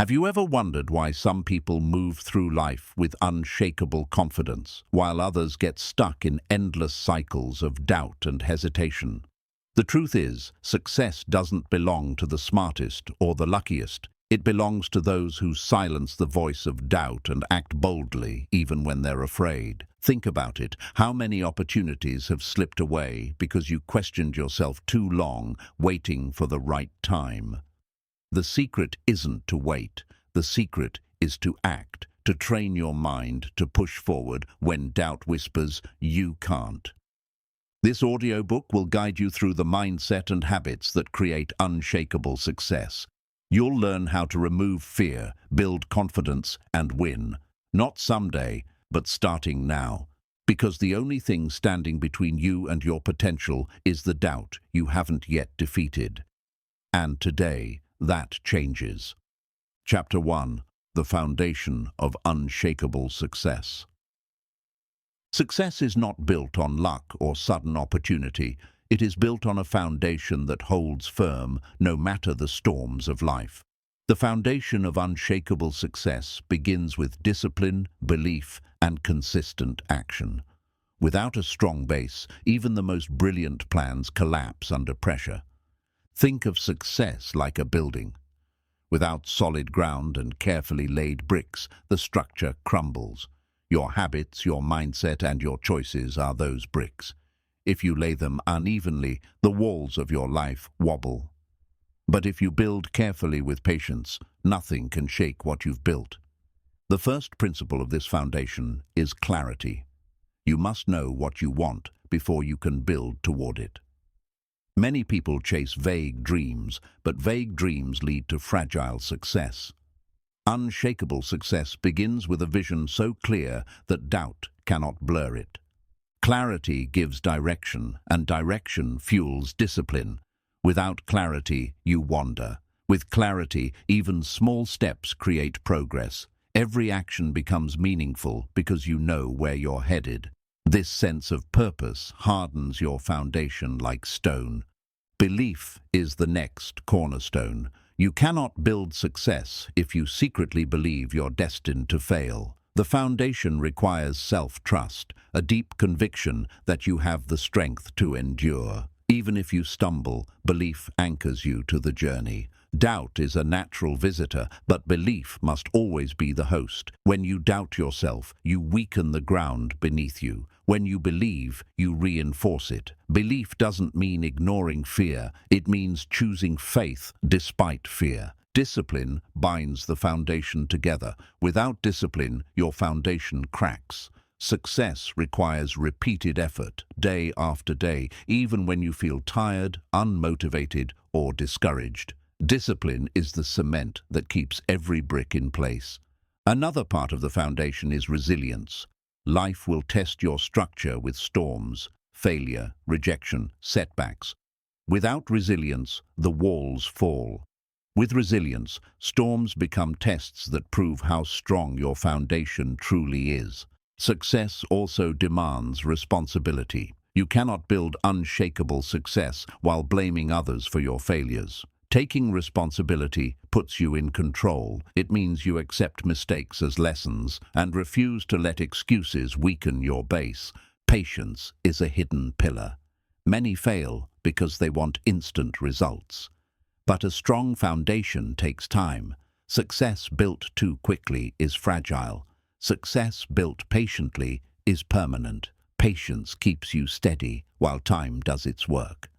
Have you ever wondered why some people move through life with unshakable confidence, while others get stuck in endless cycles of doubt and hesitation? The truth is, success doesn't belong to the smartest or the luckiest. It belongs to those who silence the voice of doubt and act boldly, even when they're afraid. Think about it. How many opportunities have slipped away because you questioned yourself too long, waiting for the right time? The secret isn't to wait. The secret is to act, to train your mind to push forward when doubt whispers, "You can't." This audiobook will guide you through the mindset and habits that create unshakable success. You'll learn how to remove fear, build confidence, and win. Not someday, but starting now. Because the only thing standing between you and your potential is the doubt you haven't yet defeated. And today, that changes. Chapter 1. The Foundation of Unshakable Success. Success is not built on luck or sudden opportunity. It is built on a foundation that holds firm no matter the storms of life. The foundation of unshakable success begins with discipline, belief, and consistent action. Without a strong base, even the most brilliant plans collapse under pressure. Think of success like a building. Without solid ground and carefully laid bricks, the structure crumbles. Your habits, your mindset, and your choices are those bricks. If you lay them unevenly, the walls of your life wobble. But if you build carefully with patience, nothing can shake what you've built. The first principle of this foundation is clarity. You must know what you want before you can build toward it. Many people chase vague dreams, but vague dreams lead to fragile success. Unshakable success begins with a vision so clear that doubt cannot blur it. Clarity gives direction, and direction fuels discipline. Without clarity, you wander. With clarity, even small steps create progress. Every action becomes meaningful because you know where you're headed. This sense of purpose hardens your foundation like stone. Belief is the next cornerstone. You cannot build success if you secretly believe you're destined to fail. The foundation requires self-trust, a deep conviction that you have the strength to endure. Even if you stumble, belief anchors you to the journey. Doubt is a natural visitor, but belief must always be the host. When you doubt yourself, you weaken the ground beneath you. When you believe, you reinforce it. Belief doesn't mean ignoring fear. It means choosing faith despite fear. Discipline binds the foundation together. Without discipline, your foundation cracks. Success requires repeated effort, day after day, even when you feel tired, unmotivated, or discouraged. Discipline is the cement that keeps every brick in place. Another part of the foundation is resilience. Life will test your structure with storms, failure, rejection, setbacks. Without resilience, the walls fall. With resilience, storms become tests that prove how strong your foundation truly is. Success also demands responsibility. You cannot build unshakable success while blaming others for your failures. Taking responsibility puts you in control. It means you accept mistakes as lessons and refuse to let excuses weaken your base. Patience is a hidden pillar. Many fail because they want instant results. But a strong foundation takes time. Success built too quickly is fragile. Success built patiently is permanent. Patience keeps you steady while time does its work.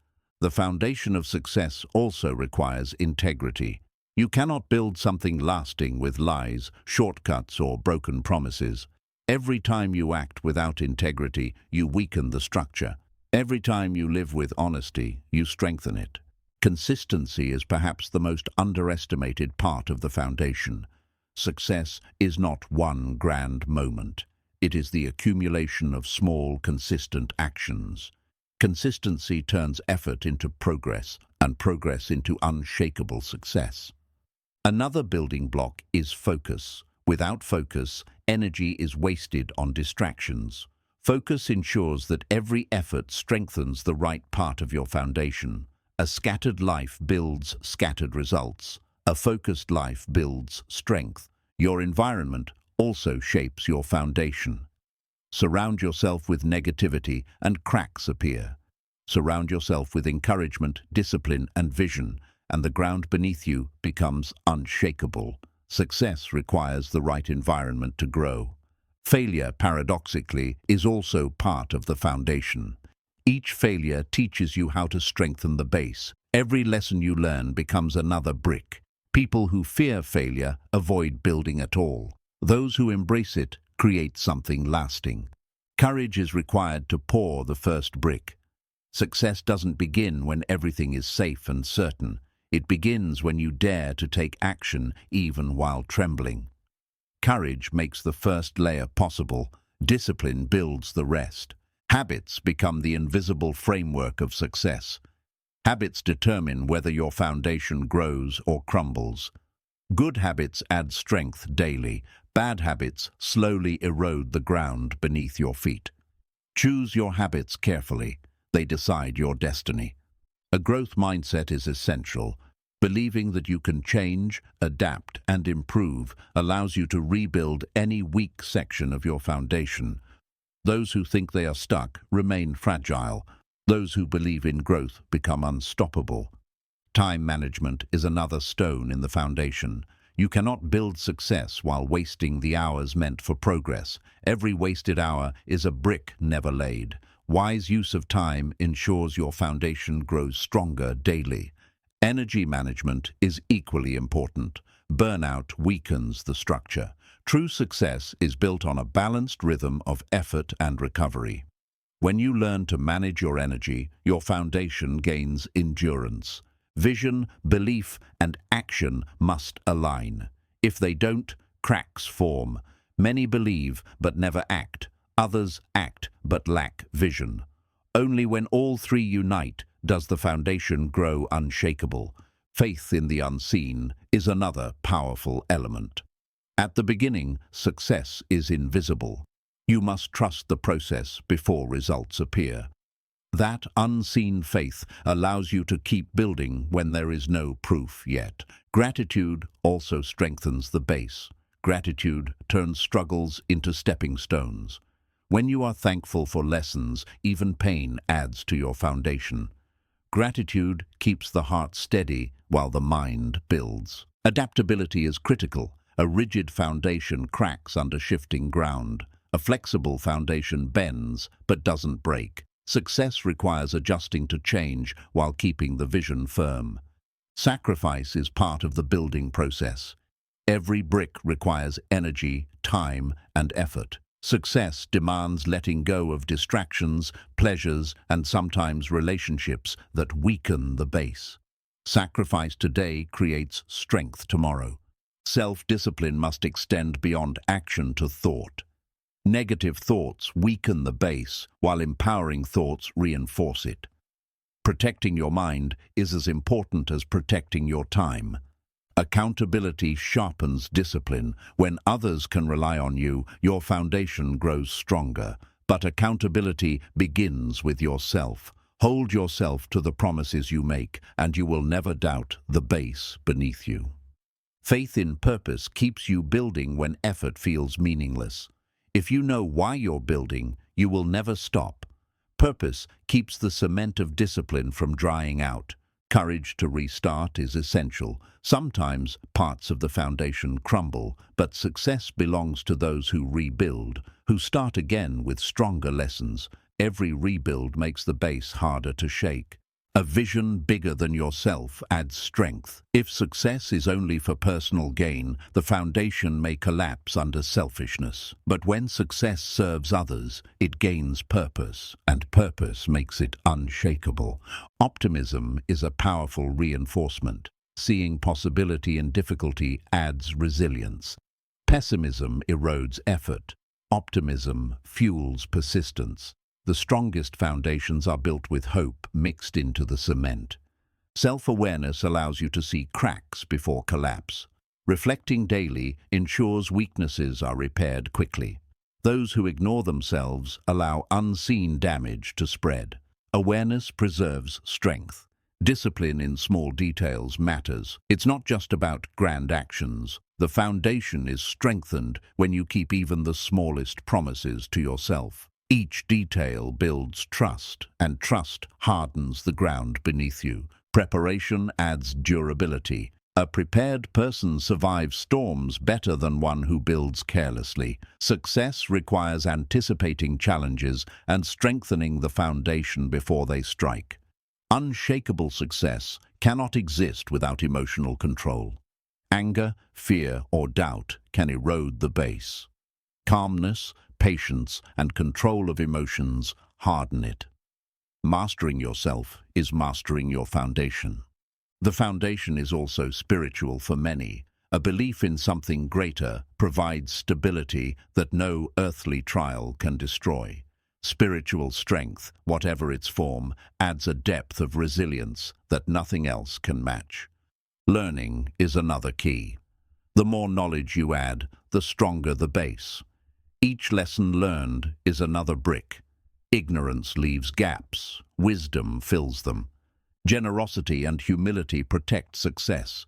The foundation of success also requires integrity. You cannot build something lasting with lies, shortcuts, or broken promises. Every time you act without integrity, you weaken the structure. Every time you live with honesty, you strengthen it. Consistency is perhaps the most underestimated part of the foundation. Success is not one grand moment. It is the accumulation of small, consistent actions. Consistency turns effort into progress, and progress into unshakable success. Another building block is focus. Without focus, energy is wasted on distractions. Focus ensures that every effort strengthens the right part of your foundation. A scattered life builds scattered results. A focused life builds strength. Your environment also shapes your foundation. Surround yourself with negativity and cracks appear. Surround yourself with encouragement, discipline, and vision, and the ground beneath you becomes unshakable. Success requires the right environment to grow. Failure, paradoxically, is also part of the foundation. Each failure teaches you how to strengthen the base. Every lesson you learn becomes another brick. People who fear failure avoid building at all. Those who embrace it create something lasting. Courage is required to pour the first brick. Success doesn't begin when everything is safe and certain. It begins when you dare to take action even while trembling. Courage makes the first layer possible. Discipline builds the rest. Habits become the invisible framework of success. Habits determine whether your foundation grows or crumbles. Good habits add strength daily. Bad habits slowly erode the ground beneath your feet. Choose your habits carefully. They decide your destiny. A growth mindset is essential. Believing that you can change, adapt, and improve allows you to rebuild any weak section of your foundation. Those who think they are stuck remain fragile. Those who believe in growth become unstoppable. Time management is another stone in the foundation. You cannot build success while wasting the hours meant for progress. Every wasted hour is a brick never laid. Wise use of time ensures your foundation grows stronger daily. Energy management is equally important. Burnout weakens the structure. True success is built on a balanced rhythm of effort and recovery. When you learn to manage your energy, your foundation gains endurance. Vision, belief, and action must align. If they don't, cracks form. Many believe but never act. Others act but lack vision. Only when all three unite does the foundation grow unshakable. Faith in the unseen is another powerful element. At the beginning, success is invisible. You must trust the process before results appear. That unseen faith allows you to keep building when there is no proof yet. Gratitude also strengthens the base. Gratitude turns struggles into stepping stones. When you are thankful for lessons, even pain adds to your foundation. Gratitude keeps the heart steady while the mind builds. Adaptability is critical. A rigid foundation cracks under shifting ground. A flexible foundation bends but doesn't break. Success requires adjusting to change while keeping the vision firm. Sacrifice is part of the building process. Every brick requires energy, time, and effort. Success demands letting go of distractions, pleasures, and sometimes relationships that weaken the base. Sacrifice today creates strength tomorrow. Self-discipline must extend beyond action to thought. Negative thoughts weaken the base, while empowering thoughts reinforce it. Protecting your mind is as important as protecting your time. Accountability sharpens discipline. When others can rely on you, your foundation grows stronger. But accountability begins with yourself. Hold yourself to the promises you make, and you will never doubt the base beneath you. Faith in purpose keeps you building when effort feels meaningless. If you know why you're building, you will never stop. Purpose keeps the cement of discipline from drying out. Courage to restart is essential. Sometimes parts of the foundation crumble, but success belongs to those who rebuild, who start again with stronger lessons. Every rebuild makes the base harder to shake. A vision bigger than yourself adds strength. If success is only for personal gain, the foundation may collapse under selfishness. But when success serves others, it gains purpose, and purpose makes it unshakable. Optimism is a powerful reinforcement. Seeing possibility in difficulty adds resilience. Pessimism erodes effort. Optimism fuels persistence. The strongest foundations are built with hope mixed into the cement. Self-awareness allows you to see cracks before collapse. Reflecting daily ensures weaknesses are repaired quickly. Those who ignore themselves allow unseen damage to spread. Awareness preserves strength. Discipline in small details matters. It's not just about grand actions. The foundation is strengthened when you keep even the smallest promises to yourself. Each detail builds trust, and trust hardens the ground beneath you. Preparation adds durability. A prepared person survives storms better than one who builds carelessly. Success requires anticipating challenges and strengthening the foundation before they strike. Unshakable success cannot exist without emotional control. Anger, fear, or doubt can erode the base. Calmness, patience, and control of emotions harden it. Mastering yourself is mastering your foundation. The foundation is also spiritual for many. A belief in something greater provides stability that no earthly trial can destroy. Spiritual strength, whatever its form, adds a depth of resilience that nothing else can match. Learning is another key. The more knowledge you add, the stronger the base. Each lesson learned is another brick. Ignorance leaves gaps, wisdom fills them. Generosity and humility protect success.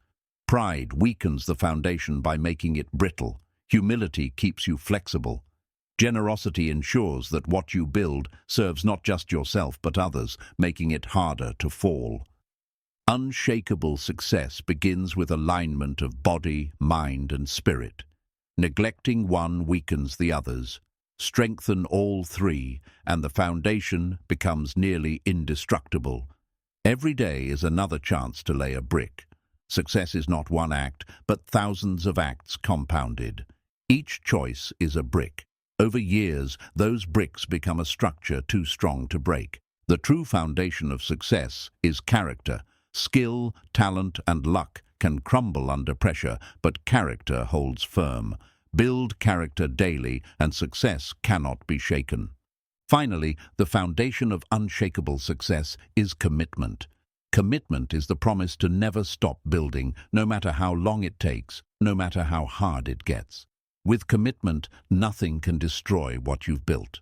Pride weakens the foundation by making it brittle. Humility keeps you flexible. Generosity ensures that what you build serves not just yourself but others, making it harder to fall. Unshakable success begins with alignment of body, mind, and spirit. Neglecting one weakens the others. Strengthen all three, and the foundation becomes nearly indestructible. Every day is another chance to lay a brick. Success is not one act, but thousands of acts compounded. Each choice is a brick. Over years, those bricks become a structure too strong to break. The true foundation of success is character. Skill, talent, and luck can crumble under pressure, but character holds firm. Build character daily, and success cannot be shaken. Finally, the foundation of unshakable success is commitment. Commitment is the promise to never stop building, no matter how long it takes, no matter how hard it gets. With commitment, nothing can destroy what you've built.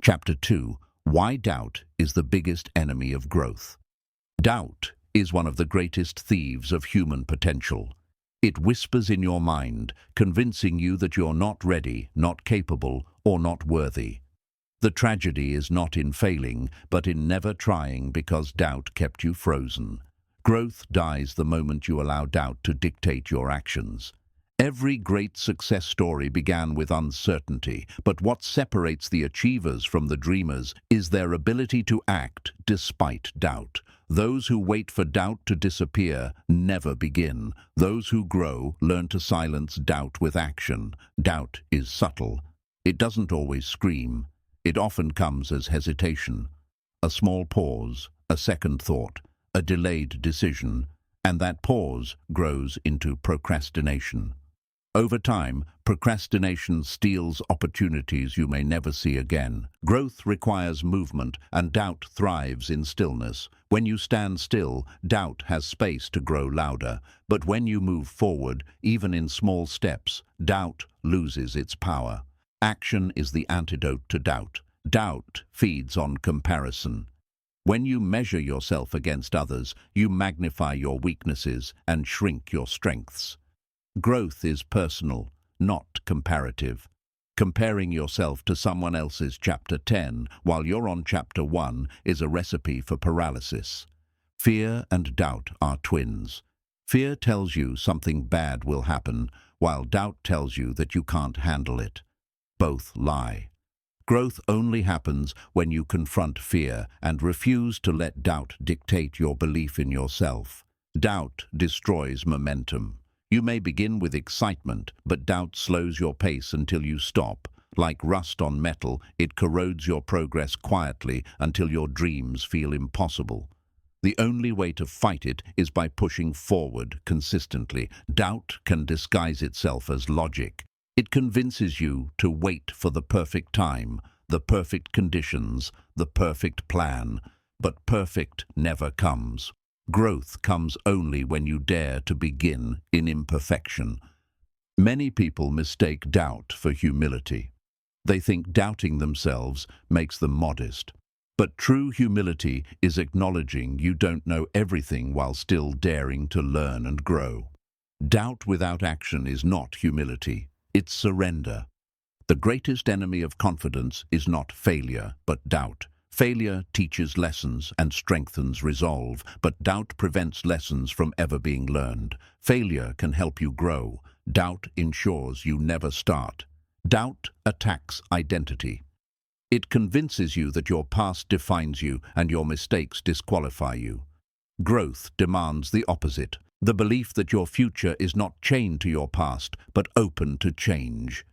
Chapter 2. Why doubt is the biggest enemy of growth. Doubt is one of the greatest thieves of human potential. It whispers in your mind, convincing you that you're not ready, not capable, or not worthy. The tragedy is not in failing, but in never trying because doubt kept you frozen. Growth dies the moment you allow doubt to dictate your actions. Every great success story began with uncertainty, but what separates the achievers from the dreamers is their ability to act despite doubt. Those who wait for doubt to disappear never begin. Those who grow learn to silence doubt with action. Doubt is subtle. It doesn't always scream. It often comes as hesitation, a small pause, a second thought, a delayed decision, and that pause grows into procrastination. Over time, procrastination steals opportunities you may never see again. Growth requires movement, and doubt thrives in stillness. When you stand still, doubt has space to grow louder. But when you move forward, even in small steps, doubt loses its power. Action is the antidote to doubt. Doubt feeds on comparison. When you measure yourself against others, you magnify your weaknesses and shrink your strengths. Growth is personal, not comparative. Comparing yourself to someone else's chapter 10 while you're on chapter 1 is a recipe for paralysis. Fear and doubt are twins. Fear tells you something bad will happen, while doubt tells you that you can't handle it. Both lie. Growth only happens when you confront fear and refuse to let doubt dictate your belief in yourself. Doubt destroys momentum. You may begin with excitement, but doubt slows your pace until you stop. Like rust on metal, it corrodes your progress quietly until your dreams feel impossible. The only way to fight it is by pushing forward consistently. Doubt can disguise itself as logic. It convinces you to wait for the perfect time, the perfect conditions, the perfect plan. But perfect never comes. Growth comes only when you dare to begin in imperfection. Many people mistake doubt for humility. They think doubting themselves makes them modest. But true humility is acknowledging you don't know everything while still daring to learn and grow. Doubt without action is not humility, it's surrender. The greatest enemy of confidence is not failure, but doubt. Failure teaches lessons and strengthens resolve, but doubt prevents lessons from ever being learned. Failure can help you grow. Doubt ensures you never start. Doubt attacks identity. It convinces you that your past defines you and your mistakes disqualify you. Growth demands the opposite, the belief that your future is not chained to your past, but open to change.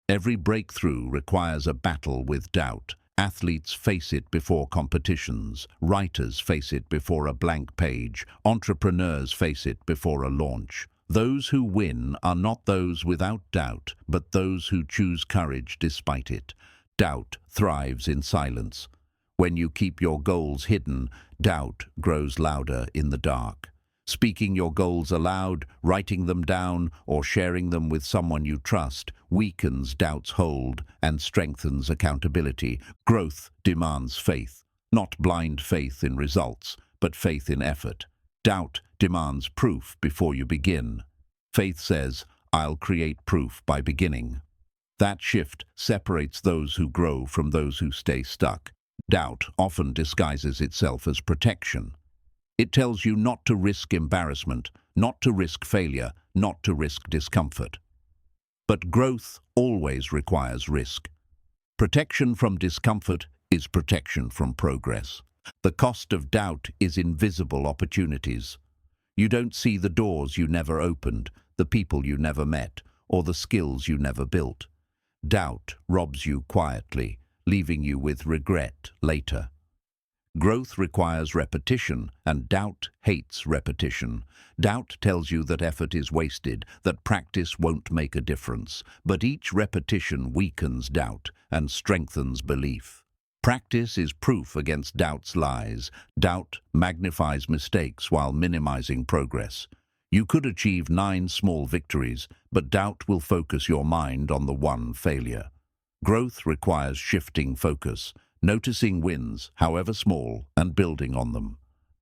Every breakthrough requires a battle with doubt. Athletes face it before competitions. Writers face it before a blank page. Entrepreneurs face it before a launch. Those who win are not those without doubt, but those who choose courage despite it. Doubt thrives in silence. When you keep your goals hidden, doubt grows louder in the dark. Speaking your goals aloud, writing them down, or sharing them with someone you trust weakens doubt's hold and strengthens accountability. Growth demands faith, not blind faith in results, but faith in effort. Doubt demands proof before you begin. Faith says, I'll create proof by beginning. That shift separates those who grow from those who stay stuck. Doubt often disguises itself as protection. It tells you not to risk embarrassment, not to risk failure, not to risk discomfort. But growth always requires risk. Protection from discomfort is protection from progress. The cost of doubt is invisible opportunities. You don't see the doors you never opened, the people you never met, or the skills you never built. Doubt robs you quietly, leaving you with regret later. Growth requires repetition, and doubt hates repetition. Doubt tells you that effort is wasted, that practice won't make a difference. But each repetition weakens doubt and strengthens belief. Practice is proof against doubt's lies. Doubt magnifies mistakes while minimizing progress. You could achieve 9 small victories, but doubt will focus your mind on the one failure. Growth requires shifting focus, noticing wins, however small, and building on them.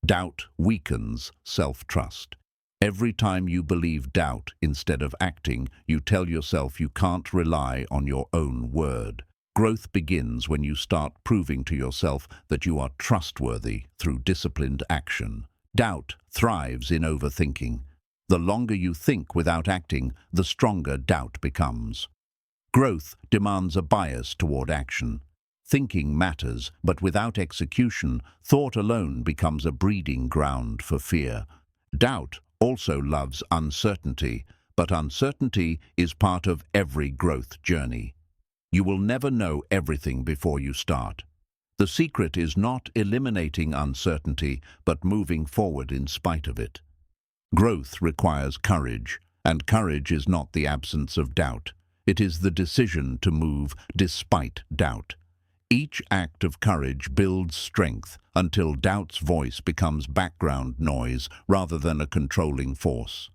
Doubt weakens self-trust. Every time you believe doubt instead of acting, you tell yourself you can't rely on your own word. Growth begins when you start proving to yourself that you are trustworthy through disciplined action. Doubt thrives in overthinking. The longer you think without acting, the stronger doubt becomes. Growth demands a bias toward action. Thinking matters, but without execution, thought alone becomes a breeding ground for fear. Doubt also loves uncertainty, but uncertainty is part of every growth journey. You will never know everything before you start. The secret is not eliminating uncertainty, but moving forward in spite of it. Growth requires courage, and courage is not the absence of doubt. It is the decision to move despite doubt. Each act of courage builds strength until doubt's voice becomes background noise rather than a controlling force.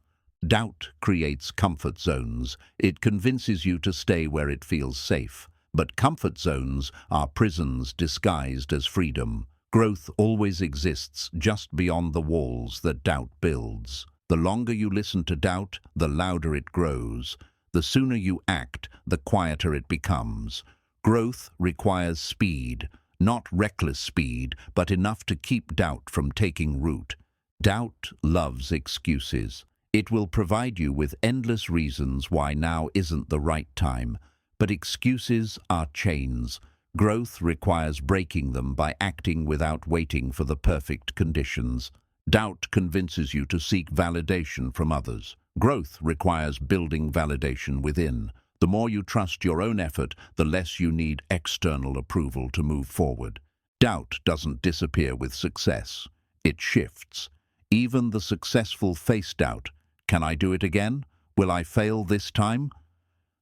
Doubt creates comfort zones. It convinces you to stay where it feels safe. But comfort zones are prisons disguised as freedom. Growth always exists just beyond the walls that doubt builds. The longer you listen to doubt, the louder it grows. The sooner you act, the quieter it becomes. Growth requires speed, not reckless speed, but enough to keep doubt from taking root. Doubt loves excuses. It will provide you with endless reasons why now isn't the right time. But excuses are chains. Growth requires breaking them by acting without waiting for the perfect conditions. Doubt convinces you to seek validation from others. Growth requires building validation within. The more you trust your own effort, the less you need external approval to move forward. Doubt doesn't disappear with success. It shifts. Even the successful face doubt. Can I do it again? Will I fail this time?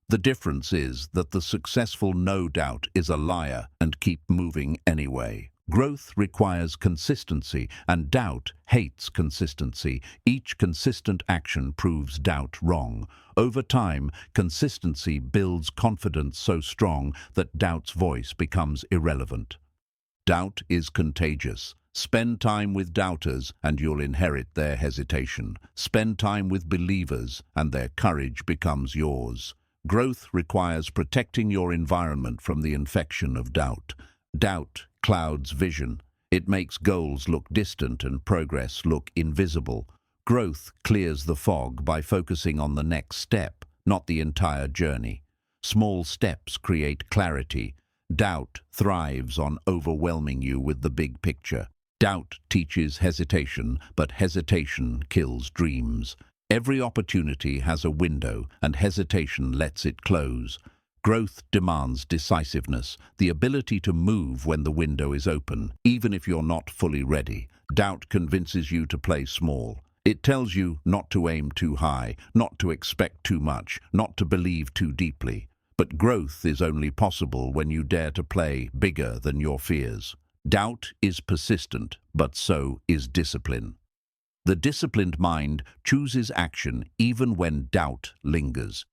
The difference is that the successful no doubt is a liar and keep moving anyway. Growth requires consistency, and doubt hates consistency. Each consistent action proves doubt wrong. Over time, consistency builds confidence so strong that doubt's voice becomes irrelevant. Doubt is contagious. Spend time with doubters and you'll inherit their hesitation. Spend time with believers and their courage becomes yours. Growth requires protecting your environment from the infection of doubt. Doubt clouds vision. It makes goals look distant and progress look invisible. Growth clears the fog by focusing on the next step, not the entire journey. Small steps create clarity. Doubt thrives on overwhelming you with the big picture. Doubt teaches hesitation, but hesitation kills dreams. Every opportunity has a window, and hesitation lets it close. Growth demands decisiveness, the ability to move when the window is open, even if you're not fully ready. Doubt convinces you to play small. It tells you not to aim too high, not to expect too much, not to believe too deeply. But growth is only possible when you dare to play bigger than your fears. Doubt is persistent, but so is discipline. The disciplined mind chooses action even when doubt lingers.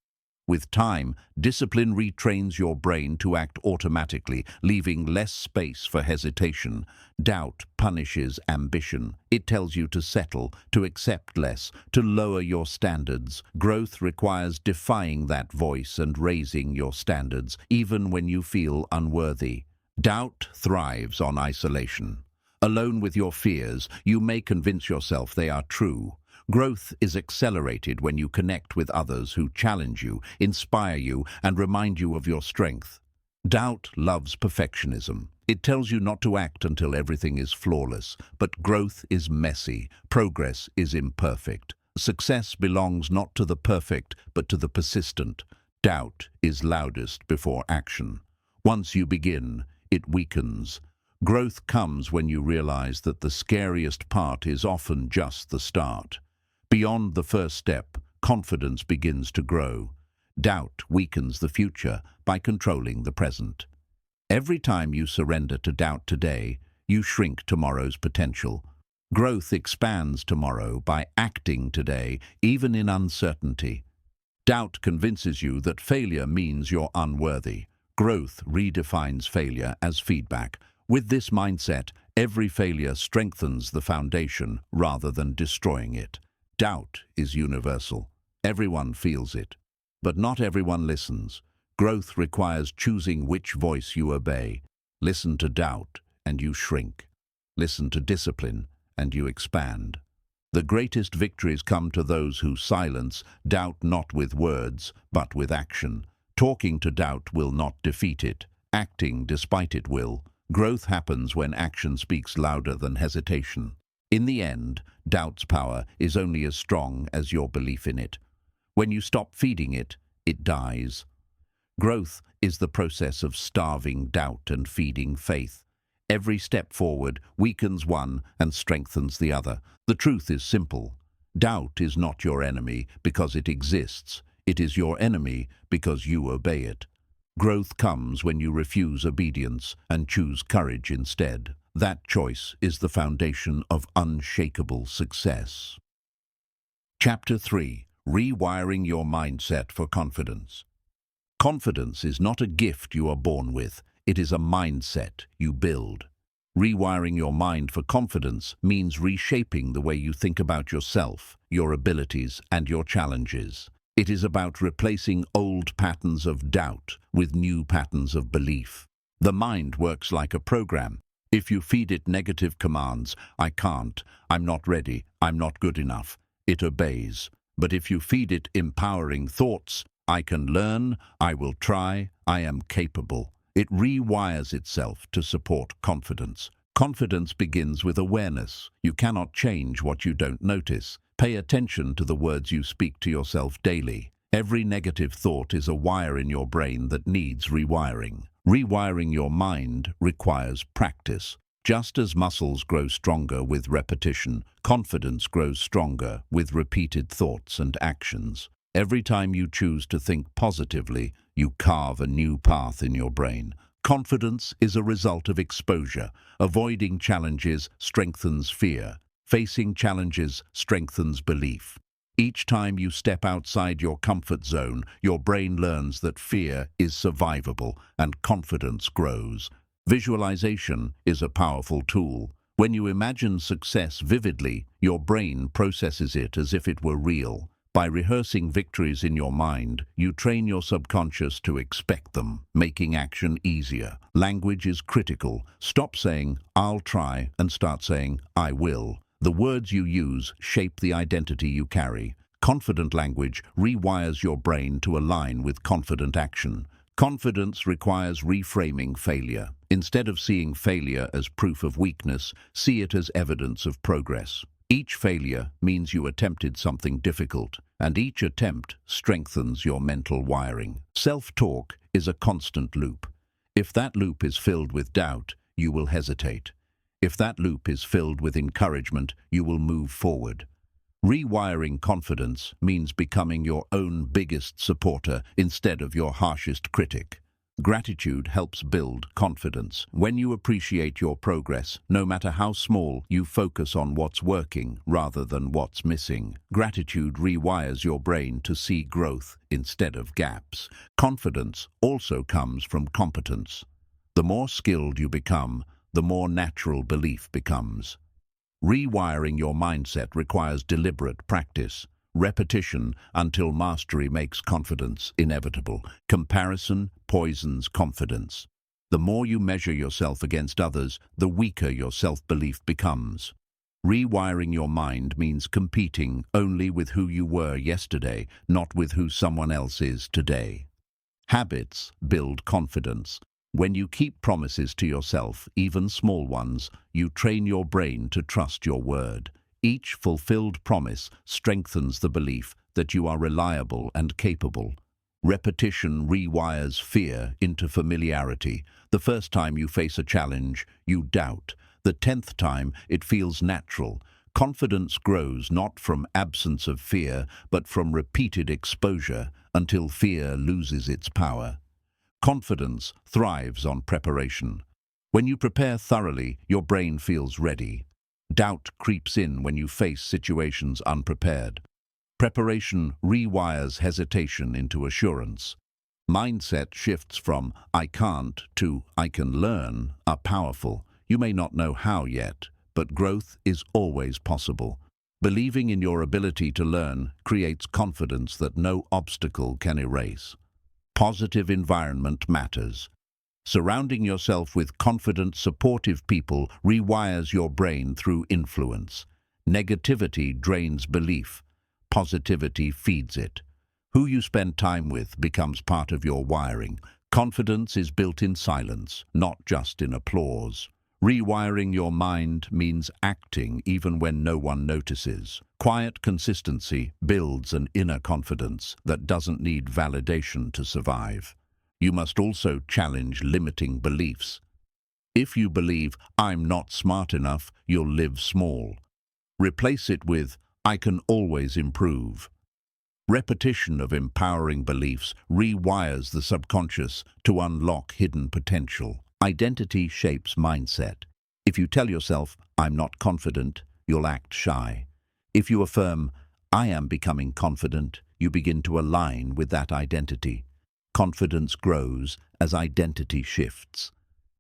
With time, discipline retrains your brain to act automatically, leaving less space for hesitation. Doubt punishes ambition. It tells you to settle, to accept less, to lower your standards. Growth requires defying that voice and raising your standards, even when you feel unworthy. Doubt thrives on isolation. Alone with your fears, you may convince yourself they are true. Growth is accelerated when you connect with others who challenge you, inspire you, and remind you of your strength. Doubt loves perfectionism. It tells you not to act until everything is flawless, but growth is messy, progress is imperfect. Success belongs not to the perfect, but to the persistent. Doubt is loudest before action. Once you begin, it weakens. Growth comes when you realize that the scariest part is often just the start. Beyond the first step, confidence begins to grow. Doubt weakens the future by controlling the present. Every time you surrender to doubt today, you shrink tomorrow's potential. Growth expands tomorrow by acting today, even in uncertainty. Doubt convinces you that failure means you're unworthy. Growth redefines failure as feedback. With this mindset, every failure strengthens the foundation rather than destroying it. Doubt is universal. Everyone feels it. But not everyone listens. Growth requires choosing which voice you obey. Listen to doubt, and you shrink. Listen to discipline, and you expand. The greatest victories come to those who silence doubt not with words, but with action. Talking to doubt will not defeat it. Acting despite it will. Growth happens when action speaks louder than hesitation. In the end, doubt's power is only as strong as your belief in it. When you stop feeding it, it dies. Growth is the process of starving doubt and feeding faith. Every step forward weakens one and strengthens the other. The truth is simple. Doubt is not your enemy because it exists. It is your enemy because you obey it. Growth comes when you refuse obedience and choose courage instead. That choice is the foundation of unshakable success. Chapter 3. Rewiring your mindset for confidence. Confidence is not a gift you are born with. It is a mindset you build. Rewiring your mind for confidence means reshaping the way you think about yourself, your abilities, and your challenges. It is about replacing old patterns of doubt with new patterns of belief. The mind works like a program. If you feed it negative commands, I can't, I'm not ready, I'm not good enough, it obeys. But if you feed it empowering thoughts, I can learn, I will try, I am capable, it rewires itself to support confidence. Confidence begins with awareness. You cannot change what you don't notice. Pay attention to the words you speak to yourself daily. Every negative thought is a wire in your brain that needs rewiring. Rewiring your mind requires practice. Just as muscles grow stronger with repetition, confidence grows stronger with repeated thoughts and actions. Every time you choose to think positively, you carve a new path in your brain. Confidence is a result of exposure. Avoiding challenges strengthens fear. Facing challenges strengthens belief. Each time you step outside your comfort zone, your brain learns that fear is survivable and confidence grows. Visualization is a powerful tool. When you imagine success vividly, your brain processes it as if it were real. By rehearsing victories in your mind, you train your subconscious to expect them, making action easier. Language is critical. Stop saying, "I'll try," and start saying, "I will." The words you use shape the identity you carry. Confident language rewires your brain to align with confident action. Confidence requires reframing failure. Instead of seeing failure as proof of weakness, see it as evidence of progress. Each failure means you attempted something difficult, and each attempt strengthens your mental wiring. Self-talk is a constant loop. If that loop is filled with doubt, you will hesitate. If that loop is filled with encouragement, you will move forward. Rewiring confidence means becoming your own biggest supporter instead of your harshest critic. Gratitude helps build confidence. When you appreciate your progress, no matter how small, you focus on what's working rather than what's missing. Gratitude rewires your brain to see growth instead of gaps. Confidence also comes from competence. The more skilled you become, the more natural belief becomes. Rewiring your mindset requires deliberate practice, repetition until mastery makes confidence inevitable. Comparison poisons confidence. The more you measure yourself against others, the weaker your self-belief becomes. Rewiring your mind means competing only with who you were yesterday, not with who someone else is today. Habits build confidence. When you keep promises to yourself, even small ones, you train your brain to trust your word. Each fulfilled promise strengthens the belief that you are reliable and capable. Repetition rewires fear into familiarity. The first time you face a challenge, you doubt. The 10th time, it feels natural. Confidence grows not from absence of fear, but from repeated exposure until fear loses its power. Confidence thrives on preparation. When you prepare thoroughly, your brain feels ready. Doubt creeps in when you face situations unprepared. Preparation rewires hesitation into assurance. Mindset shifts from "I can't" to "I can learn" are powerful. You may not know how yet, but growth is always possible. Believing in your ability to learn creates confidence that no obstacle can erase. Positive environment matters. Surrounding yourself with confident, supportive people rewires your brain through influence. Negativity drains belief. Positivity feeds it. Who you spend time with becomes part of your wiring. Confidence is built in silence, not just in applause. Rewiring your mind means acting even when no one notices. Quiet consistency builds an inner confidence that doesn't need validation to survive. You must also challenge limiting beliefs. If you believe, "I'm not smart enough," you'll live small. Replace it with, "I can always improve." Repetition of empowering beliefs rewires the subconscious to unlock hidden potential. Identity shapes mindset. If you tell yourself, "I'm not confident," you'll act shy. If you affirm, "I am becoming confident," you begin to align with that identity. Confidence grows as identity shifts.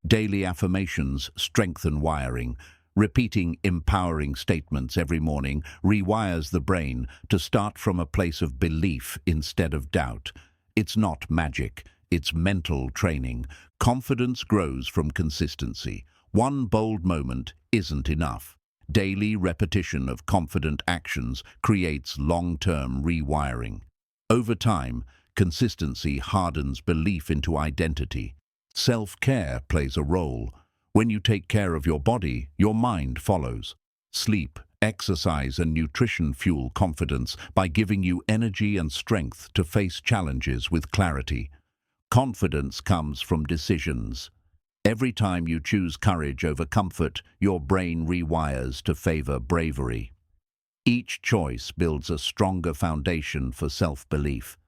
Daily affirmations strengthen wiring. Repeating empowering statements every morning rewires the brain to start from a place of belief instead of doubt. It's not magic, it's mental training. Confidence grows from consistency. One bold moment isn't enough. Daily repetition of confident actions creates long-term rewiring. Over time, consistency hardens belief into identity. Self-care plays a role. When you take care of your body, your mind follows. Sleep, exercise, and nutrition fuel confidence by giving you energy and strength to face challenges with clarity. Confidence comes from decisions. Every time you choose courage over comfort, your brain rewires to favor bravery. Each choice builds a stronger foundation for self-belief.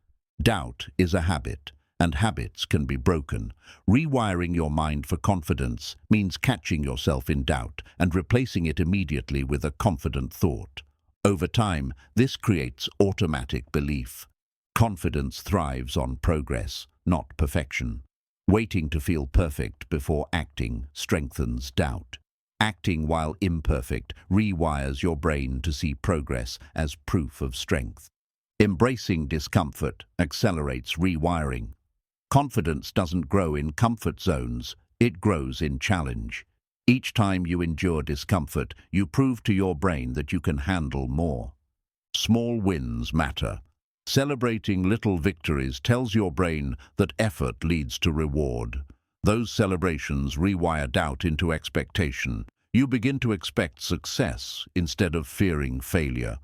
Doubt is a habit, and habits can be broken. Rewiring your mind for confidence means catching yourself in doubt and replacing it immediately with a confident thought. Over time, this creates automatic belief. Confidence thrives on progress, not perfection. Waiting to feel perfect before acting strengthens doubt. Acting while imperfect rewires your brain to see progress as proof of strength. Embracing discomfort accelerates rewiring. Confidence doesn't grow in comfort zones, it grows in challenge. Each time you endure discomfort, you prove to your brain that you can handle more. Small wins matter. Celebrating little victories tells your brain that effort leads to reward. Those celebrations rewire doubt into expectation. You begin to expect success instead of fearing failure.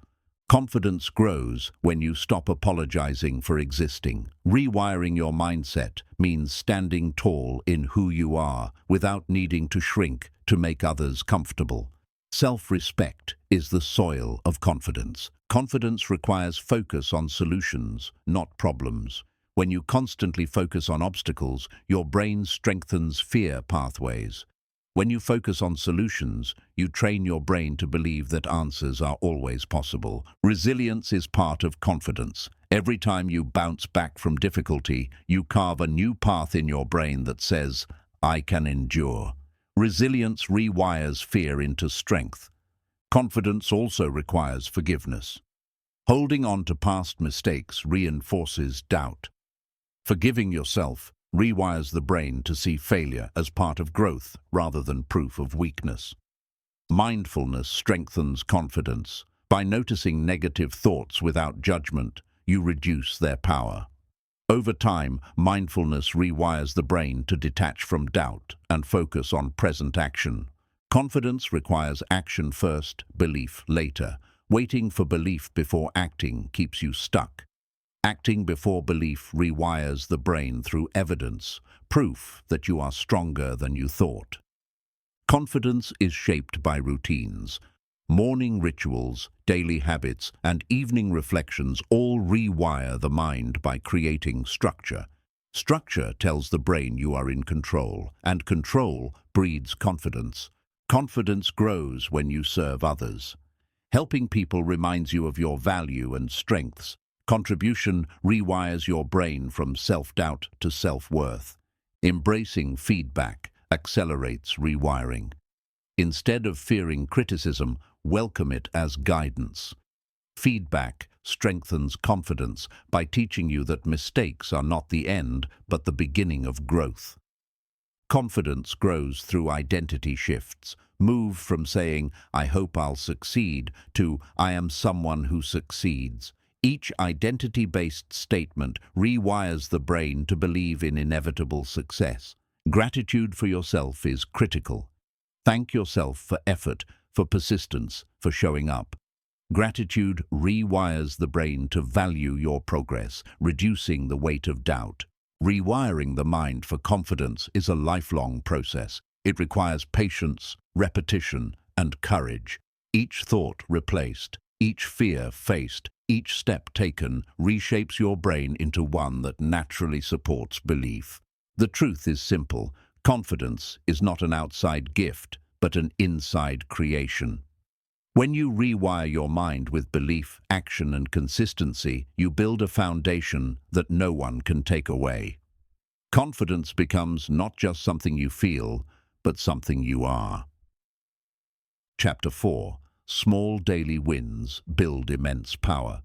Confidence grows when you stop apologizing for existing. Rewiring your mindset means standing tall in who you are without needing to shrink to make others comfortable. Self-respect is the soil of confidence. Confidence requires focus on solutions, not problems. When you constantly focus on obstacles, your brain strengthens fear pathways. When you focus on solutions, you train your brain to believe that answers are always possible. Resilience is part of confidence. Every time you bounce back from difficulty, you carve a new path in your brain that says, "I can endure." Resilience rewires fear into strength. Confidence also requires forgiveness. Holding on to past mistakes reinforces doubt. Forgiving yourself rewires the brain to see failure as part of growth rather than proof of weakness. Mindfulness strengthens confidence. By noticing negative thoughts without judgment, you reduce their power. Over time, mindfulness rewires the brain to detach from doubt and focus on present action. Confidence requires action first, belief later. Waiting for belief before acting keeps you stuck. Acting before belief rewires the brain through evidence, proof that you are stronger than you thought. Confidence is shaped by routines. Morning rituals, daily habits, and evening reflections all rewire the mind by creating structure. Structure tells the brain you are in control, and control breeds confidence. Confidence grows when you serve others. Helping people reminds you of your value and strengths. Contribution rewires your brain from self-doubt to self-worth. Embracing feedback accelerates rewiring. Instead of fearing criticism, welcome it as guidance. Feedback strengthens confidence by teaching you that mistakes are not the end, but the beginning of growth. Confidence grows through identity shifts. Move from saying, "I hope I'll succeed," to "I am someone who succeeds." Each identity-based statement rewires the brain to believe in inevitable success. Gratitude for yourself is critical. Thank yourself for effort, for persistence, for showing up. Gratitude rewires the brain to value your progress, reducing the weight of doubt. Rewiring the mind for confidence is a lifelong process. It requires patience, repetition, and courage. Each thought replaced, each fear faced, each step taken reshapes your brain into one that naturally supports belief. The truth is simple. Confidence is not an outside gift, but an inside creation. When you rewire your mind with belief, action, and consistency, you build a foundation that no one can take away. Confidence becomes not just something you feel, but something you are. Chapter 4. Small daily wins build immense power.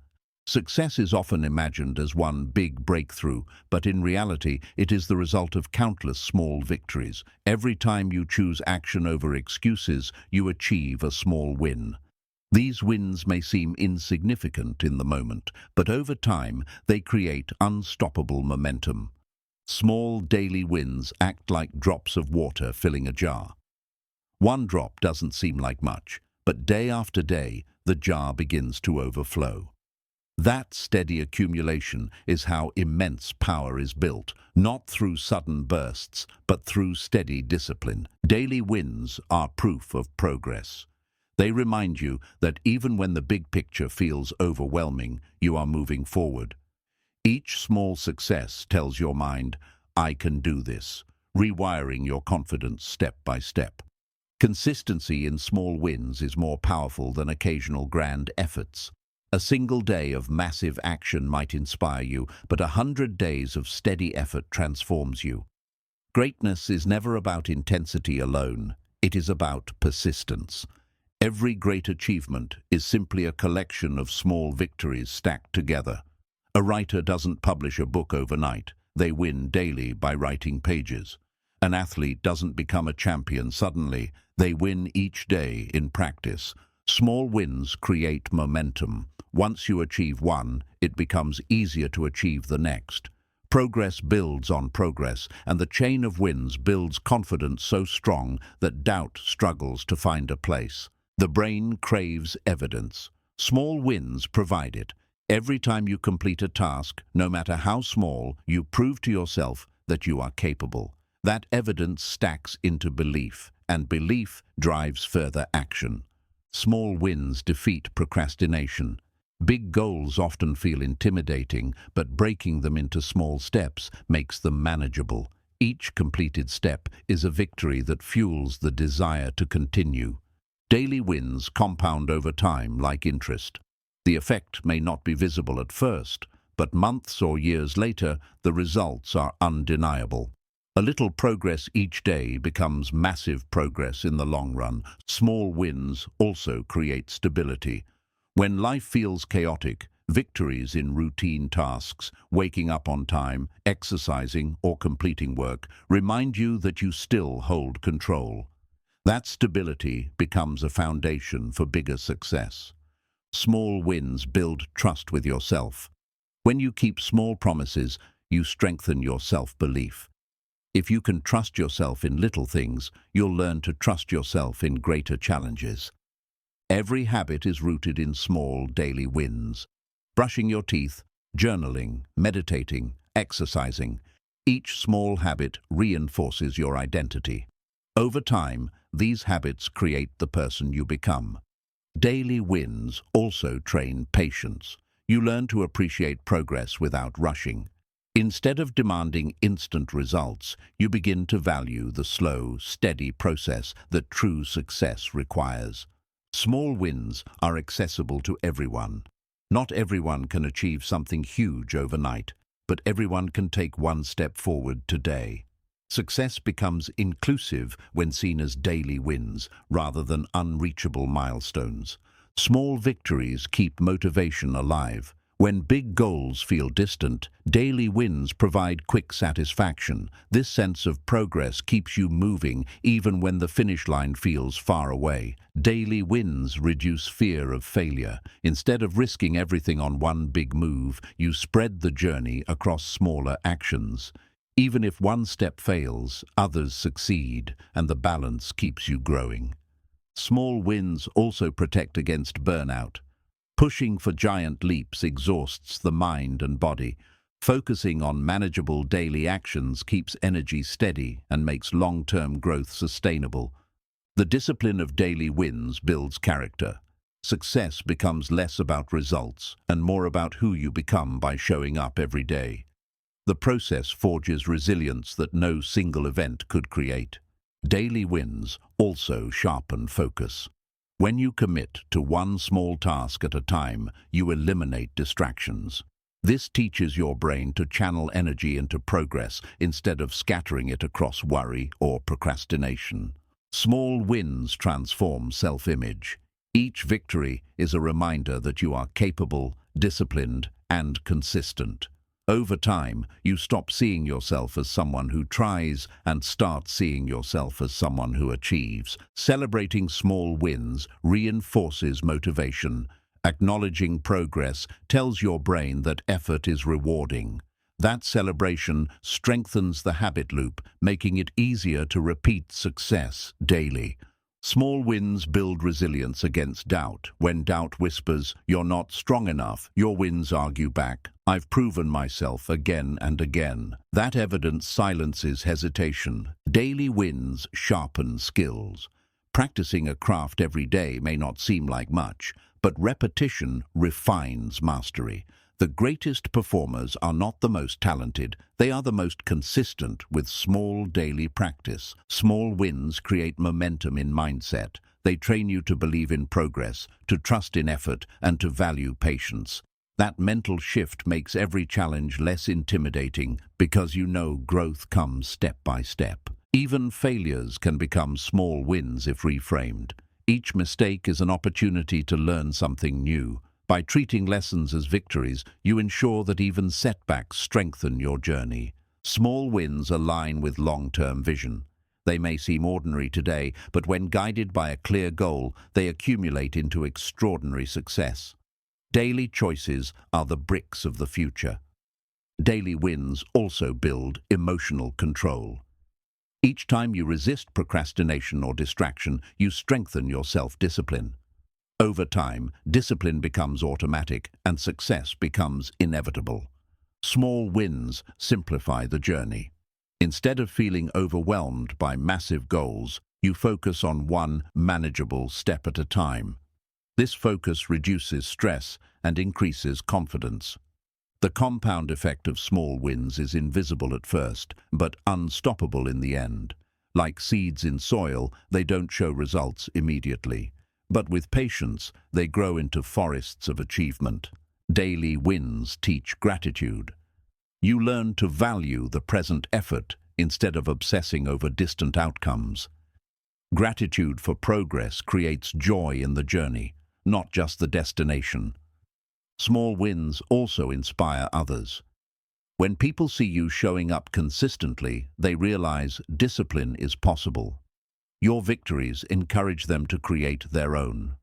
Success is often imagined as one big breakthrough, but in reality, it is the result of countless small victories. Every time you choose action over excuses, you achieve a small win. These wins may seem insignificant in the moment, but over time, they create unstoppable momentum. Small daily wins act like drops of water filling a jar. One drop doesn't seem like much, but day after day, the jar begins to overflow. That steady accumulation is how immense power is built, not through sudden bursts, but through steady discipline. Daily wins are proof of progress. They remind you that even when the big picture feels overwhelming, you are moving forward. Each small success tells your mind, "I can do this," rewiring your confidence step by step. Consistency in small wins is more powerful than occasional grand efforts. A single day of massive action might inspire you, but 100 days of steady effort transforms you. Greatness is never about intensity alone. It is about persistence. Every great achievement is simply a collection of small victories stacked together. A writer doesn't publish a book overnight. They win daily by writing pages. An athlete doesn't become a champion suddenly. They win each day in practice. Small wins create momentum. Once you achieve one, it becomes easier to achieve the next. Progress builds on progress, and the chain of wins builds confidence so strong that doubt struggles to find a place. The brain craves evidence. Small wins provide it. Every time you complete a task, no matter how small, you prove to yourself that you are capable. That evidence stacks into belief, and belief drives further action. Small wins defeat procrastination. Big goals often feel intimidating, but breaking them into small steps makes them manageable. Each completed step is a victory that fuels the desire to continue. Daily wins compound over time like interest. The effect may not be visible at first, but months or years later, the results are undeniable. A little progress each day becomes massive progress in the long run. Small wins also create stability. When life feels chaotic, victories in routine tasks, waking up on time, exercising, or completing work remind you that you still hold control. That stability becomes a foundation for bigger success. Small wins build trust with yourself. When you keep small promises, you strengthen your self-belief. If you can trust yourself in little things, you'll learn to trust yourself in greater challenges. Every habit is rooted in small daily wins. Brushing your teeth, journaling, meditating, exercising. Each small habit reinforces your identity. Over time, these habits create the person you become. Daily wins also train patience. You learn to appreciate progress without rushing. Instead of demanding instant results, you begin to value the slow, steady process that true success requires. Small wins are accessible to everyone. Not everyone can achieve something huge overnight, but everyone can take one step forward today. Success becomes inclusive when seen as daily wins rather than unreachable milestones. Small victories keep motivation alive. When big goals feel distant, daily wins provide quick satisfaction. This sense of progress keeps you moving even when the finish line feels far away. Daily wins reduce fear of failure. Instead of risking everything on one big move, you spread the journey across smaller actions. Even if one step fails, others succeed, and the balance keeps you growing. Small wins also protect against burnout. Pushing for giant leaps exhausts the mind and body. Focusing on manageable daily actions keeps energy steady and makes long-term growth sustainable. The discipline of daily wins builds character. Success becomes less about results and more about who you become by showing up every day. The process forges resilience that no single event could create. Daily wins also sharpen focus. When you commit to one small task at a time, you eliminate distractions. This teaches your brain to channel energy into progress instead of scattering it across worry or procrastination. Small wins transform self-image. Each victory is a reminder that you are capable, disciplined, and consistent. Over time, you stop seeing yourself as someone who tries and start seeing yourself as someone who achieves. Celebrating small wins reinforces motivation. Acknowledging progress tells your brain that effort is rewarding. That celebration strengthens the habit loop, making it easier to repeat success daily. Small wins build resilience against doubt. When doubt whispers, "You're not strong enough," your wins argue back, "I've proven myself again and again." That evidence silences hesitation. Daily wins sharpen skills. Practicing a craft every day may not seem like much, but repetition refines mastery. The greatest performers are not the most talented, they are the most consistent with small daily practice. Small wins create momentum in mindset. They train you to believe in progress, to trust in effort, and to value patience. That mental shift makes every challenge less intimidating because you know growth comes step by step. Even failures can become small wins if reframed. Each mistake is an opportunity to learn something new. By treating lessons as victories, you ensure that even setbacks strengthen your journey. Small wins align with long-term vision. They may seem ordinary today, but when guided by a clear goal, they accumulate into extraordinary success. Daily choices are the bricks of the future. Daily wins also build emotional control. Each time you resist procrastination or distraction, you strengthen your self-discipline. Over time, discipline becomes automatic and success becomes inevitable. Small wins simplify the journey. Instead of feeling overwhelmed by massive goals, you focus on one manageable step at a time. This focus reduces stress and increases confidence. The compound effect of small wins is invisible at first, but unstoppable in the end. Like seeds in soil, they don't show results immediately. But with patience, they grow into forests of achievement. Daily wins teach gratitude. You learn to value the present effort instead of obsessing over distant outcomes. Gratitude for progress creates joy in the journey, not just the destination. Small wins also inspire others. When people see you showing up consistently, they realize discipline is possible. Your victories encourage them to create their own.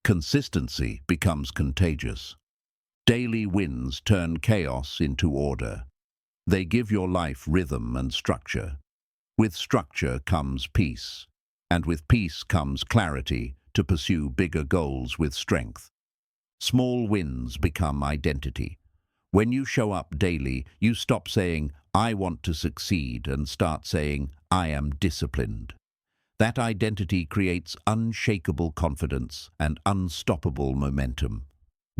Consistency becomes contagious. Daily wins turn chaos into order. They give your life rhythm and structure. With structure comes peace, and with peace comes clarity to pursue bigger goals with strength. Small wins become identity. When you show up daily, you stop saying, "I want to succeed," and start saying, "I am disciplined." That identity creates unshakable confidence and unstoppable momentum.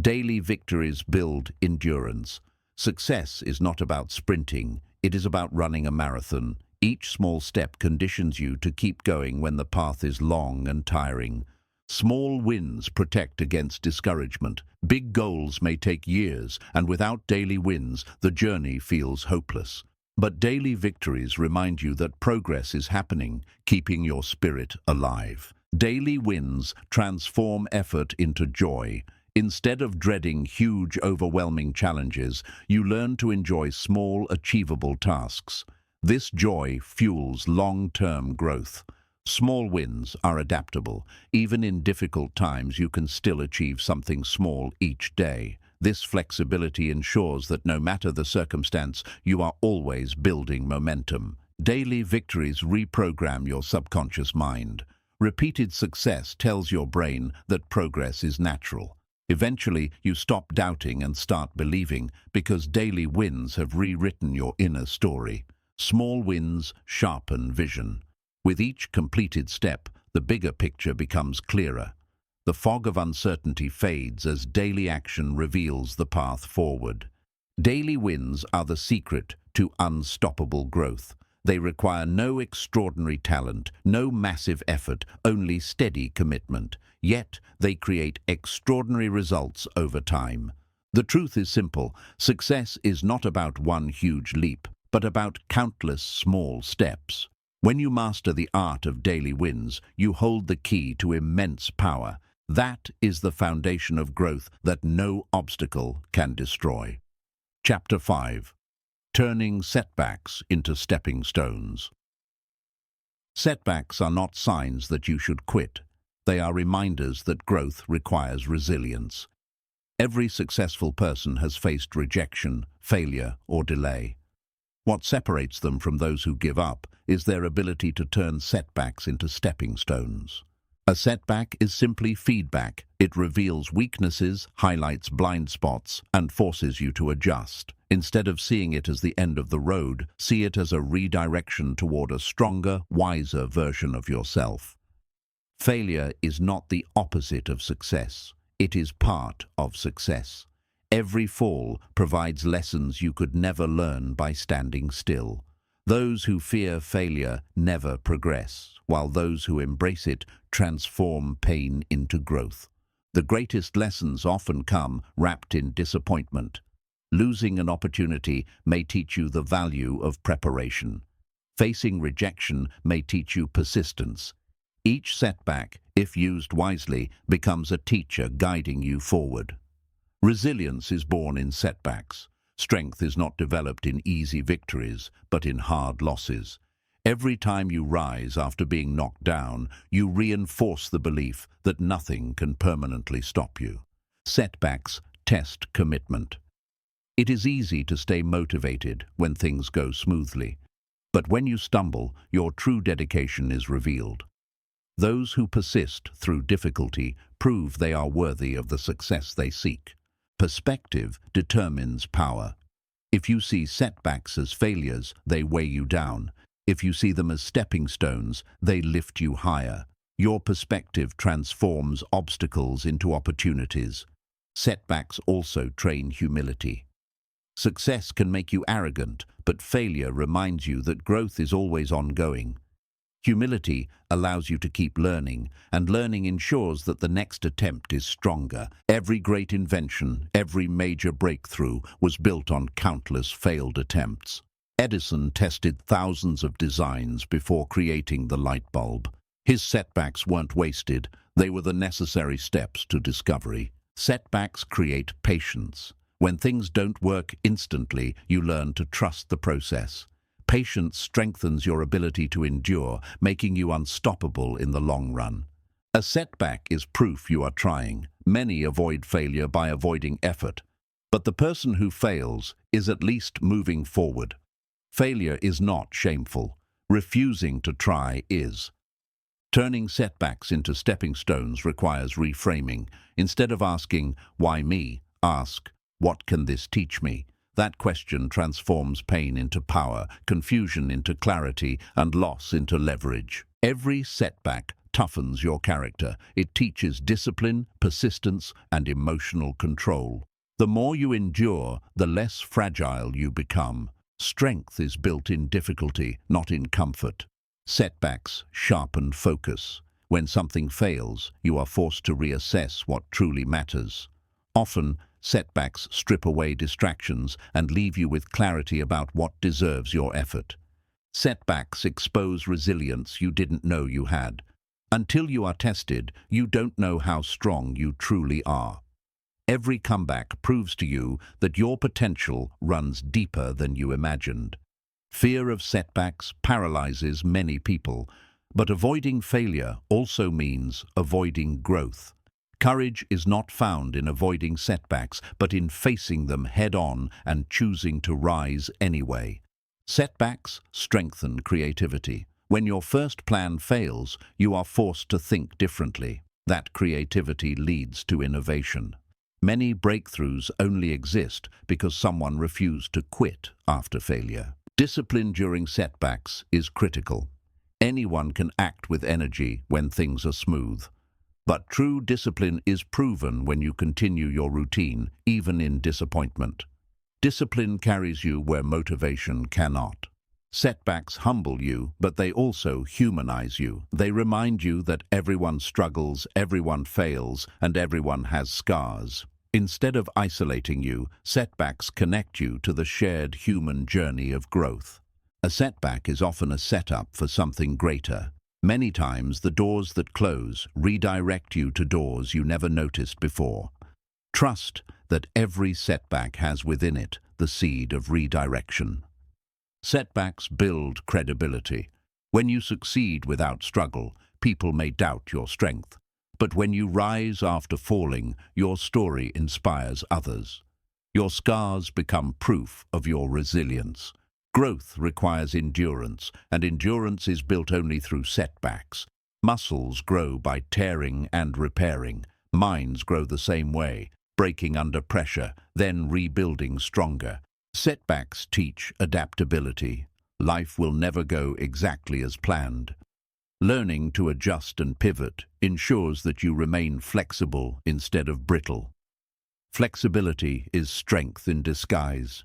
Daily victories build endurance. Success is not about sprinting, it is about running a marathon. Each small step conditions you to keep going when the path is long and tiring. Small wins protect against discouragement. Big goals may take years, and without daily wins, the journey feels hopeless. But daily victories remind you that progress is happening, keeping your spirit alive. Daily wins transform effort into joy. Instead of dreading huge, overwhelming challenges, you learn to enjoy small, achievable tasks. This joy fuels long-term growth. Small wins are adaptable. Even in difficult times, you can still achieve something small each day. This flexibility ensures that no matter the circumstance, you are always building momentum. Daily victories reprogram your subconscious mind. Repeated success tells your brain that progress is natural. Eventually, you stop doubting and start believing because daily wins have rewritten your inner story. Small wins sharpen vision. With each completed step, the bigger picture becomes clearer. The fog of uncertainty fades as daily action reveals the path forward. Daily wins are the secret to unstoppable growth. They require no extraordinary talent, no massive effort, only steady commitment. Yet, they create extraordinary results over time. The truth is simple. Success is not about one huge leap, but about countless small steps. When you master the art of daily wins, you hold the key to immense power. That is the foundation of growth that no obstacle can destroy. Chapter 5. Turning setbacks into stepping stones. Setbacks are not signs that you should quit. They are reminders that growth requires resilience. Every successful person has faced rejection, failure, or delay. What separates them from those who give up is their ability to turn setbacks into stepping stones. A setback is simply feedback. It reveals weaknesses, highlights blind spots, and forces you to adjust. Instead of seeing it as the end of the road, see it as a redirection toward a stronger, wiser version of yourself. Failure is not the opposite of success. It is part of success. Every fall provides lessons you could never learn by standing still. Those who fear failure never progress, while those who embrace it transform pain into growth. The greatest lessons often come wrapped in disappointment. Losing an opportunity may teach you the value of preparation. Facing rejection may teach you persistence. Each setback, if used wisely, becomes a teacher guiding you forward. Resilience is born in setbacks. Strength is not developed in easy victories, but in hard losses. Every time you rise after being knocked down, you reinforce the belief that nothing can permanently stop you. Setbacks test commitment. It is easy to stay motivated when things go smoothly, but when you stumble, your true dedication is revealed. Those who persist through difficulty prove they are worthy of the success they seek. Perspective determines power. If you see setbacks as failures, they weigh you down. If you see them as stepping stones, they lift you higher. Your perspective transforms obstacles into opportunities. Setbacks also train humility. Success can make you arrogant, but failure reminds you that growth is always ongoing. Humility allows you to keep learning, and learning ensures that the next attempt is stronger. Every great invention, every major breakthrough was built on countless failed attempts. Edison tested thousands of designs before creating the light bulb. His setbacks weren't wasted, they were the necessary steps to discovery. Setbacks create patience. When things don't work instantly, you learn to trust the process. Patience strengthens your ability to endure, making you unstoppable in the long run. A setback is proof you are trying. Many avoid failure by avoiding effort, but the person who fails is at least moving forward. Failure is not shameful. Refusing to try is. Turning setbacks into stepping stones requires reframing. Instead of asking, "Why me?" ask, "What can this teach me?" That question transforms pain into power, confusion into clarity, and loss into leverage. Every setback toughens your character. It teaches discipline, persistence, and emotional control. The more you endure, the less fragile you become. Strength is built in difficulty, not in comfort. Setbacks sharpen focus. When something fails, you are forced to reassess what truly matters. Often, setbacks strip away distractions and leave you with clarity about what deserves your effort. Setbacks expose resilience you didn't know you had. Until you are tested, you don't know how strong you truly are. Every comeback proves to you that your potential runs deeper than you imagined. Fear of setbacks paralyzes many people, but avoiding failure also means avoiding growth. Courage is not found in avoiding setbacks, but in facing them head-on and choosing to rise anyway. Setbacks strengthen creativity. When your first plan fails, you are forced to think differently. That creativity leads to innovation. Many breakthroughs only exist because someone refused to quit after failure. Discipline during setbacks is critical. Anyone can act with energy when things are smooth. But true discipline is proven when you continue your routine, even in disappointment. Discipline carries you where motivation cannot. Setbacks humble you, but they also humanize you. They remind you that everyone struggles, everyone fails, and everyone has scars. Instead of isolating you, setbacks connect you to the shared human journey of growth. A setback is often a setup for something greater. Many times, the doors that close redirect you to doors you never noticed before. Trust that every setback has within it the seed of redirection. Setbacks build credibility. When you succeed without struggle, people may doubt your strength. But when you rise after falling, your story inspires others. Your scars become proof of your resilience. Growth requires endurance, and endurance is built only through setbacks. Muscles grow by tearing and repairing. Minds grow the same way, breaking under pressure, then rebuilding stronger. Setbacks teach adaptability. Life will never go exactly as planned. Learning to adjust and pivot ensures that you remain flexible instead of brittle. Flexibility is strength in disguise.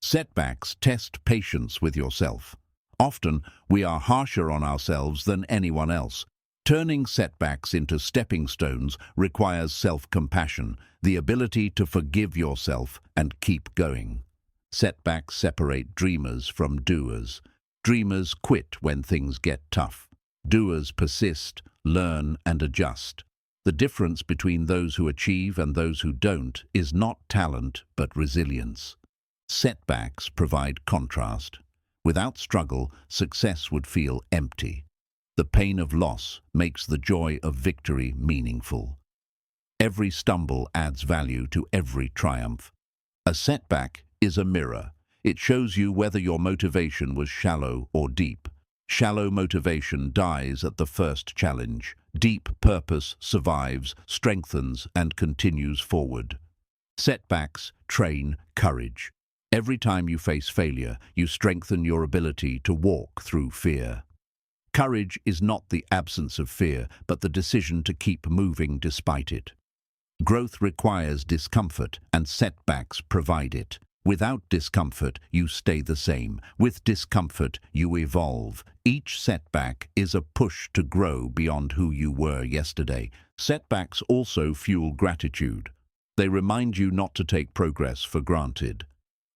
Setbacks test patience with yourself. Often, we are harsher on ourselves than anyone else. Turning setbacks into stepping stones requires self-compassion, the ability to forgive yourself and keep going. Setbacks separate dreamers from doers. Dreamers quit when things get tough. Doers persist, learn, and adjust. The difference between those who achieve and those who don't is not talent, but resilience. Setbacks provide contrast. Without struggle, success would feel empty. The pain of loss makes the joy of victory meaningful. Every stumble adds value to every triumph. A setback is a mirror. It shows you whether your motivation was shallow or deep. Shallow motivation dies at the first challenge. Deep purpose survives, strengthens, and continues forward. Setbacks train courage. Every time you face failure, you strengthen your ability to walk through fear. Courage is not the absence of fear, but the decision to keep moving despite it. Growth requires discomfort, and setbacks provide it. Without discomfort, you stay the same. With discomfort, you evolve. Each setback is a push to grow beyond who you were yesterday. Setbacks also fuel gratitude. They remind you not to take progress for granted.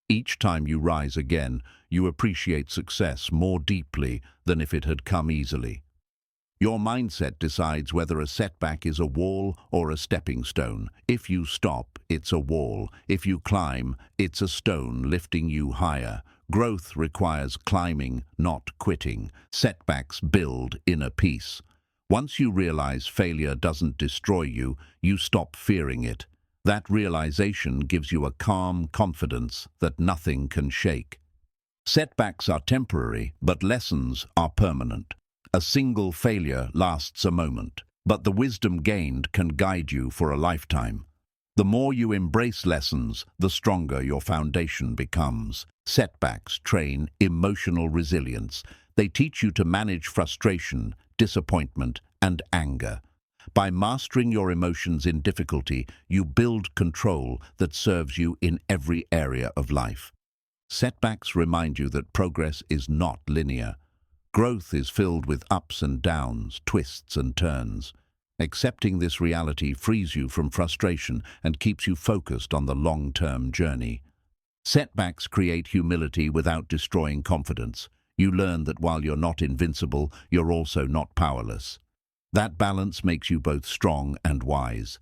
Each time you rise again, you appreciate success more deeply than if it had come easily. Your mindset decides whether a setback is a wall or a stepping stone. If you stop, it's a wall. If you climb, it's a stone lifting you higher. Growth requires climbing, not quitting. Setbacks build inner peace. Once you realize failure doesn't destroy you, you stop fearing it. That realization gives you a calm confidence that nothing can shake. Setbacks are temporary, but lessons are permanent. A single failure lasts a moment, but the wisdom gained can guide you for a lifetime. The more you embrace lessons, the stronger your foundation becomes. Setbacks train emotional resilience. They teach you to manage frustration, disappointment, and anger. By mastering your emotions in difficulty, you build control that serves you in every area of life. Setbacks remind you that progress is not linear. Growth is filled with ups and downs, twists and turns. Accepting this reality frees you from frustration and keeps you focused on the long-term journey. Setbacks create humility without destroying confidence. You learn that while you're not invincible, you're also not powerless. That balance makes you both strong and wise.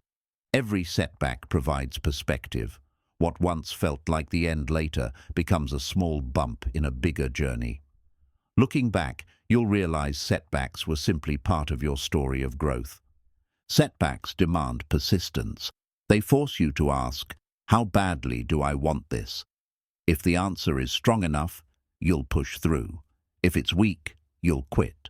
Every setback provides perspective. What once felt like the end later becomes a small bump in a bigger journey. Looking back, you'll realize setbacks were simply part of your story of growth. Setbacks demand persistence. They force you to ask, how badly do I want this? If the answer is strong enough, you'll push through. If it's weak, you'll quit.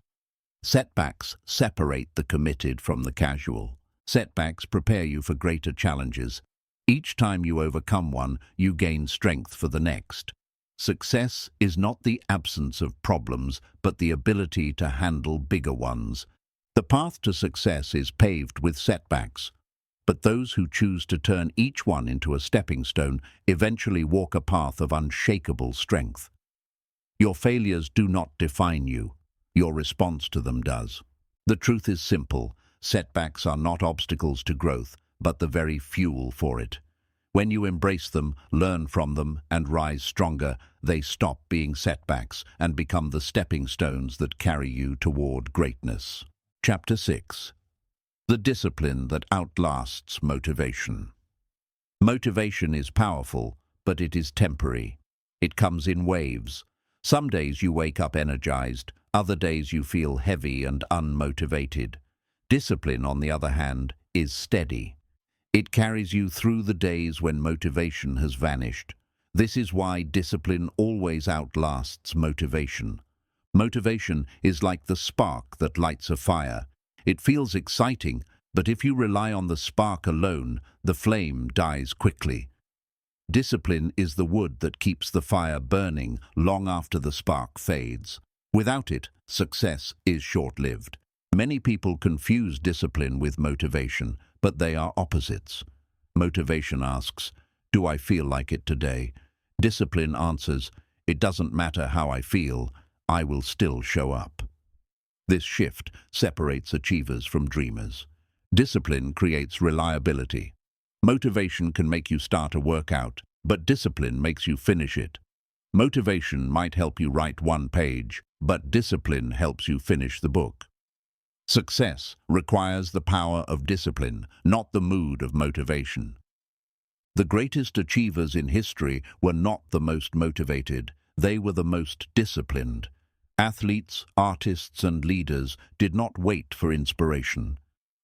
Setbacks separate the committed from the casual. Setbacks prepare you for greater challenges. Each time you overcome one, you gain strength for the next. Success is not the absence of problems, but the ability to handle bigger ones. The path to success is paved with setbacks, but those who choose to turn each one into a stepping stone eventually walk a path of unshakable strength. Your failures do not define you. Your response to them does. The truth is simple. Setbacks are not obstacles to growth, but the very fuel for it. When you embrace them, learn from them, and rise stronger, they stop being setbacks and become the stepping stones that carry you toward greatness. Chapter 6. The discipline that outlasts motivation. Motivation is powerful, but it is temporary. It comes in waves. Some days you wake up energized, other days you feel heavy and unmotivated. Discipline, on the other hand, is steady. It carries you through the days when motivation has vanished. This is why discipline always outlasts motivation. Motivation is like the spark that lights a fire. It feels exciting, but if you rely on the spark alone, the flame dies quickly. Discipline is the wood that keeps the fire burning long after the spark fades. Without it, success is short-lived. Many people confuse discipline with motivation, but they are opposites. Motivation asks, do I feel like it today? Discipline answers, it doesn't matter how I feel, I will still show up. This shift separates achievers from dreamers. Discipline creates reliability. Motivation can make you start a workout, but discipline makes you finish it. Motivation might help you write one page, but discipline helps you finish the book. Success requires the power of discipline, not the mood of motivation. The greatest achievers in history were not the most motivated, they were the most disciplined. Athletes, artists, and leaders did not wait for inspiration.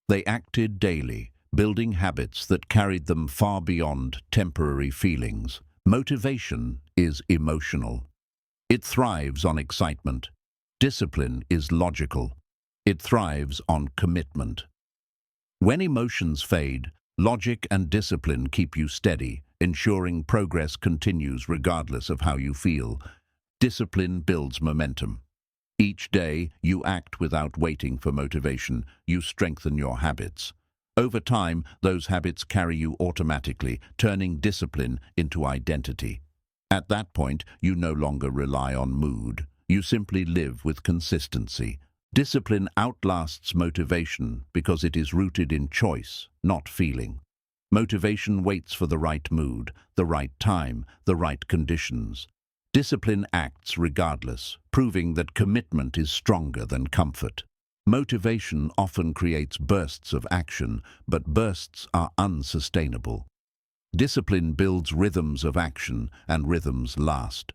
They acted daily, building habits that carried them far beyond temporary feelings. Motivation is emotional. It thrives on excitement. Discipline is logical. It thrives on commitment. When emotions fade, logic and discipline keep you steady, ensuring progress continues regardless of how you feel. Discipline builds momentum. Each day, you act without waiting for motivation. You strengthen your habits. Over time, those habits carry you automatically, turning discipline into identity. At that point, you no longer rely on mood. You simply live with consistency. Discipline outlasts motivation because it is rooted in choice, not feeling. Motivation waits for the right mood, the right time, the right conditions. Discipline acts regardless, proving that commitment is stronger than comfort. Motivation often creates bursts of action, but bursts are unsustainable. Discipline builds rhythms of action, and rhythms last.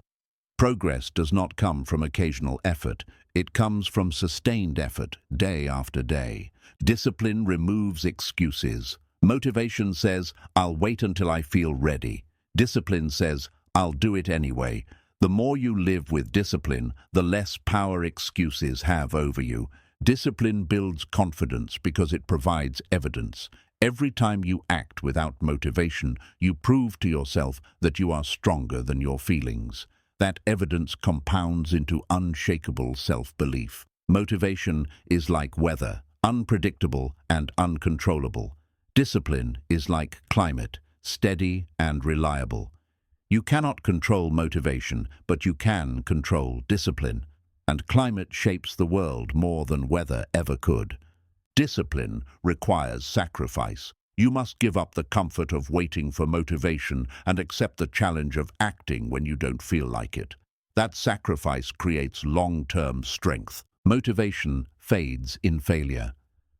Progress does not come from occasional effort. It comes from sustained effort, day after day. Discipline removes excuses. Motivation says, "I'll wait until I feel ready." Discipline says, "I'll do it anyway." The more you live with discipline, the less power excuses have over you. Discipline builds confidence because it provides evidence. Every time you act without motivation, you prove to yourself that you are stronger than your feelings. That evidence compounds into unshakable self-belief. Motivation is like weather, unpredictable and uncontrollable. Discipline is like climate, steady and reliable. You cannot control motivation, but you can control discipline. And climate shapes the world more than weather ever could. Discipline requires sacrifice. You must give up the comfort of waiting for motivation and accept the challenge of acting when you don't feel like it. That sacrifice creates long-term strength. Motivation fades in failure.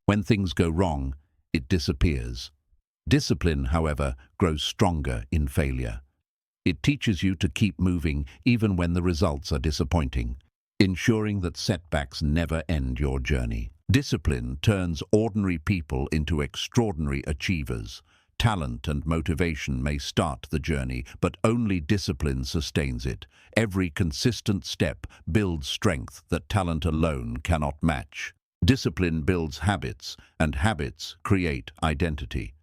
When things go wrong, it disappears. Discipline, however, grows stronger in failure. It teaches you to keep moving even when the results are disappointing, ensuring that setbacks never end your journey. Discipline turns ordinary people into extraordinary achievers. Talent and motivation may start the journey, but only discipline sustains it. Every consistent step builds strength that talent alone cannot match. Discipline builds habits, and habits create identity.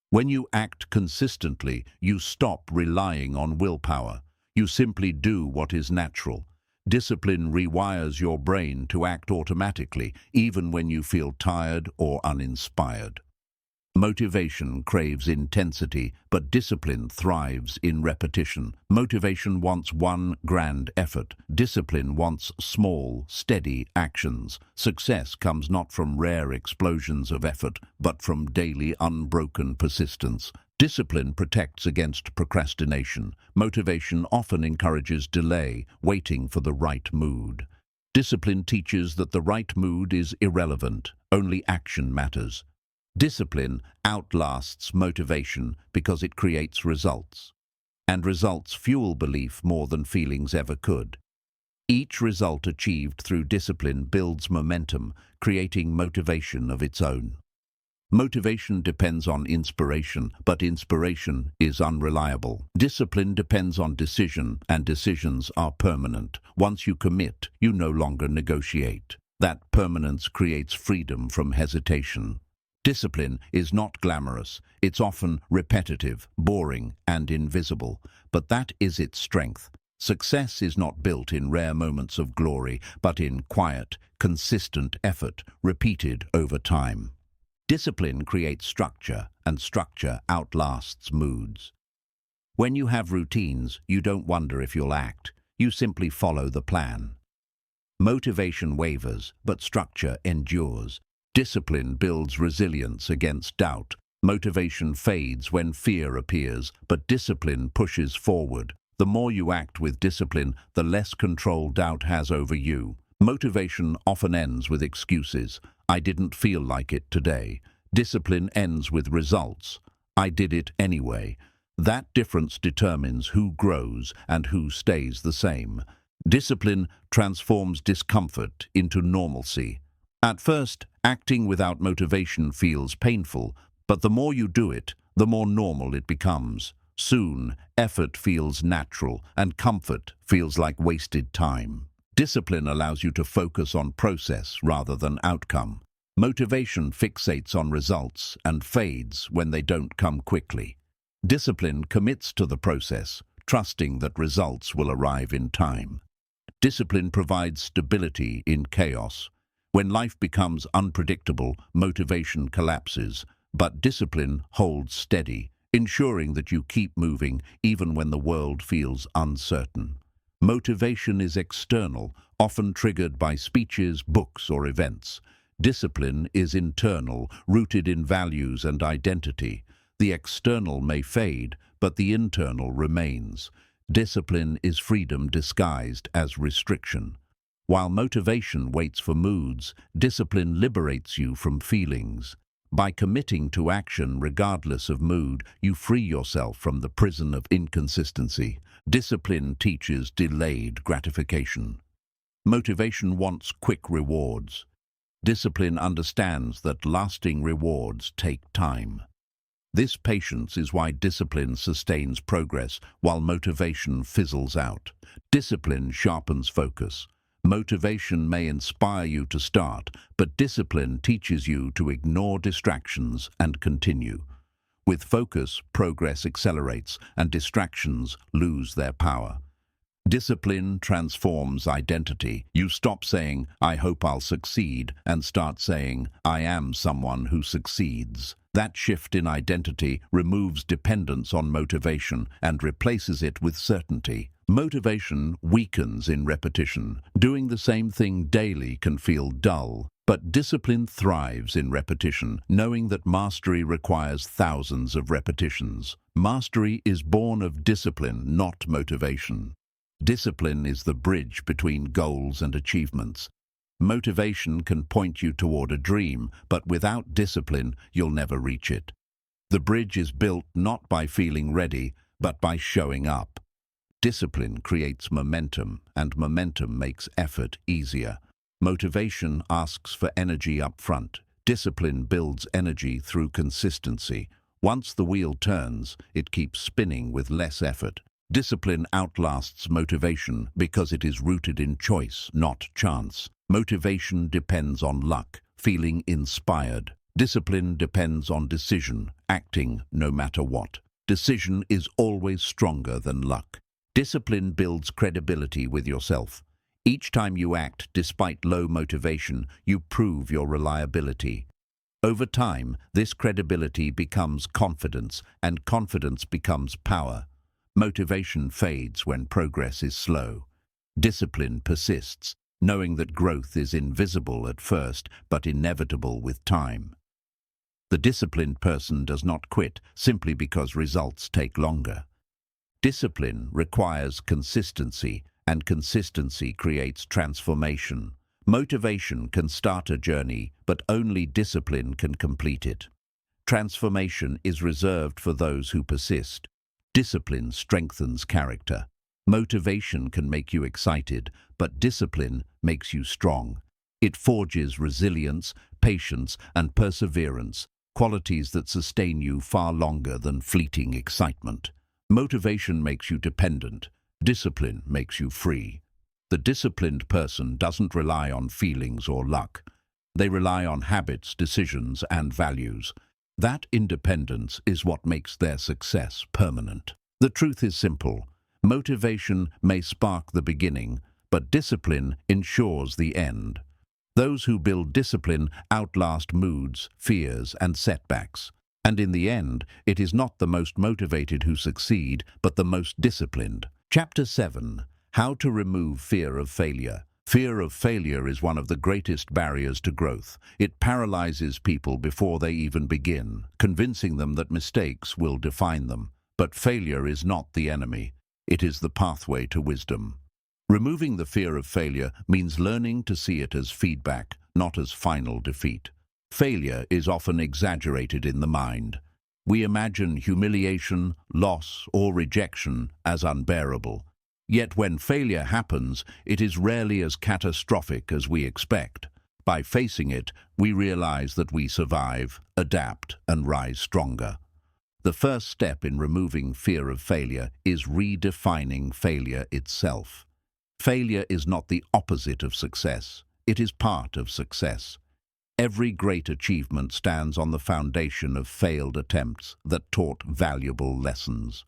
When you act consistently, you stop relying on willpower. You simply do what is natural. Discipline rewires your brain to act automatically, even when you feel tired or uninspired. Motivation craves intensity, but discipline thrives in repetition. Motivation wants one grand effort. Discipline wants small, steady actions. Success comes not from rare explosions of effort, but from daily, unbroken persistence. Discipline protects against procrastination. Motivation often encourages delay, waiting for the right mood. Discipline teaches that the right mood is irrelevant. Only action matters. Discipline outlasts motivation because it creates results. And results fuel belief more than feelings ever could. Each result achieved through discipline builds momentum, creating motivation of its own. Motivation depends on inspiration, but inspiration is unreliable. Discipline depends on decision, and decisions are permanent. Once you commit, you no longer negotiate. That permanence creates freedom from hesitation. Discipline is not glamorous. It's often repetitive, boring, and invisible. But that is its strength. Success is not built in rare moments of glory, but in quiet, consistent effort, repeated over time. Discipline creates structure, and structure outlasts moods. When you have routines, you don't wonder if you'll act. You simply follow the plan. Motivation wavers, but structure endures. Discipline builds resilience against doubt. Motivation fades when fear appears, but discipline pushes forward. The more you act with discipline, the less control doubt has over you. Motivation often ends with excuses. I didn't feel like it today. Discipline ends with results. I did it anyway. That difference determines who grows and who stays the same. Discipline transforms discomfort into normalcy. At first, acting without motivation feels painful, but the more you do it, the more normal it becomes. Soon, effort feels natural and comfort feels like wasted time. Discipline allows you to focus on process rather than outcome. Motivation fixates on results and fades when they don't come quickly. Discipline commits to the process, trusting that results will arrive in time. Discipline provides stability in chaos. When life becomes unpredictable, motivation collapses, but discipline holds steady, ensuring that you keep moving even when the world feels uncertain. Motivation is external, often triggered by speeches, books, or events. Discipline is internal, rooted in values and identity. The external may fade, but the internal remains. Discipline is freedom disguised as restriction. While motivation waits for moods, discipline liberates you from feelings. By committing to action regardless of mood, you free yourself from the prison of inconsistency. Discipline teaches delayed gratification. Motivation wants quick rewards. Discipline understands that lasting rewards take time. This patience is why discipline sustains progress while motivation fizzles out. Discipline sharpens focus. Motivation may inspire you to start, but discipline teaches you to ignore distractions and continue. With focus, progress accelerates and distractions lose their power. Discipline transforms identity. You stop saying, "I hope I'll succeed," and start saying, "I am someone who succeeds." That shift in identity removes dependence on motivation and replaces it with certainty. Motivation weakens in repetition. Doing the same thing daily can feel dull, but discipline thrives in repetition, knowing that mastery requires thousands of repetitions. Mastery is born of discipline, not motivation. Discipline is the bridge between goals and achievements. Motivation can point you toward a dream, but without discipline, you'll never reach it. The bridge is built not by feeling ready, but by showing up. Discipline creates momentum, and momentum makes effort easier. Motivation asks for energy up front. Discipline builds energy through consistency. Once the wheel turns, it keeps spinning with less effort. Discipline outlasts motivation because it is rooted in choice, not chance. Motivation depends on luck, feeling inspired. Discipline depends on decision, acting no matter what. Decision is always stronger than luck. Discipline builds credibility with yourself. Each time you act despite low motivation, you prove your reliability. Over time, this credibility becomes confidence, and confidence becomes power. Motivation fades when progress is slow. Discipline persists, knowing that growth is invisible at first, but inevitable with time. The disciplined person does not quit simply because results take longer. Discipline requires consistency, and consistency creates transformation. Motivation can start a journey, but only discipline can complete it. Transformation is reserved for those who persist. Discipline strengthens character. Motivation can make you excited, but discipline makes you strong. It forges resilience, patience, and perseverance, qualities that sustain you far longer than fleeting excitement. Motivation makes you dependent. Discipline makes you free. The disciplined person doesn't rely on feelings or luck. They rely on habits, decisions, and values. That independence is what makes their success permanent. The truth is simple. Motivation may spark the beginning, but discipline ensures the end. Those who build discipline outlast moods, fears, and setbacks. And in the end, it is not the most motivated who succeed, but the most disciplined. Chapter 7. How to remove fear of failure. Fear of failure is one of the greatest barriers to growth. It paralyzes people before they even begin, convincing them that mistakes will define them. But failure is not the enemy. It is the pathway to wisdom. Removing the fear of failure means learning to see it as feedback, not as final defeat. Failure is often exaggerated in the mind. We imagine humiliation, loss, or rejection as unbearable. Yet when failure happens, it is rarely as catastrophic as we expect. By facing it, we realize that we survive, adapt, and rise stronger. The first step in removing fear of failure is redefining failure itself. Failure is not the opposite of success. It is part of success. Every great achievement stands on the foundation of failed attempts that taught valuable lessons.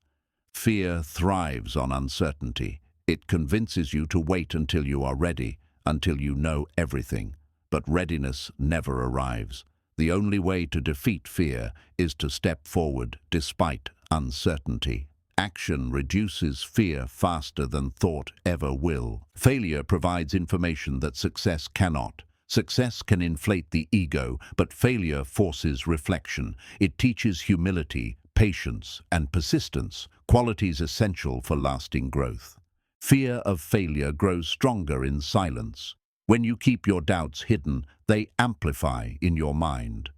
Fear thrives on uncertainty. It convinces you to wait until you are ready, until you know everything. But readiness never arrives. The only way to defeat fear is to step forward despite uncertainty. Action reduces fear faster than thought ever will. Failure provides information that success cannot. Success can inflate the ego, but failure forces reflection. It teaches humility, patience, and persistence, qualities essential for lasting growth. Fear of failure grows stronger in silence. When you keep your doubts hidden, they amplify in your mind.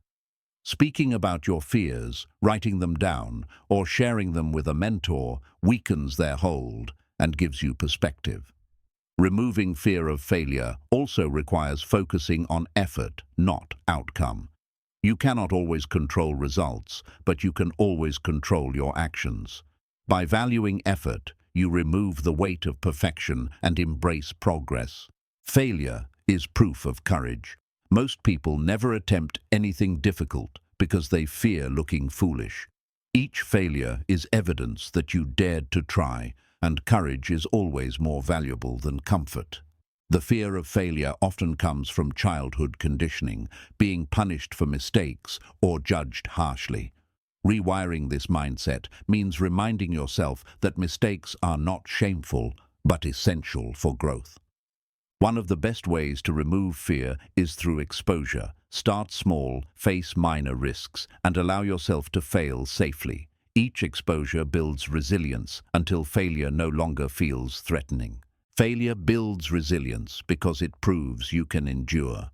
Speaking about your fears, writing them down, or sharing them with a mentor weakens their hold and gives you perspective. Removing fear of failure also requires focusing on effort, not outcome. You cannot always control results, but you can always control your actions. By valuing effort, you remove the weight of perfection and embrace progress. Failure is proof of courage. Most people never attempt anything difficult because they fear looking foolish. Each failure is evidence that you dared to try, and courage is always more valuable than comfort. The fear of failure often comes from childhood conditioning, being punished for mistakes or judged harshly. Rewiring this mindset means reminding yourself that mistakes are not shameful, but essential for growth. One of the best ways to remove fear is through exposure. Start small, face minor risks, and allow yourself to fail safely. Each exposure builds resilience until failure no longer feels threatening. Failure builds resilience because it proves you can endure.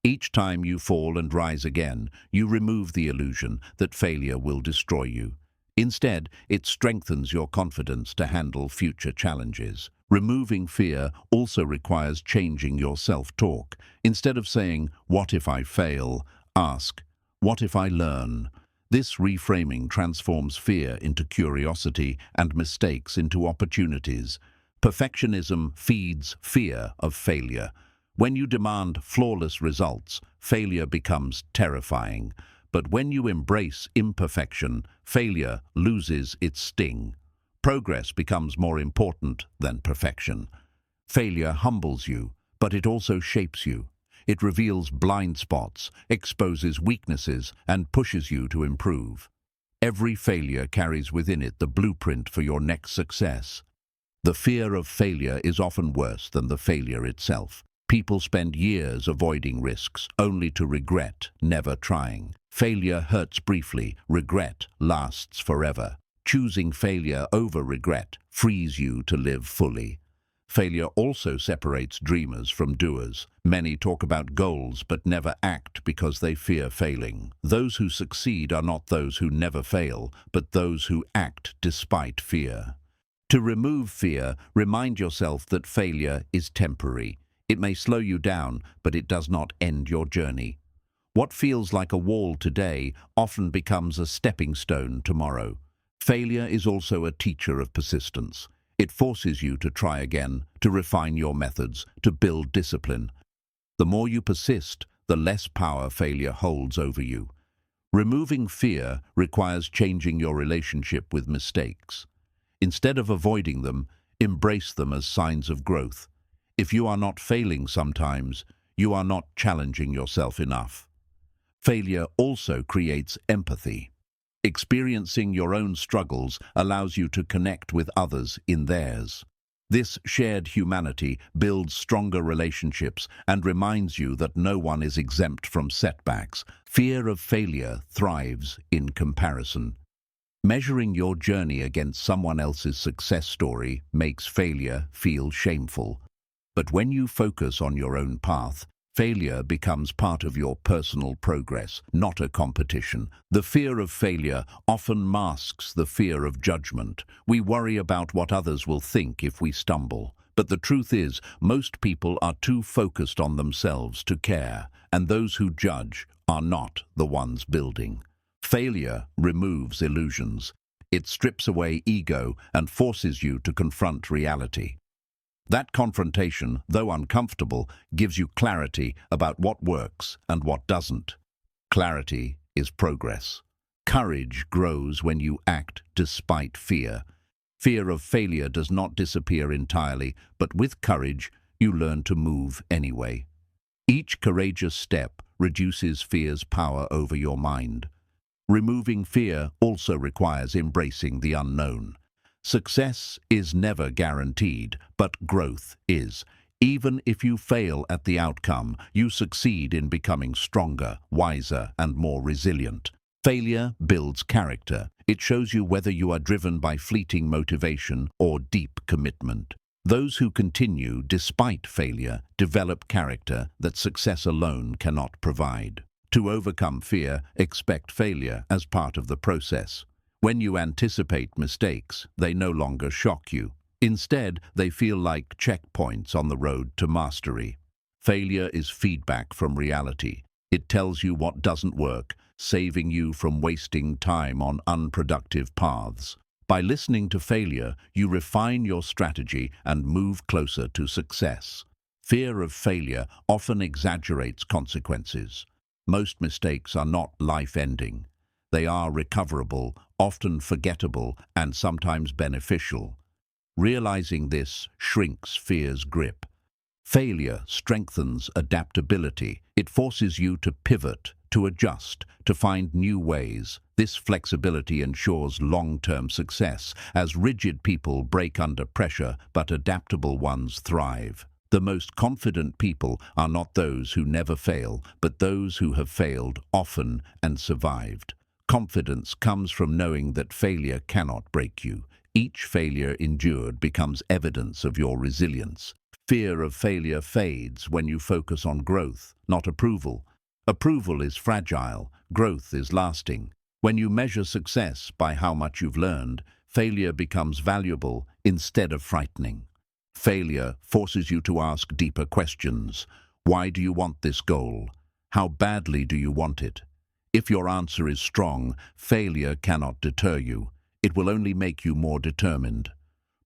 Each time you fall and rise again, you remove the illusion that failure will destroy you. Instead, it strengthens your confidence to handle future challenges. Removing fear also requires changing your self-talk. Instead of saying, "What if I fail?" ask, "What if I learn?" This reframing transforms fear into curiosity and mistakes into opportunities. Perfectionism feeds fear of failure. When you demand flawless results, failure becomes terrifying. But when you embrace imperfection, failure loses its sting. Progress becomes more important than perfection. Failure humbles you, but it also shapes you. It reveals blind spots, exposes weaknesses, and pushes you to improve. Every failure carries within it the blueprint for your next success. The fear of failure is often worse than the failure itself. People spend years avoiding risks, only to regret never trying. Failure hurts briefly, regret lasts forever. Choosing failure over regret frees you to live fully. Failure also separates dreamers from doers. Many talk about goals but never act because they fear failing. Those who succeed are not those who never fail, but those who act despite fear. To remove fear, remind yourself that failure is temporary. It may slow you down, but it does not end your journey. What feels like a wall today often becomes a stepping stone tomorrow. Failure is also a teacher of persistence. It forces you to try again, to refine your methods, to build discipline. The more you persist, the less power failure holds over you. Removing fear requires changing your relationship with mistakes. Instead of avoiding them, embrace them as signs of growth. If you are not failing sometimes, you are not challenging yourself enough. Failure also creates empathy. Experiencing your own struggles allows you to connect with others in theirs. This shared humanity builds stronger relationships and reminds you that no one is exempt from setbacks. Fear of failure thrives in comparison. Measuring your journey against someone else's success story makes failure feel shameful. But when you focus on your own path, failure becomes part of your personal progress, not a competition. The fear of failure often masks the fear of judgment. We worry about what others will think if we stumble. But the truth is, most people are too focused on themselves to care, and those who judge are not the ones building. Failure removes illusions. It strips away ego and forces you to confront reality. That confrontation, though uncomfortable, gives you clarity about what works and what doesn't. Clarity is progress. Courage grows when you act despite fear. Fear of failure does not disappear entirely, but with courage, you learn to move anyway. Each courageous step reduces fear's power over your mind. Removing fear also requires embracing the unknown. Success is never guaranteed, but growth is. Even if you fail at the outcome, you succeed in becoming stronger, wiser, and more resilient. Failure builds character. It shows you whether you are driven by fleeting motivation or deep commitment. Those who continue despite failure develop character that success alone cannot provide. To overcome fear, expect failure as part of the process. When you anticipate mistakes, they no longer shock you. Instead, they feel like checkpoints on the road to mastery. Failure is feedback from reality. It tells you what doesn't work, saving you from wasting time on unproductive paths. By listening to failure, you refine your strategy and move closer to success. Fear of failure often exaggerates consequences. Most mistakes are not life-ending. They are recoverable, often forgettable, and sometimes beneficial. Realizing this shrinks fear's grip. Failure strengthens adaptability. It forces you to pivot, to adjust, to find new ways. This flexibility ensures long-term success, as rigid people break under pressure, but adaptable ones thrive. The most confident people are not those who never fail, but those who have failed often and survived. Confidence comes from knowing that failure cannot break you. Each failure endured becomes evidence of your resilience. Fear of failure fades when you focus on growth, not approval. Approval is fragile, growth is lasting. When you measure success by how much you've learned, failure becomes valuable instead of frightening. Failure forces you to ask deeper questions. Why do you want this goal? How badly do you want it? If your answer is strong, failure cannot deter you. It will only make you more determined.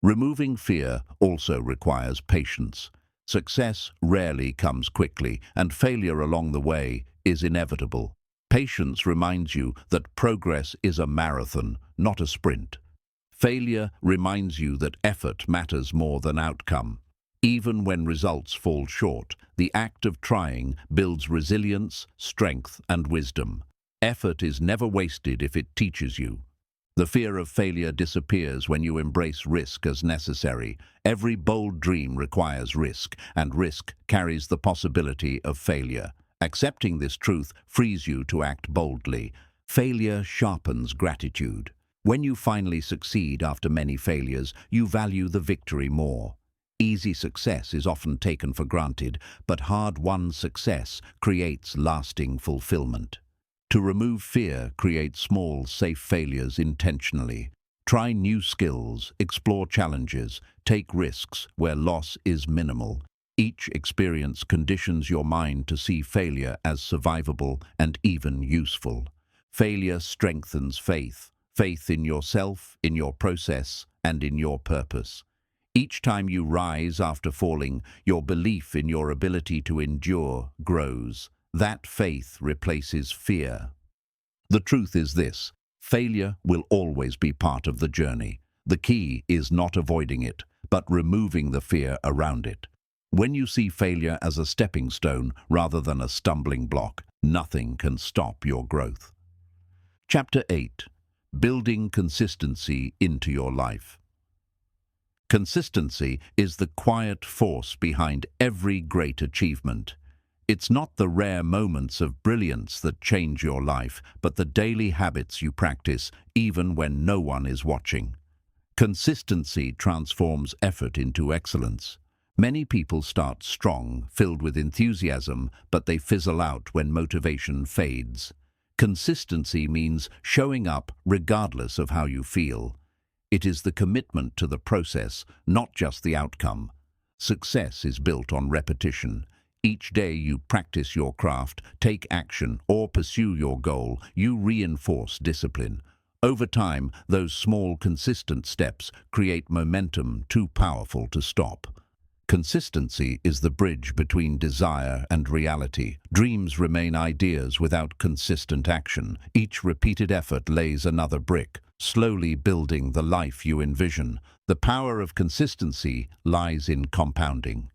Removing fear also requires patience. Success rarely comes quickly, and failure along the way is inevitable. Patience reminds you that progress is a marathon, not a sprint. Failure reminds you that effort matters more than outcome. Even when results fall short, the act of trying builds resilience, strength, and wisdom. Effort is never wasted if it teaches you. The fear of failure disappears when you embrace risk as necessary. Every bold dream requires risk, and risk carries the possibility of failure. Accepting this truth frees you to act boldly. Failure sharpens gratitude. When you finally succeed after many failures, you value the victory more. Easy success is often taken for granted, but hard-won success creates lasting fulfillment. To remove fear, create small, safe failures intentionally. Try new skills, explore challenges, take risks where loss is minimal. Each experience conditions your mind to see failure as survivable and even useful. Failure strengthens faith. Faith in yourself, in your process, and in your purpose. Each time you rise after falling, your belief in your ability to endure grows. That faith replaces fear. The truth is this: failure will always be part of the journey. The key is not avoiding it, but removing the fear around it. When you see failure as a stepping stone rather than a stumbling block, nothing can stop your growth. Chapter 8. Building consistency into your life. Consistency is the quiet force behind every great achievement. It's not the rare moments of brilliance that change your life, but the daily habits you practice even when no one is watching. Consistency transforms effort into excellence. Many people start strong, filled with enthusiasm, but they fizzle out when motivation fades. Consistency means showing up regardless of how you feel. It is the commitment to the process, not just the outcome. Success is built on repetition. Each day you practice your craft, take action, or pursue your goal, you reinforce discipline. Over time, those small, consistent steps create momentum too powerful to stop. Consistency is the bridge between desire and reality. Dreams remain ideas without consistent action. Each repeated effort lays another brick, slowly building the life you envision. The power of consistency lies in compounding.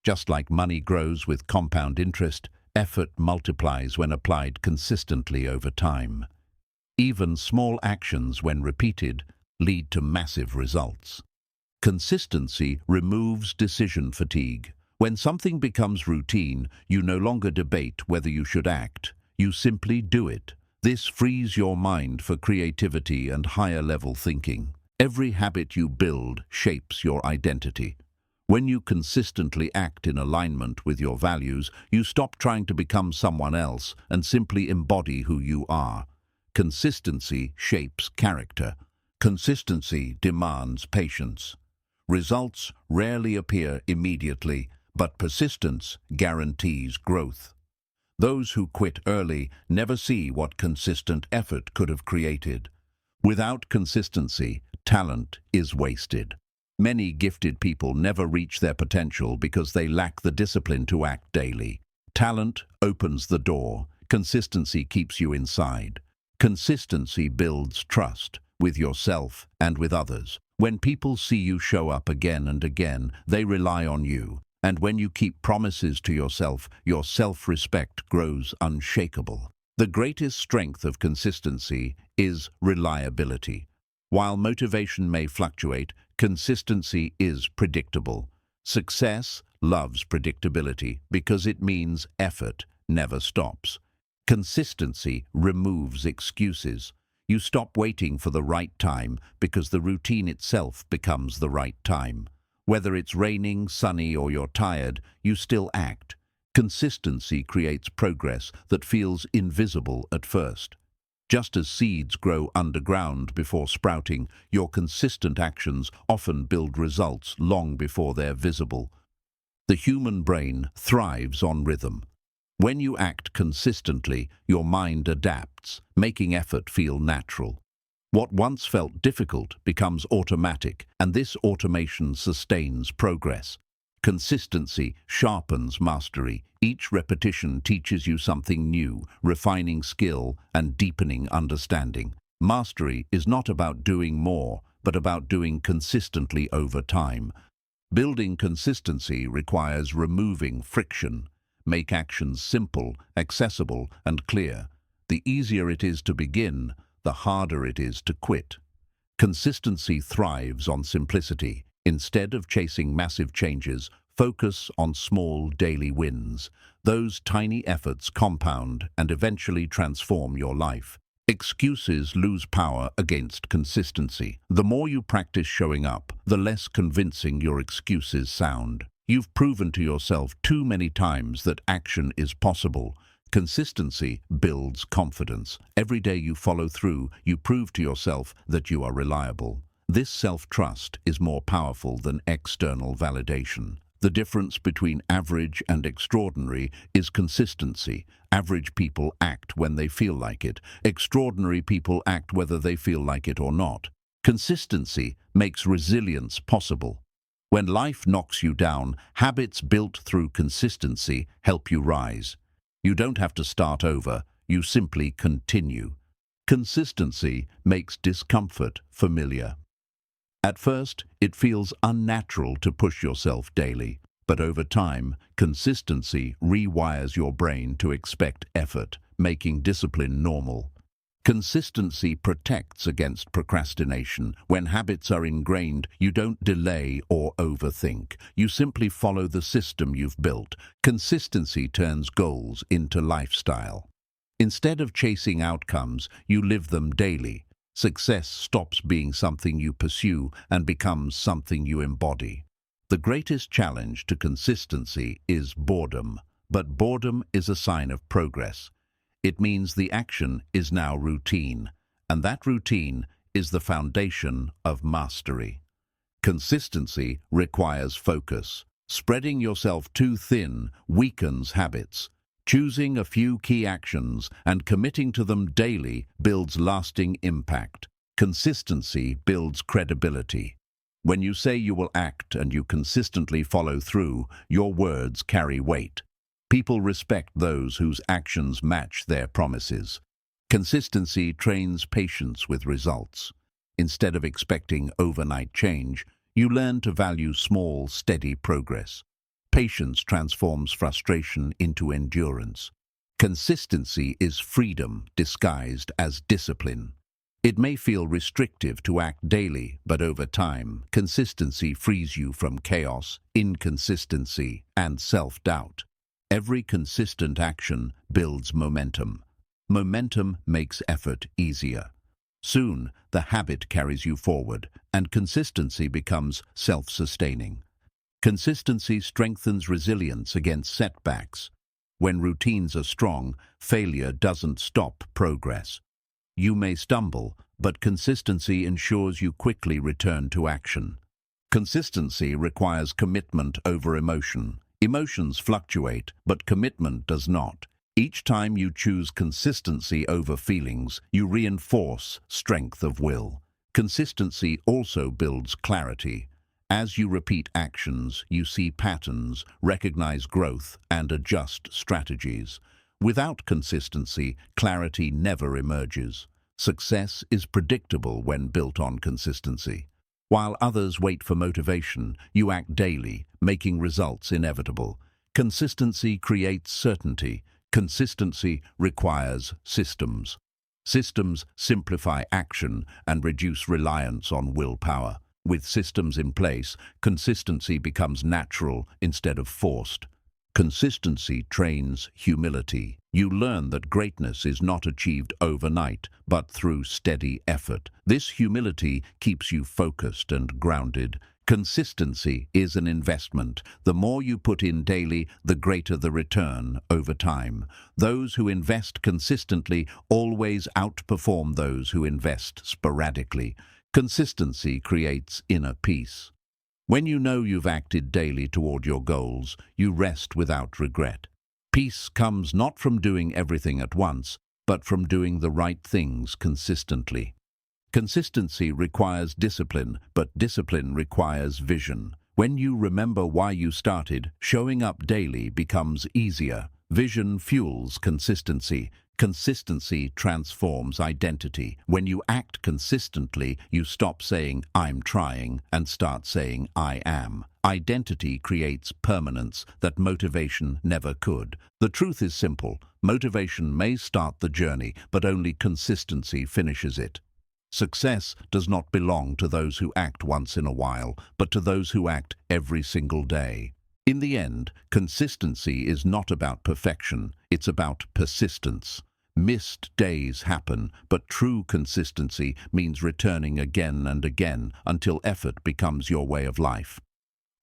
Just like money grows with compound interest, effort multiplies when applied consistently over time. Even small actions, when repeated, lead to massive results. Consistency removes decision fatigue. When something becomes routine, you no longer debate whether you should act. You simply do it. This frees your mind for creativity and higher-level thinking. Every habit you build shapes your identity. When you consistently act in alignment with your values, you stop trying to become someone else and simply embody who you are. Consistency shapes character. Consistency demands patience. Results rarely appear immediately, but persistence guarantees growth. Those who quit early never see what consistent effort could have created. Without consistency, talent is wasted. Many gifted people never reach their potential because they lack the discipline to act daily. Talent opens the door. Consistency keeps you inside. Consistency builds trust with yourself and with others. When people see you show up again and again, they rely on you. And when you keep promises to yourself, your self-respect grows unshakable. The greatest strength of consistency is reliability. While motivation may fluctuate, consistency is predictable. Success loves predictability because it means effort never stops. Consistency removes excuses. You stop waiting for the right time because the routine itself becomes the right time. Whether it's raining, sunny, or you're tired, you still act. Consistency creates progress that feels invisible at first. Just as seeds grow underground before sprouting, your consistent actions often build results long before they're visible. The human brain thrives on rhythm. When you act consistently, your mind adapts, making effort feel natural. What once felt difficult becomes automatic, and this automation sustains progress. Consistency sharpens mastery. Each repetition teaches you something new, refining skill and deepening understanding. Mastery is not about doing more, but about doing consistently over time. Building consistency requires removing friction. Make actions simple, accessible, and clear. The easier it is to begin, the harder it is to quit. Consistency thrives on simplicity. Instead of chasing massive changes, focus on small daily wins. Those tiny efforts compound and eventually transform your life. Excuses lose power against consistency. The more you practice showing up, the less convincing your excuses sound. You've proven to yourself too many times that action is possible. Consistency builds confidence. Every day you follow through, you prove to yourself that you are reliable. This self-trust is more powerful than external validation. The difference between average and extraordinary is consistency. Average people act when they feel like it. Extraordinary people act whether they feel like it or not. Consistency makes resilience possible. When life knocks you down, habits built through consistency help you rise. You don't have to start over, you simply continue. Consistency makes discomfort familiar. At first, it feels unnatural to push yourself daily, but over time, consistency rewires your brain to expect effort, making discipline normal. Consistency protects against procrastination. When habits are ingrained, you don't delay or overthink. You simply follow the system you've built. Consistency turns goals into lifestyle. Instead of chasing outcomes, you live them daily. Success stops being something you pursue and becomes something you embody. The greatest challenge to consistency is boredom, but boredom is a sign of progress. It means the action is now routine, and that routine is the foundation of mastery. Consistency requires focus. Spreading yourself too thin weakens habits. Choosing a few key actions and committing to them daily builds lasting impact. Consistency builds credibility. When you say you will act and you consistently follow through, your words carry weight. People respect those whose actions match their promises. Consistency trains patience with results. Instead of expecting overnight change, you learn to value small, steady progress. Patience transforms frustration into endurance. Consistency is freedom disguised as discipline. It may feel restrictive to act daily, but over time, consistency frees you from chaos, inconsistency, and self-doubt. Every consistent action builds momentum. Momentum makes effort easier. Soon, the habit carries you forward, and consistency becomes self-sustaining. Consistency strengthens resilience against setbacks. When routines are strong, failure doesn't stop progress. You may stumble, but consistency ensures you quickly return to action. Consistency requires commitment over emotion. Emotions fluctuate, but commitment does not. Each time you choose consistency over feelings, you reinforce strength of will. Consistency also builds clarity. As you repeat actions, you see patterns, recognize growth, and adjust strategies. Without consistency, clarity never emerges. Success is predictable when built on consistency. While others wait for motivation, you act daily, making results inevitable. Consistency creates certainty. Consistency requires systems. Systems simplify action and reduce reliance on willpower. With systems in place, consistency becomes natural instead of forced. Consistency trains humility. You learn that greatness is not achieved overnight, but through steady effort. This humility keeps you focused and grounded. Consistency is an investment. The more you put in daily, the greater the return over time. Those who invest consistently always outperform those who invest sporadically. Consistency creates inner peace. When you know you've acted daily toward your goals, you rest without regret. Peace comes not from doing everything at once, but from doing the right things consistently. Consistency requires discipline, but discipline requires vision. When you remember why you started, showing up daily becomes easier. Vision fuels consistency. Consistency transforms identity. When you act consistently, you stop saying, "I'm trying," and start saying, "I am." Identity creates permanence that motivation never could. The truth is simple. Motivation may start the journey, but only consistency finishes it. Success does not belong to those who act once in a while, but to those who act every single day. In the end, consistency is not about perfection, it's about persistence. Missed days happen, but true consistency means returning again and again until effort becomes your way of life.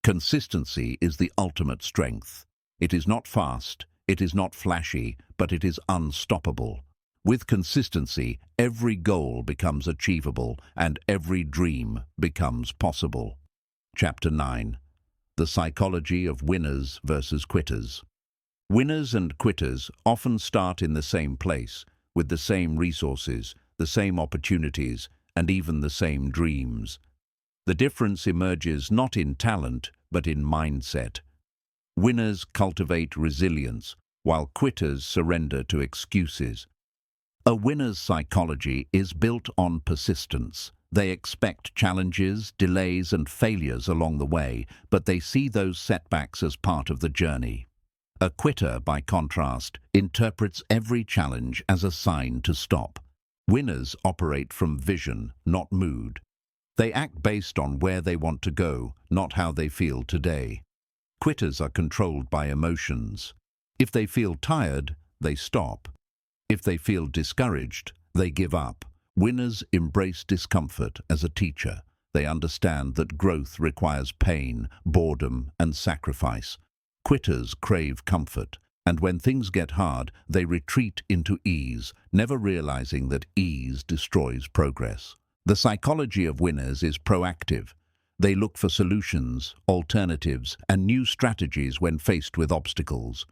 Consistency is the ultimate strength. It is not fast, it is not flashy, but it is unstoppable. With consistency, every goal becomes achievable and every dream becomes possible. Chapter 9. The Psychology of Winners versus Quitters. Winners and quitters often start in the same place, with the same resources, the same opportunities, and even the same dreams. The difference emerges not in talent, but in mindset. Winners cultivate resilience, while quitters surrender to excuses. A winner's psychology is built on persistence. They expect challenges, delays, and failures along the way, but they see those setbacks as part of the journey. A quitter, by contrast, interprets every challenge as a sign to stop. Winners operate from vision, not mood. They act based on where they want to go, not how they feel today. Quitters are controlled by emotions. If they feel tired, they stop. If they feel discouraged, they give up. Winners embrace discomfort as a teacher. They understand that growth requires pain, boredom, and sacrifice. Quitters crave comfort, and when things get hard, they retreat into ease, never realizing that ease destroys progress. The psychology of winners is proactive. They look for solutions, alternatives, and new strategies when faced with obstacles.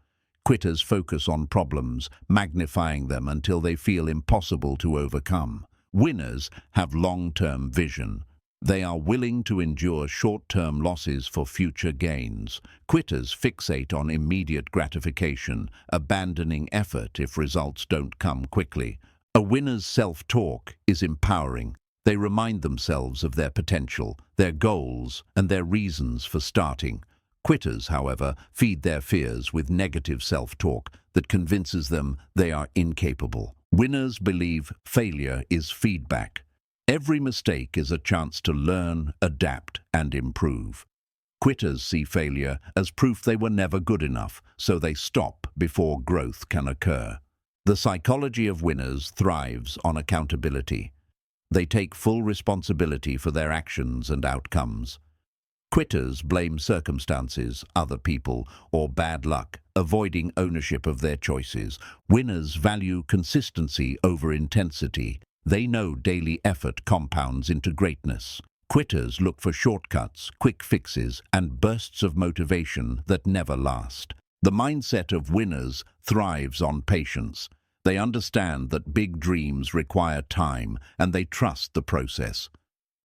Quitters focus on problems, magnifying them until they feel impossible to overcome. Winners have long-term vision. They are willing to endure short-term losses for future gains. Quitters fixate on immediate gratification, abandoning effort if results don't come quickly. A winner's self-talk is empowering. They remind themselves of their potential, their goals, and their reasons for starting. Quitters, however, feed their fears with negative self-talk that convinces them they are incapable. Winners believe failure is feedback. Every mistake is a chance to learn, adapt, and improve. Quitters see failure as proof they were never good enough, so they stop before growth can occur. The psychology of winners thrives on accountability. They take full responsibility for their actions and outcomes. Quitters blame circumstances, other people, or bad luck, avoiding ownership of their choices. Winners value consistency over intensity. They know daily effort compounds into greatness. Quitters look for shortcuts, quick fixes, and bursts of motivation that never last. The mindset of winners thrives on patience. They understand that big dreams require time, and they trust the process.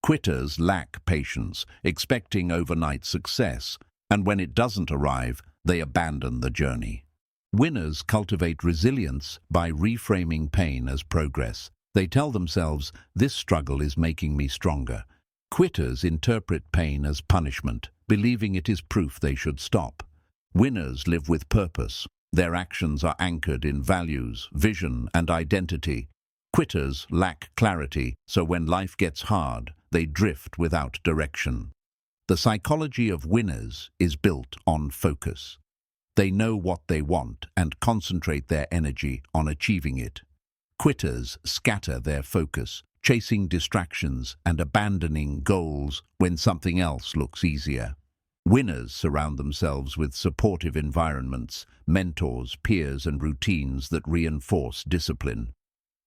Quitters lack patience, expecting overnight success, and when it doesn't arrive, they abandon the journey. Winners cultivate resilience by reframing pain as progress. They tell themselves, this struggle is making me stronger. Quitters interpret pain as punishment, believing it is proof they should stop. Winners live with purpose. Their actions are anchored in values, vision, and identity. Quitters lack clarity, so when life gets hard, they drift without direction. The psychology of winners is built on focus. They know what they want and concentrate their energy on achieving it. Quitters scatter their focus, chasing distractions and abandoning goals when something else looks easier. Winners surround themselves with supportive environments, mentors, peers, and routines that reinforce discipline.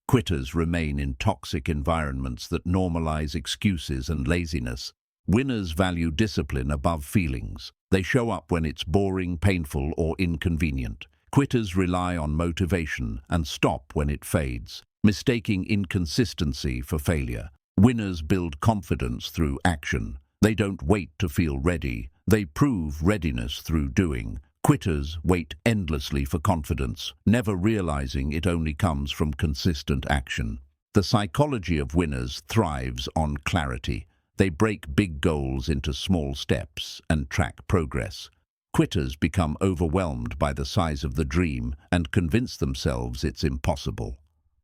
Quitters remain in toxic environments that normalize excuses and laziness. Winners value discipline above feelings. They show up when it's boring, painful, or inconvenient. Quitters rely on motivation and stop when it fades, mistaking inconsistency for failure. Winners build confidence through action. They don't wait to feel ready. They prove readiness through doing. Quitters wait endlessly for confidence, never realizing it only comes from consistent action. The psychology of winners thrives on clarity. They break big goals into small steps and track progress. Quitters become overwhelmed by the size of the dream and convince themselves it's impossible.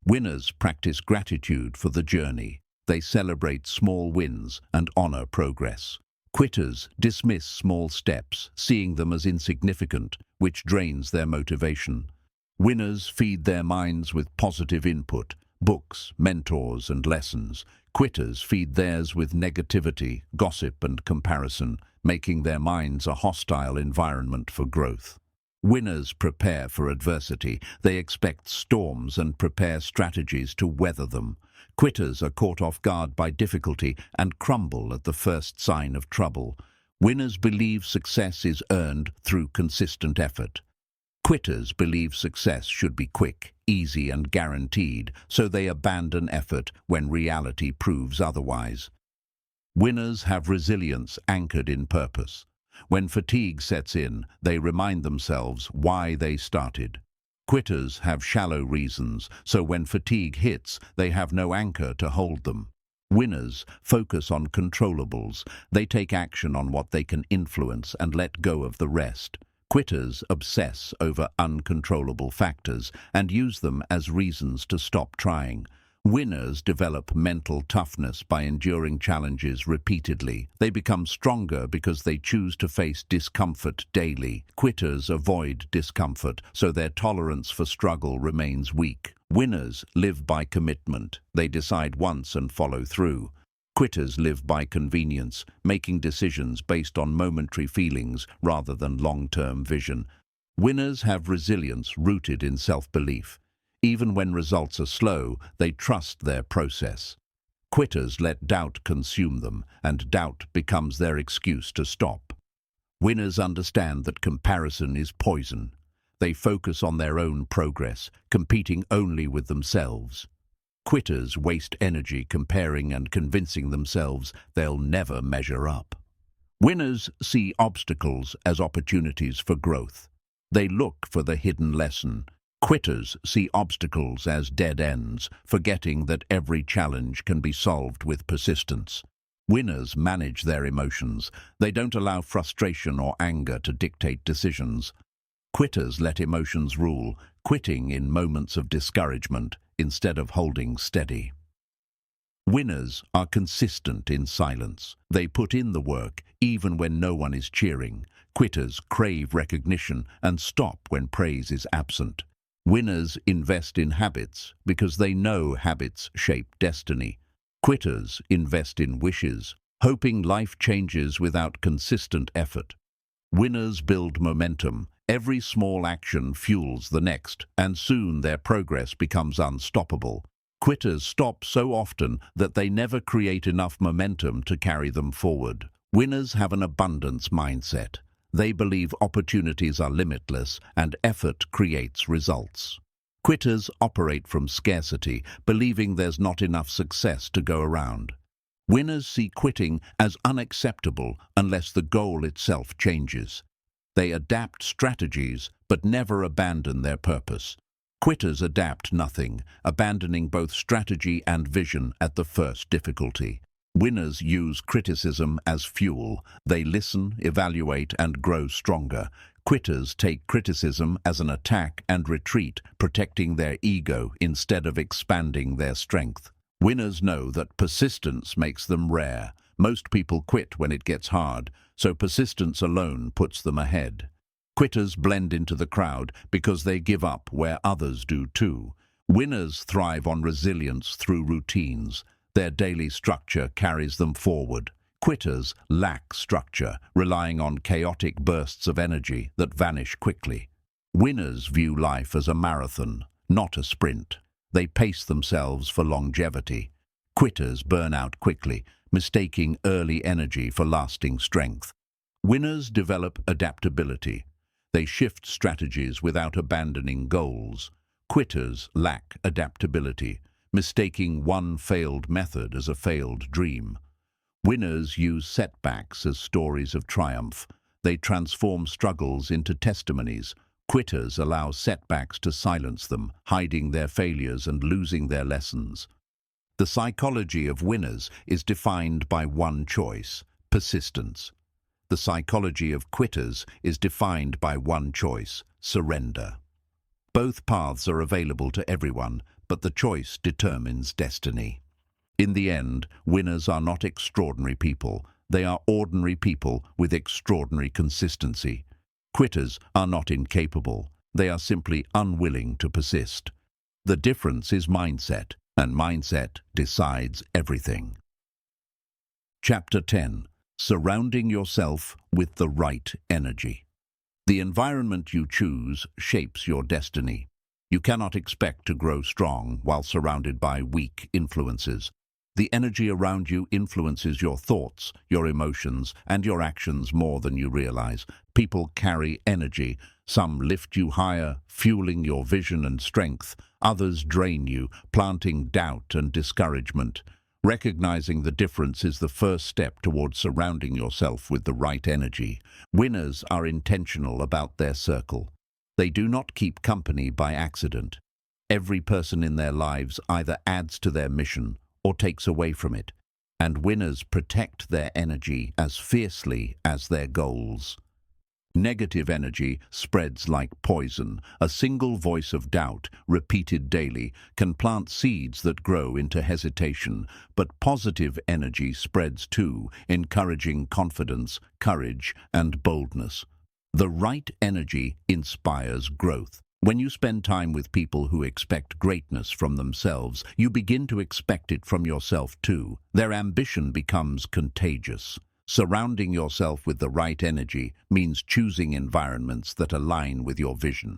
Winners practice gratitude for the journey. They celebrate small wins and honor progress. Quitters dismiss small steps, seeing them as insignificant, which drains their motivation. Winners feed their minds with positive input, books, mentors, and lessons. Quitters feed theirs with negativity, gossip, and comparison, making their minds a hostile environment for growth. Winners prepare for adversity. They expect storms and prepare strategies to weather them. Quitters are caught off guard by difficulty and crumble at the first sign of trouble. Winners believe success is earned through consistent effort. Quitters believe success should be quick, easy, and guaranteed, so they abandon effort when reality proves otherwise. Winners have resilience anchored in purpose. When fatigue sets in, they remind themselves why they started. Quitters have shallow reasons, so when fatigue hits, they have no anchor to hold them. Winners focus on controllables. They take action on what they can influence and let go of the rest. Quitters obsess over uncontrollable factors and use them as reasons to stop trying. Winners develop mental toughness by enduring challenges repeatedly. They become stronger because they choose to face discomfort daily. Quitters avoid discomfort, so their tolerance for struggle remains weak. Winners live by commitment. They decide once and follow through. Quitters live by convenience, making decisions based on momentary feelings rather than long-term vision. Winners have resilience rooted in self-belief. Even when results are slow, they trust their process. Quitters let doubt consume them, and doubt becomes their excuse to stop. Winners understand that comparison is poison. They focus on their own progress, competing only with themselves. Quitters waste energy comparing and convincing themselves they'll never measure up. Winners see obstacles as opportunities for growth. They look for the hidden lesson. Quitters see obstacles as dead ends, forgetting that every challenge can be solved with persistence. Winners manage their emotions. They don't allow frustration or anger to dictate decisions. Quitters let emotions rule, quitting in moments of discouragement instead of holding steady. Winners are consistent in silence. They put in the work even when no one is cheering. Quitters crave recognition and stop when praise is absent. Winners invest in habits because they know habits shape destiny. Quitters invest in wishes, hoping life changes without consistent effort. Winners build momentum. Every small action fuels the next, and soon their progress becomes unstoppable. Quitters stop so often that they never create enough momentum to carry them forward. Winners have an abundance mindset. They believe opportunities are limitless and effort creates results. Quitters operate from scarcity, believing there's not enough success to go around. Winners see quitting as unacceptable unless the goal itself changes. They adapt strategies but never abandon their purpose. Quitters adapt nothing, abandoning both strategy and vision at the first difficulty. Winners use criticism as fuel. They listen, evaluate, and grow stronger. Quitters take criticism as an attack and retreat, protecting their ego instead of expanding their strength. Winners know that persistence makes them rare. Most people quit when it gets hard, so persistence alone puts them ahead. Quitters blend into the crowd because they give up where others do too. Winners thrive on resilience through routines. Their daily structure carries them forward. Quitters lack structure, relying on chaotic bursts of energy that vanish quickly. Winners view life as a marathon, not a sprint. They pace themselves for longevity. Quitters burn out quickly, mistaking early energy for lasting strength. Winners develop adaptability. They shift strategies without abandoning goals. Quitters lack adaptability, mistaking one failed method as a failed dream. Winners use setbacks as stories of triumph. They transform struggles into testimonies. Quitters allow setbacks to silence them, hiding their failures and losing their lessons. The psychology of winners is defined by one choice: persistence. The psychology of quitters is defined by one choice: surrender. Both paths are available to everyone, but the choice determines destiny. In the end, winners are not extraordinary people. They are ordinary people with extraordinary consistency. Quitters are not incapable. They are simply unwilling to persist. The difference is mindset, and mindset decides everything. Chapter 10. Surrounding yourself with the right energy. The environment you choose shapes your destiny. You cannot expect to grow strong while surrounded by weak influences. The energy around you influences your thoughts, your emotions, and your actions more than you realize. People carry energy. Some lift you higher, fueling your vision and strength. Others drain you, planting doubt and discouragement. Recognizing the difference is the first step towards surrounding yourself with the right energy. Winners are intentional about their circle. They do not keep company by accident. Every person in their lives either adds to their mission or takes away from it, and winners protect their energy as fiercely as their goals. Negative energy spreads like poison. A single voice of doubt, repeated daily, can plant seeds that grow into hesitation. But positive energy spreads too, encouraging confidence, courage, and boldness. The right energy inspires growth. When you spend time with people who expect greatness from themselves, you begin to expect it from yourself too. Their ambition becomes contagious. Surrounding yourself with the right energy means choosing environments that align with your vision.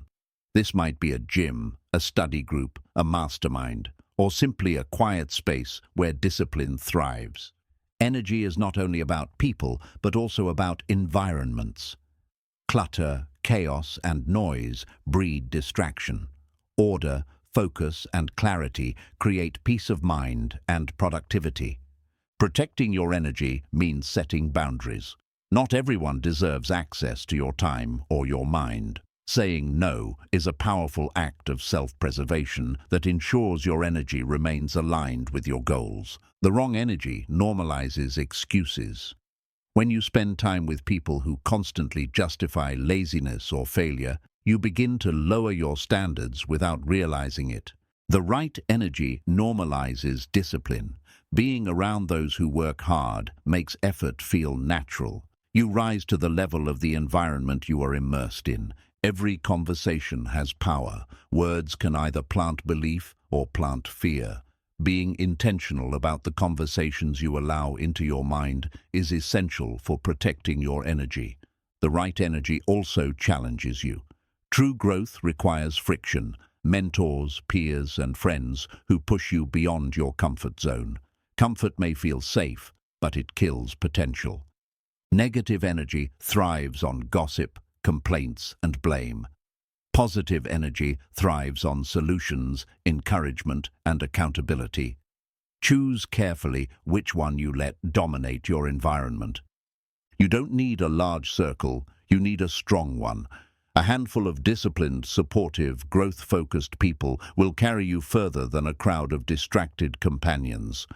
This might be a gym, a study group, a mastermind, or simply a quiet space where discipline thrives. Energy is not only about people, but also about environments. Clutter, chaos, and noise breed distraction. Order, focus, and clarity create peace of mind and productivity. Protecting your energy means setting boundaries. Not everyone deserves access to your time or your mind. Saying no is a powerful act of self-preservation that ensures your energy remains aligned with your goals. The wrong energy normalizes excuses. When you spend time with people who constantly justify laziness or failure, you begin to lower your standards without realizing it. The right energy normalizes discipline. Being around those who work hard makes effort feel natural. You rise to the level of the environment you are immersed in. Every conversation has power. Words can either plant belief or plant fear. Being intentional about the conversations you allow into your mind is essential for protecting your energy. The right energy also challenges you. True growth requires friction, mentors, peers, and friends who push you beyond your comfort zone. Comfort may feel safe, but it kills potential. Negative energy thrives on gossip, complaints, and blame. Positive energy thrives on solutions, encouragement, and accountability. Choose carefully which one you let dominate your environment. You don't need a large circle, you need a strong one. A handful of disciplined, supportive, growth-focused people will carry you further than a crowd of distracted companions.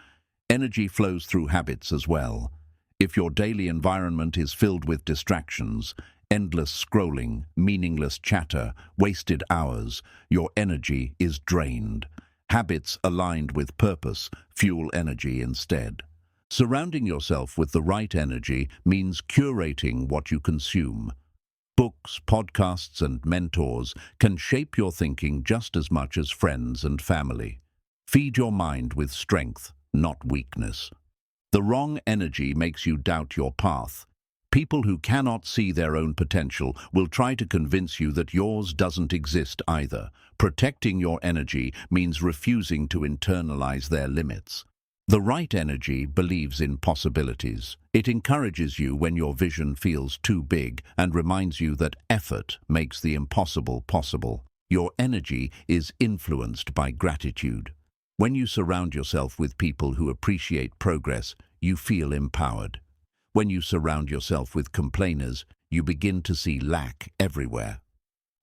Energy flows through habits as well. If your daily environment is filled with distractions, endless scrolling, meaningless chatter, wasted hours, your energy is drained. Habits aligned with purpose fuel energy instead. Surrounding yourself with the right energy means curating what you consume. Books, podcasts, and mentors can shape your thinking just as much as friends and family. Feed your mind with strength, not weakness. The wrong energy makes you doubt your path. People who cannot see their own potential will try to convince you that yours doesn't exist either. Protecting your energy means refusing to internalize their limits. The right energy believes in possibilities. It encourages you when your vision feels too big and reminds you that effort makes the impossible possible. Your energy is influenced by gratitude. When you surround yourself with people who appreciate progress, you feel empowered. When you surround yourself with complainers, you begin to see lack everywhere.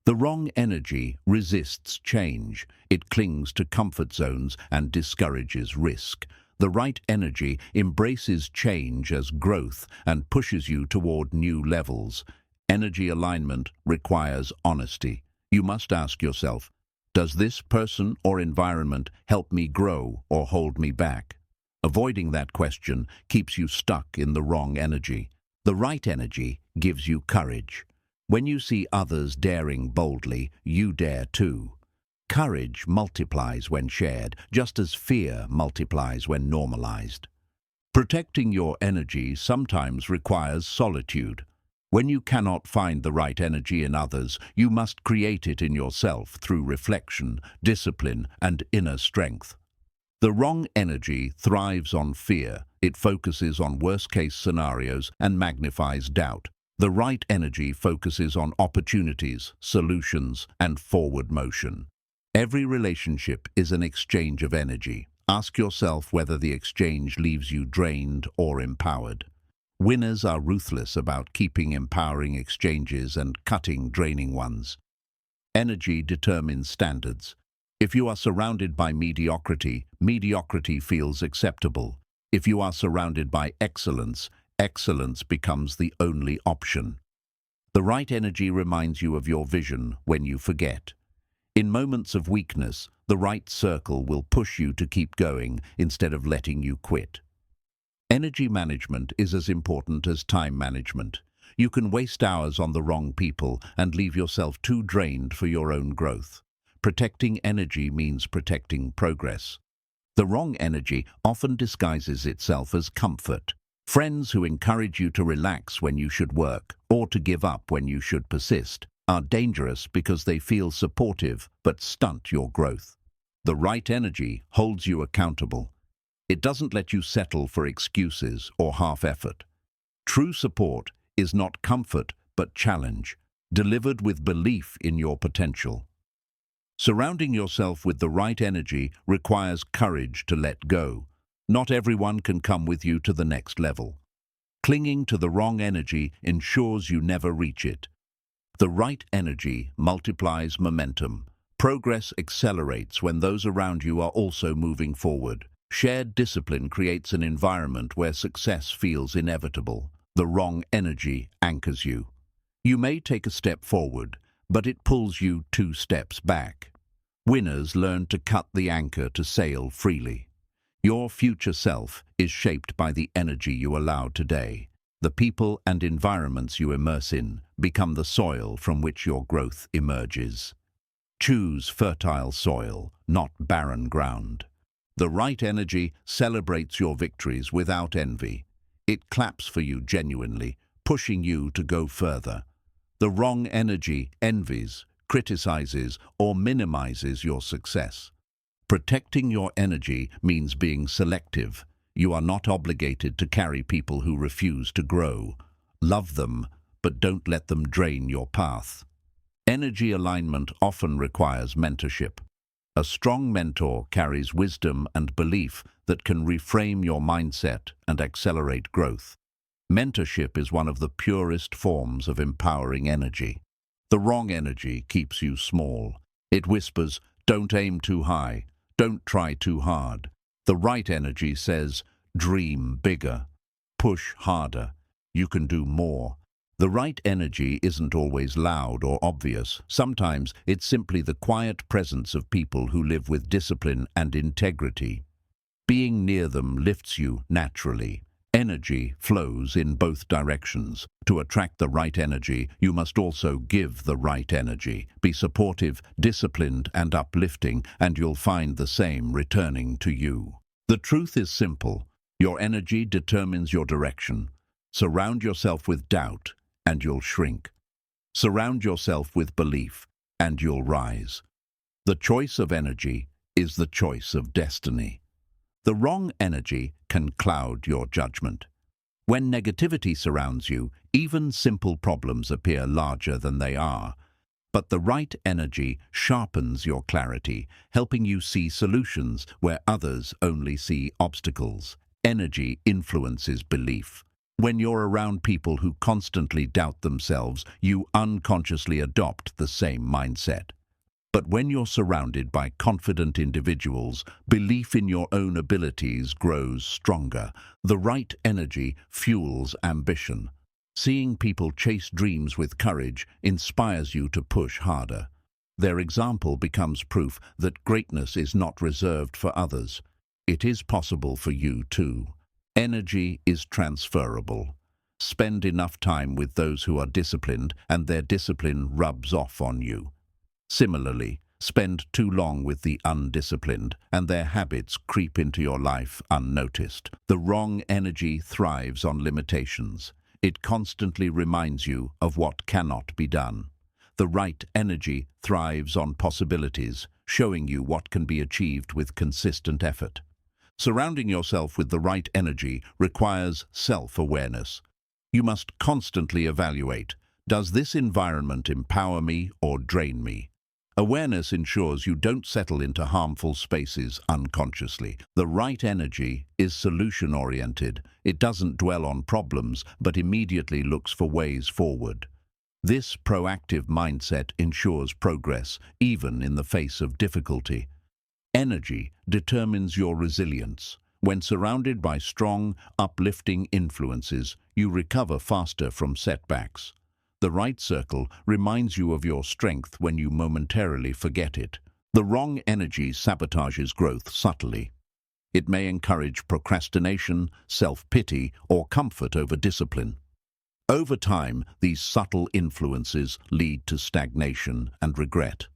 The wrong energy resists change. It clings to comfort zones and discourages risk. The right energy embraces change as growth and pushes you toward new levels. Energy alignment requires honesty. You must ask yourself, does this person or environment help me grow or hold me back? Avoiding that question keeps you stuck in the wrong energy. The right energy gives you courage. When you see others daring boldly, you dare too. Courage multiplies when shared, just as fear multiplies when normalized. Protecting your energy sometimes requires solitude. When you cannot find the right energy in others, you must create it in yourself through reflection, discipline, and inner strength. The wrong energy thrives on fear. It focuses on worst-case scenarios and magnifies doubt. The right energy focuses on opportunities, solutions, and forward motion. Every relationship is an exchange of energy. Ask yourself whether the exchange leaves you drained or empowered. Winners are ruthless about keeping empowering exchanges and cutting draining ones. Energy determines standards. If you are surrounded by mediocrity, mediocrity feels acceptable. If you are surrounded by excellence, excellence becomes the only option. The right energy reminds you of your vision when you forget. In moments of weakness, the right circle will push you to keep going instead of letting you quit. Energy management is as important as time management. You can waste hours on the wrong people and leave yourself too drained for your own growth. Protecting energy means protecting progress. The wrong energy often disguises itself as comfort. Friends who encourage you to relax when you should work or to give up when you should persist are dangerous because they feel supportive but stunt your growth. The right energy holds you accountable. It doesn't let you settle for excuses or half-effort. True support is not comfort but challenge, delivered with belief in your potential. Surrounding yourself with the right energy requires courage to let go. Not everyone can come with you to the next level. Clinging to the wrong energy ensures you never reach it. The right energy multiplies momentum. Progress accelerates when those around you are also moving forward. Shared discipline creates an environment where success feels inevitable. The wrong energy anchors you. You may take a step forward, but it pulls you 2 steps back. Winners learn to cut the anchor to sail freely. Your future self is shaped by the energy you allow today. The people and environments you immerse in become the soil from which your growth emerges. Choose fertile soil, not barren ground. The right energy celebrates your victories without envy. It claps for you genuinely, pushing you to go further. The wrong energy envies, criticizes, or minimizes your success. Protecting your energy means being selective. You are not obligated to carry people who refuse to grow. Love them, but don't let them drain your path. Energy alignment often requires mentorship. A strong mentor carries wisdom and belief that can reframe your mindset and accelerate growth. Mentorship is one of the purest forms of empowering energy. The wrong energy keeps you small. It whispers, "Don't aim too high. Don't try too hard." The right energy says, "Dream bigger. Push harder. You can do more." The right energy isn't always loud or obvious. Sometimes it's simply the quiet presence of people who live with discipline and integrity. Being near them lifts you naturally. Energy flows in both directions. To attract the right energy, you must also give the right energy. Be supportive, disciplined, and uplifting, and you'll find the same returning to you. The truth is simple. Your energy determines your direction. Surround yourself with doubt, and you'll shrink. Surround yourself with belief, and you'll rise. The choice of energy is the choice of destiny. The wrong energy can cloud your judgment. When negativity surrounds you, even simple problems appear larger than they are. But the right energy sharpens your clarity, helping you see solutions where others only see obstacles. Energy influences belief. When you're around people who constantly doubt themselves, you unconsciously adopt the same mindset. But when you're surrounded by confident individuals, belief in your own abilities grows stronger. The right energy fuels ambition. Seeing people chase dreams with courage inspires you to push harder. Their example becomes proof that greatness is not reserved for others. It is possible for you too. Energy is transferable. Spend enough time with those who are disciplined, and their discipline rubs off on you. Similarly, spend too long with the undisciplined, and their habits creep into your life unnoticed. The wrong energy thrives on limitations. It constantly reminds you of what cannot be done. The right energy thrives on possibilities, showing you what can be achieved with consistent effort. Surrounding yourself with the right energy requires self-awareness. You must constantly evaluate, does this environment empower me or drain me? Awareness ensures you don't settle into harmful spaces unconsciously. The right energy is solution-oriented. It doesn't dwell on problems, but immediately looks for ways forward. This proactive mindset ensures progress, even in the face of difficulty. Energy determines your resilience. When surrounded by strong, uplifting influences, you recover faster from setbacks. The right circle reminds you of your strength when you momentarily forget it. The wrong energy sabotages growth subtly. It may encourage procrastination, self-pity, or comfort over discipline. Over time, these subtle influences lead to stagnation and regret.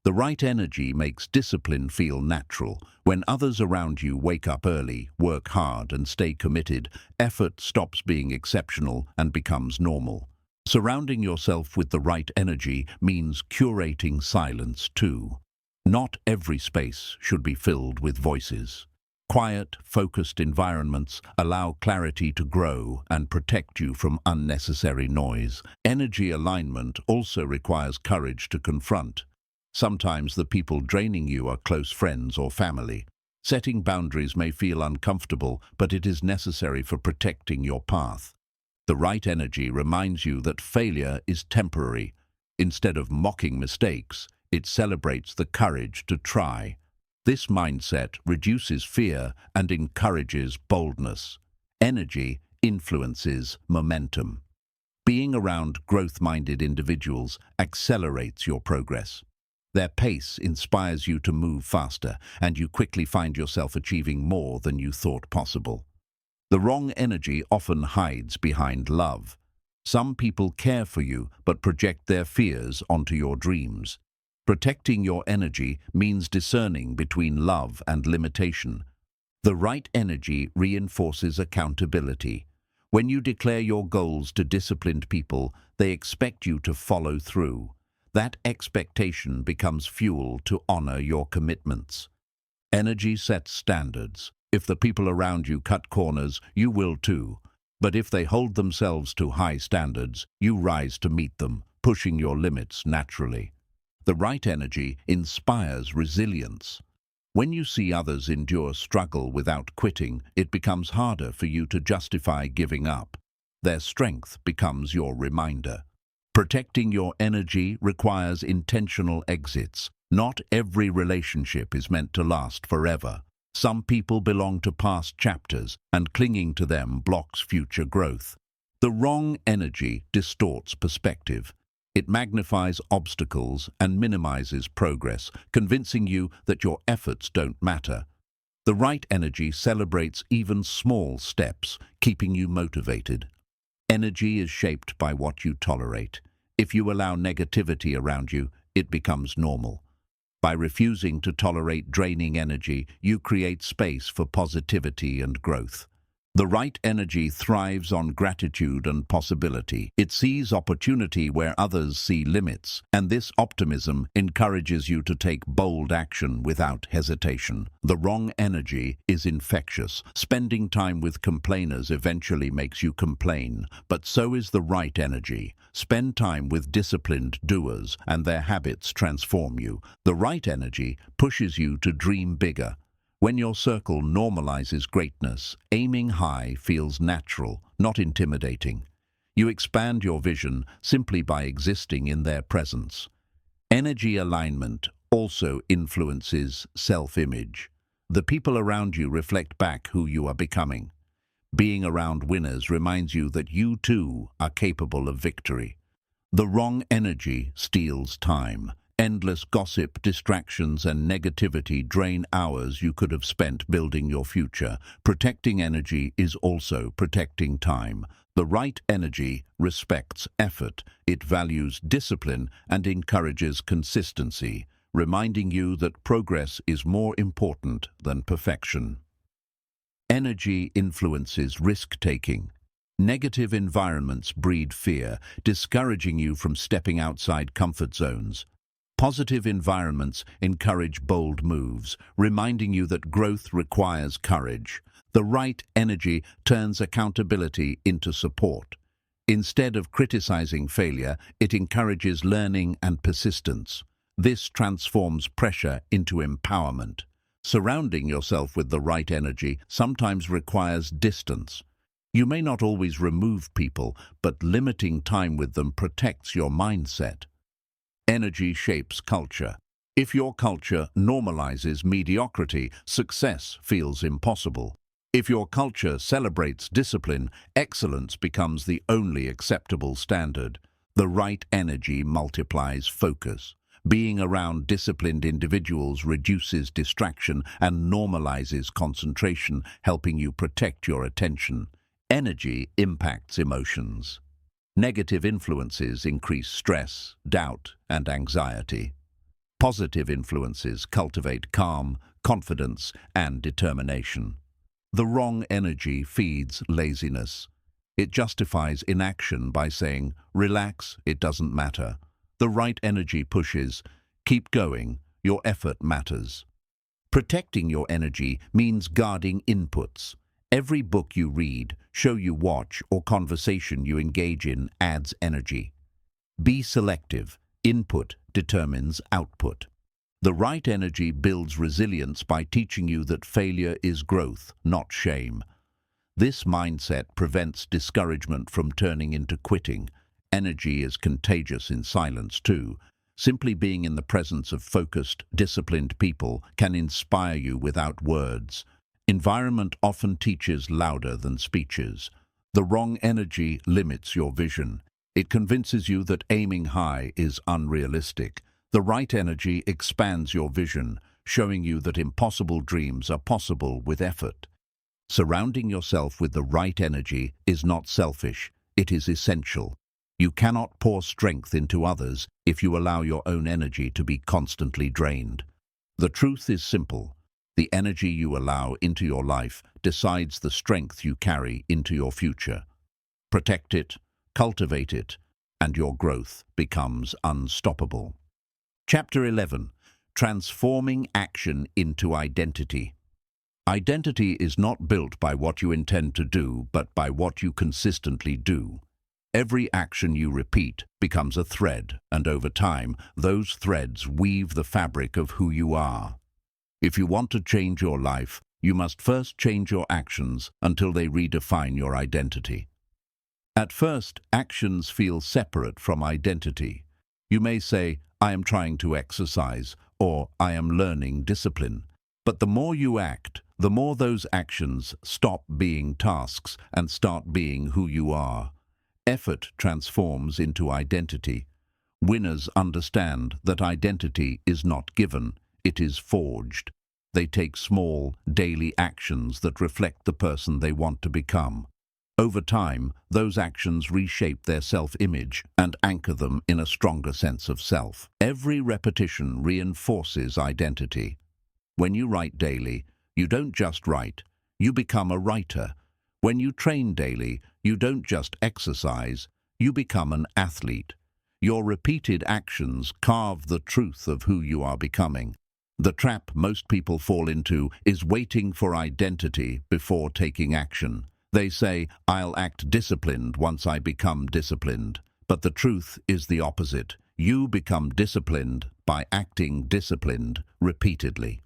The right energy makes discipline feel natural. When others around you wake up early, work hard, and stay committed, effort stops being exceptional and becomes normal. Surrounding yourself with the right energy means curating silence too. Not every space should be filled with voices. Quiet, focused environments allow clarity to grow and protect you from unnecessary noise. Energy alignment also requires courage to confront. Sometimes the people draining you are close friends or family. Setting boundaries may feel uncomfortable, but it is necessary for protecting your path. The right energy reminds you that failure is temporary. Instead of mocking mistakes, it celebrates the courage to try. This mindset reduces fear and encourages boldness. Energy influences momentum. Being around growth-minded individuals accelerates your progress. Their pace inspires you to move faster, and you quickly find yourself achieving more than you thought possible. The wrong energy often hides behind love. Some people care for you but project their fears onto your dreams. Protecting your energy means discerning between love and limitation. The right energy reinforces accountability. When you declare your goals to disciplined people, they expect you to follow through. That expectation becomes fuel to honor your commitments. Energy sets standards. If the people around you cut corners, you will too. But if they hold themselves to high standards, you rise to meet them, pushing your limits naturally. The right energy inspires resilience. When you see others endure struggle without quitting, it becomes harder for you to justify giving up. Their strength becomes your reminder. Protecting your energy requires intentional exits. Not every relationship is meant to last forever. Some people belong to past chapters, and clinging to them blocks future growth. The wrong energy distorts perspective. It magnifies obstacles and minimizes progress, convincing you that your efforts don't matter. The right energy celebrates even small steps, keeping you motivated. Energy is shaped by what you tolerate. If you allow negativity around you, it becomes normal. By refusing to tolerate draining energy, you create space for positivity and growth. The right energy thrives on gratitude and possibility. It sees opportunity where others see limits, and this optimism encourages you to take bold action without hesitation. The wrong energy is infectious. Spending time with complainers eventually makes you complain, but so is the right energy. Spend time with disciplined doers, and their habits transform you. The right energy pushes you to dream bigger. When your circle normalizes greatness, aiming high feels natural, not intimidating. You expand your vision simply by existing in their presence. Energy alignment also influences self-image. The people around you reflect back who you are becoming. Being around winners reminds you that you too are capable of victory. The wrong energy steals time. Endless gossip, distractions, and negativity drain hours you could have spent building your future. Protecting energy is also protecting time. The right energy respects effort. It values discipline and encourages consistency, reminding you that progress is more important than perfection. Energy influences risk-taking. Negative environments breed fear, discouraging you from stepping outside comfort zones. Positive environments encourage bold moves, reminding you that growth requires courage. The right energy turns accountability into support. Instead of criticizing failure, it encourages learning and persistence. This transforms pressure into empowerment. Surrounding yourself with the right energy sometimes requires distance. You may not always remove people, but limiting time with them protects your mindset. Energy shapes culture. If your culture normalizes mediocrity, success feels impossible. If your culture celebrates discipline, excellence becomes the only acceptable standard. The right energy multiplies focus. Being around disciplined individuals reduces distraction and normalizes concentration, helping you protect your attention. Energy impacts emotions. Negative influences increase stress, doubt, and anxiety. Positive influences cultivate calm, confidence, and determination. The wrong energy feeds laziness. It justifies inaction by saying, "Relax, it doesn't matter." The right energy pushes, "Keep going, your effort matters." Protecting your energy means guarding inputs. Every book you read, show you watch, or conversation you engage in adds energy. Be selective. Input determines output. The right energy builds resilience by teaching you that failure is growth, not shame. This mindset prevents discouragement from turning into quitting. Energy is contagious in silence too. Simply being in the presence of focused, disciplined people can inspire you without words. Environment often teaches louder than speeches. The wrong energy limits your vision. It convinces you that aiming high is unrealistic. The right energy expands your vision, showing you that impossible dreams are possible with effort. Surrounding yourself with the right energy is not selfish, it is essential. You cannot pour strength into others if you allow your own energy to be constantly drained. The truth is simple. The energy you allow into your life decides the strength you carry into your future. Protect it, cultivate it, and your growth becomes unstoppable. Chapter 11. Transforming Action into Identity. Identity is not built by what you intend to do, but by what you consistently do. Every action you repeat becomes a thread, and over time, those threads weave the fabric of who you are. If you want to change your life, you must first change your actions until they redefine your identity. At first, actions feel separate from identity. You may say, "I am trying to exercise," or "I am learning discipline." But the more you act, the more those actions stop being tasks and start being who you are. Effort transforms into identity. Winners understand that identity is not given, it is forged. They take small, daily actions that reflect the person they want to become. Over time, those actions reshape their self-image and anchor them in a stronger sense of self. Every repetition reinforces identity. When you write daily, you don't just write, you become a writer. When you train daily, you don't just exercise, you become an athlete. Your repeated actions carve the truth of who you are becoming. The trap most people fall into is waiting for identity before taking action. They say, "I'll act disciplined once I become disciplined." But the truth is the opposite. You become disciplined by acting disciplined repeatedly.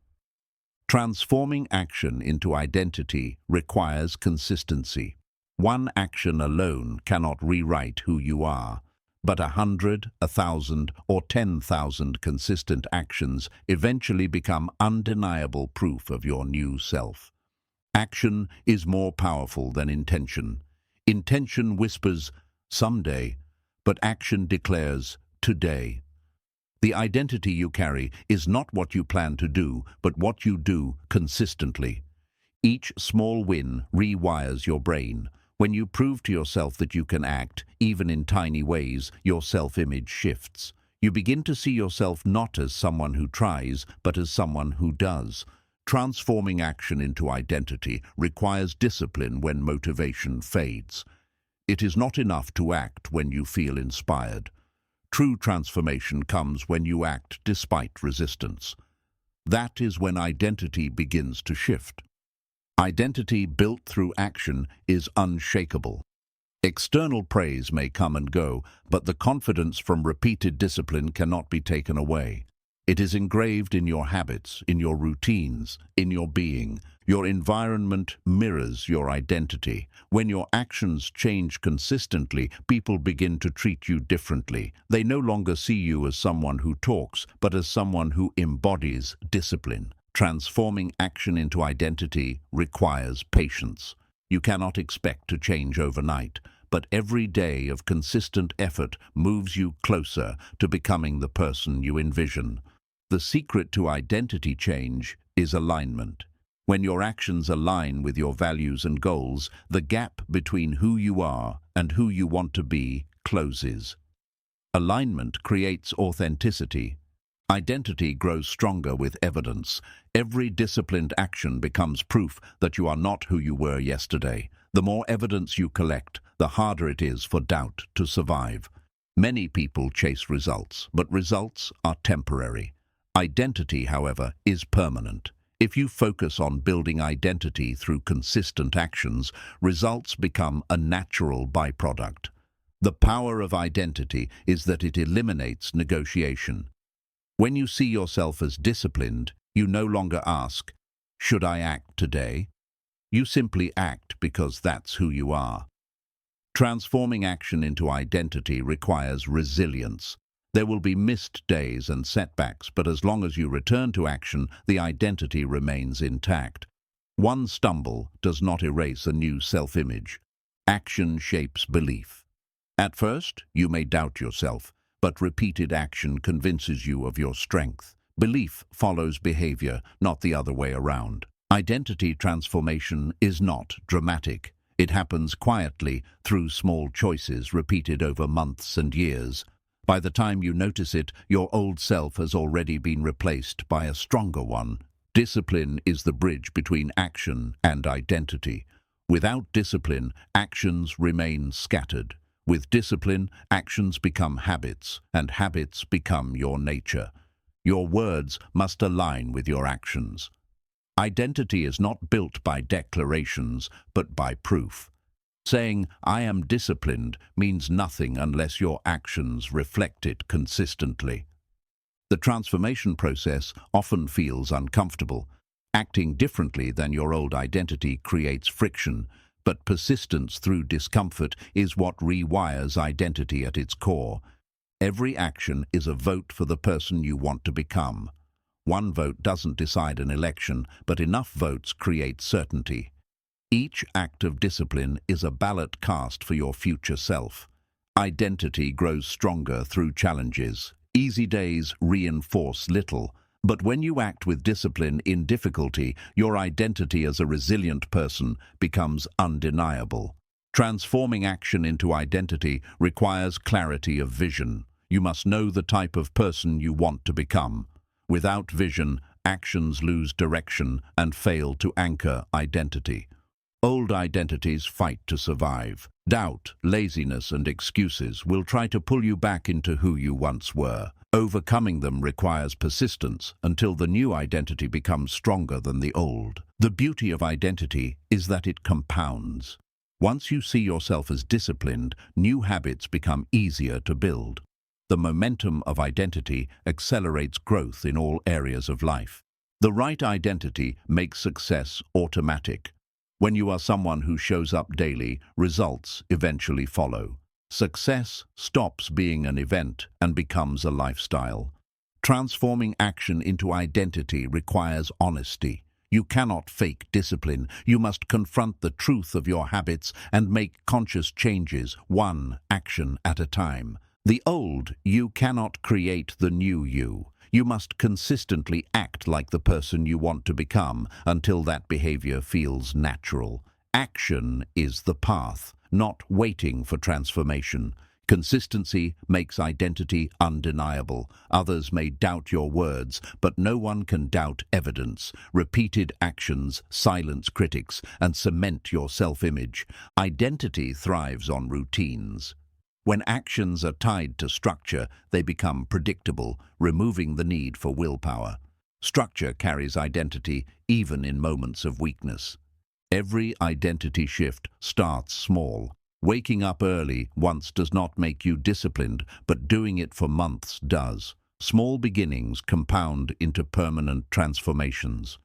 Transforming action into identity requires consistency. One action alone cannot rewrite who you are, but 100, 1,000, or 10,000 consistent actions eventually become undeniable proof of your new self. Action is more powerful than intention. Intention whispers, "Someday," but action declares, "Today." The identity you carry is not what you plan to do, but what you do consistently. Each small win rewires your brain. When you prove to yourself that you can act, even in tiny ways, your self-image shifts. You begin to see yourself not as someone who tries, but as someone who does. Transforming action into identity requires discipline when motivation fades. It is not enough to act when you feel inspired. True transformation comes when you act despite resistance. That is when identity begins to shift. Identity built through action is unshakable. External praise may come and go, but the confidence from repeated discipline cannot be taken away. It is engraved in your habits, in your routines, in your being. Your environment mirrors your identity. When your actions change consistently, people begin to treat you differently. They no longer see you as someone who talks, but as someone who embodies discipline. Transforming action into identity requires patience. You cannot expect to change overnight, but every day of consistent effort moves you closer to becoming the person you envision. The secret to identity change is alignment. When your actions align with your values and goals, the gap between who you are and who you want to be closes. Alignment creates authenticity. Identity grows stronger with evidence. Every disciplined action becomes proof that you are not who you were yesterday. The more evidence you collect, the harder it is for doubt to survive. Many people chase results, but results are temporary. Identity, however, is permanent. If you focus on building identity through consistent actions, results become a natural byproduct. The power of identity is that it eliminates negotiation. When you see yourself as disciplined, you no longer ask, "Should I act today?" You simply act because that's who you are. Transforming action into identity requires resilience. There will be missed days and setbacks, but as long as you return to action, the identity remains intact. One stumble does not erase a new self-image. Action shapes belief. At first, you may doubt yourself, but repeated action convinces you of your strength. Belief follows behavior, not the other way around. Identity transformation is not dramatic. It happens quietly through small choices repeated over months and years. By the time you notice it, your old self has already been replaced by a stronger one. Discipline is the bridge between action and identity. Without discipline, actions remain scattered. With discipline, actions become habits, and habits become your nature. Your words must align with your actions. Identity is not built by declarations, but by proof. Saying, "I am disciplined," means nothing unless your actions reflect it consistently. The transformation process often feels uncomfortable. Acting differently than your old identity creates friction, but persistence through discomfort is what rewires identity at its core. Every action is a vote for the person you want to become. One vote doesn't decide an election, but enough votes create certainty. Each act of discipline is a ballot cast for your future self. Identity grows stronger through challenges. Easy days reinforce little, but when you act with discipline in difficulty, your identity as a resilient person becomes undeniable. Transforming action into identity requires clarity of vision. You must know the type of person you want to become. Without vision, actions lose direction and fail to anchor identity. Old identities fight to survive. Doubt, laziness, and excuses will try to pull you back into who you once were. Overcoming them requires persistence until the new identity becomes stronger than the old. The beauty of identity is that it compounds. Once you see yourself as disciplined, new habits become easier to build. The momentum of identity accelerates growth in all areas of life. The right identity makes success automatic. When you are someone who shows up daily, results eventually follow. Success stops being an event and becomes a lifestyle. Transforming action into identity requires honesty. You cannot fake discipline. You must confront the truth of your habits and make conscious changes, one action at a time. The old you cannot create the new you. You must consistently act like the person you want to become until that behavior feels natural. Action is the path, not waiting for transformation. Consistency makes identity undeniable. Others may doubt your words, but no one can doubt evidence. Repeated actions silence critics and cement your self-image. Identity thrives on routines. When actions are tied to structure, they become predictable, removing the need for willpower. Structure carries identity even in moments of weakness. Every identity shift starts small. Waking up early once does not make you disciplined, but doing it for months does. Small beginnings compound into permanent transformations.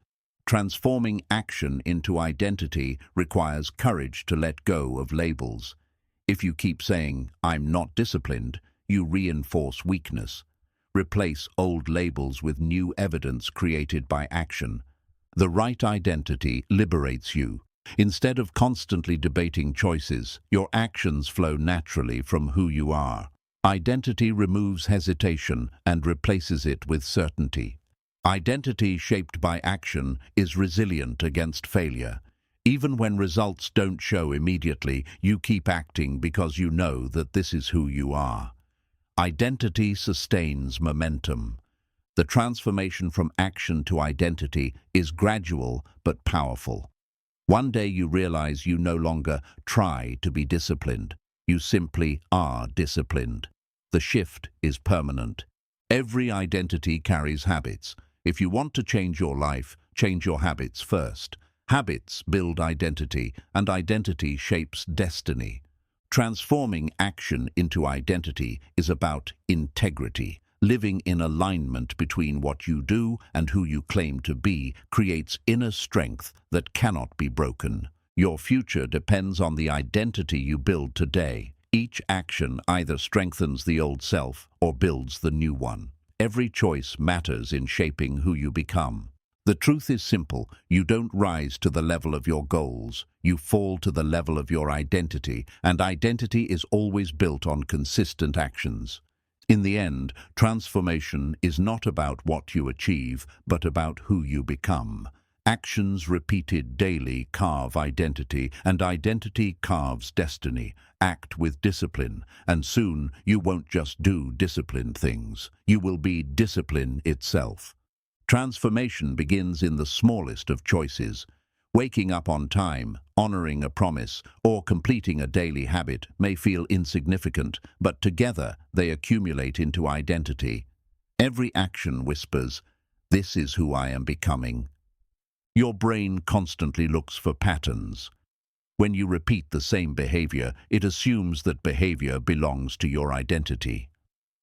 Transforming action into identity requires courage to let go of labels. If you keep saying, "I'm not disciplined," you reinforce weakness. Replace old labels with new evidence created by action. The right identity liberates you. Instead of constantly debating choices, your actions flow naturally from who you are. Identity removes hesitation and replaces it with certainty. Identity shaped by action is resilient against failure. Even when results don't show immediately, you keep acting because you know that this is who you are. Identity sustains momentum. The transformation from action to identity is gradual but powerful. One day you realize you no longer try to be disciplined. You simply are disciplined. The shift is permanent. Every identity carries habits. If you want to change your life, change your habits first. Habits build identity, and identity shapes destiny. Transforming action into identity is about integrity. Living in alignment between what you do and who you claim to be creates inner strength that cannot be broken. Your future depends on the identity you build today. Each action either strengthens the old self or builds the new one. Every choice matters in shaping who you become. The truth is simple. You don't rise to the level of your goals. You fall to the level of your identity, and identity is always built on consistent actions. In the end, transformation is not about what you achieve, but about who you become. Actions repeated daily carve identity, and identity carves destiny. Act with discipline, and soon you won't just do disciplined things. You will be discipline itself. Transformation begins in the smallest of choices. Waking up on time, honoring a promise, or completing a daily habit may feel insignificant, but together they accumulate into identity. Every action whispers, "This is who I am becoming." Your brain constantly looks for patterns. When you repeat the same behavior, it assumes that behavior belongs to your identity.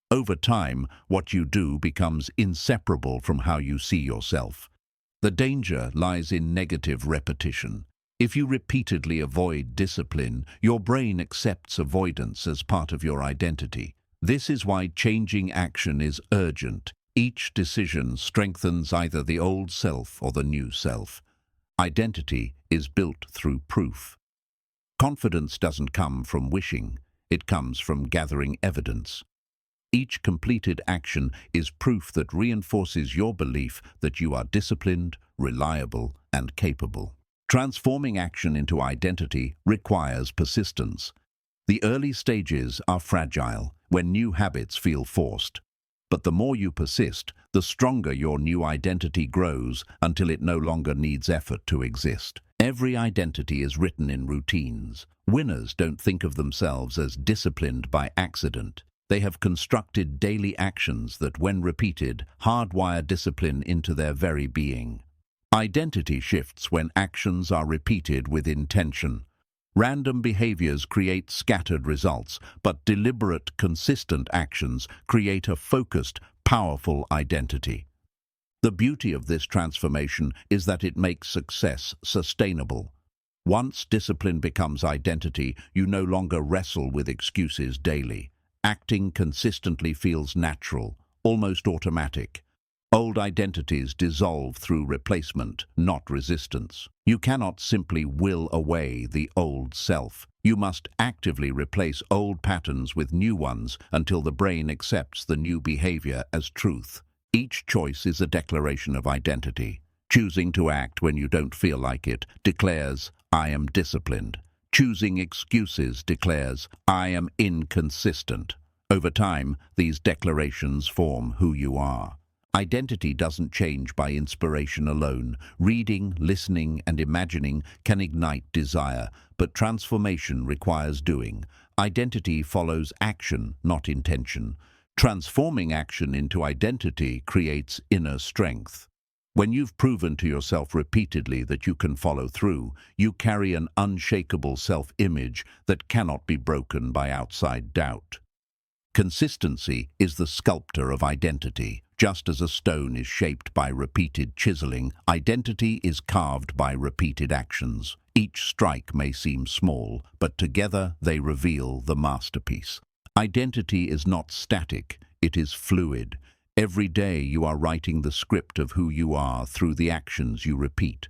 Over time, what you do becomes inseparable from how you see yourself. The danger lies in negative repetition. If you repeatedly avoid discipline, your brain accepts avoidance as part of your identity. This is why changing action is urgent. Each decision strengthens either the old self or the new self. Identity is built through proof. Confidence doesn't come from wishing, it comes from gathering evidence. Each completed action is proof that reinforces your belief that you are disciplined, reliable, and capable. Transforming action into identity requires persistence. The early stages are fragile, when new habits feel forced. But the more you persist, the stronger your new identity grows until it no longer needs effort to exist. Every identity is written in routines. Winners don't think of themselves as disciplined by accident. They have constructed daily actions that, when repeated, hardwire discipline into their very being. Identity shifts when actions are repeated with intention. Random behaviors create scattered results, but deliberate, consistent actions create a focused, powerful identity. The beauty of this transformation is that it makes success sustainable. Once discipline becomes identity, you no longer wrestle with excuses daily. Acting consistently feels natural, almost automatic. Old identities dissolve through replacement, not resistance. You cannot simply will away the old self. You must actively replace old patterns with new ones until the brain accepts the new behavior as truth. Each choice is a declaration of identity. Choosing to act when you don't feel like it declares, "I am disciplined." Choosing excuses declares, "I am inconsistent." Over time, these declarations form who you are. Identity doesn't change by inspiration alone. Reading, listening, and imagining can ignite desire, but transformation requires doing. Identity follows action, not intention. Transforming action into identity creates inner strength. When you've proven to yourself repeatedly that you can follow through, you carry an unshakable self-image that cannot be broken by outside doubt. Consistency is the sculptor of identity. Just as a stone is shaped by repeated chiseling, identity is carved by repeated actions. Each strike may seem small, but together they reveal the masterpiece. Identity is not static, it is fluid. Every day you are writing the script of who you are through the actions you repeat.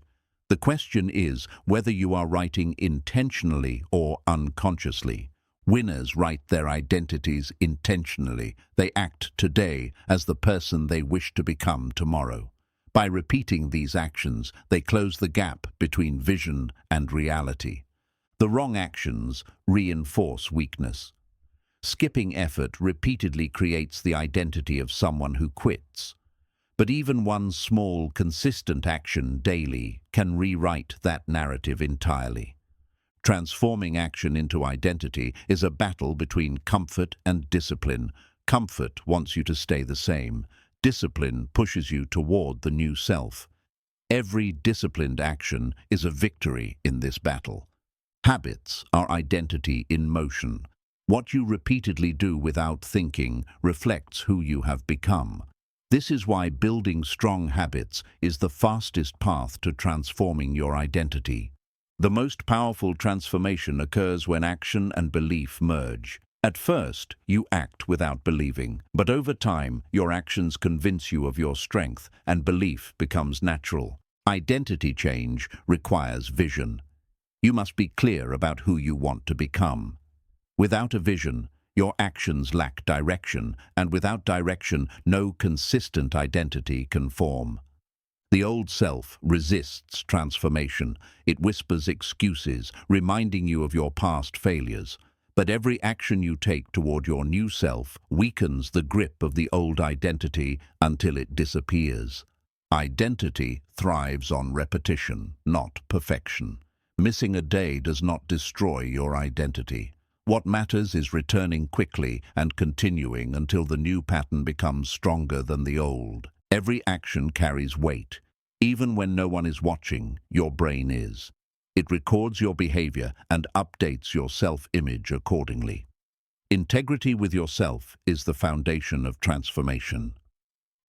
The question is whether you are writing intentionally or unconsciously. Winners write their identities intentionally. They act today as the person they wish to become tomorrow. By repeating these actions, they close the gap between vision and reality. The wrong actions reinforce weakness. Skipping effort repeatedly creates the identity of someone who quits. But even one small, consistent action daily can rewrite that narrative entirely. Transforming action into identity is a battle between comfort and discipline. Comfort wants you to stay the same. Discipline pushes you toward the new self. Every disciplined action is a victory in this battle. Habits are identity in motion. What you repeatedly do without thinking reflects who you have become. This is why building strong habits is the fastest path to transforming your identity. The most powerful transformation occurs when action and belief merge. At first, you act without believing, but over time, your actions convince you of your strength and belief becomes natural. Identity change requires vision. You must be clear about who you want to become. Without a vision, your actions lack direction, and without direction, no consistent identity can form. The old self resists transformation. It whispers excuses, reminding you of your past failures. But every action you take toward your new self weakens the grip of the old identity until it disappears. Identity thrives on repetition, not perfection. Missing a day does not destroy your identity. What matters is returning quickly and continuing until the new pattern becomes stronger than the old. Every action carries weight. Even when no one is watching, your brain is. It records your behavior and updates your self-image accordingly. Integrity with yourself is the foundation of transformation.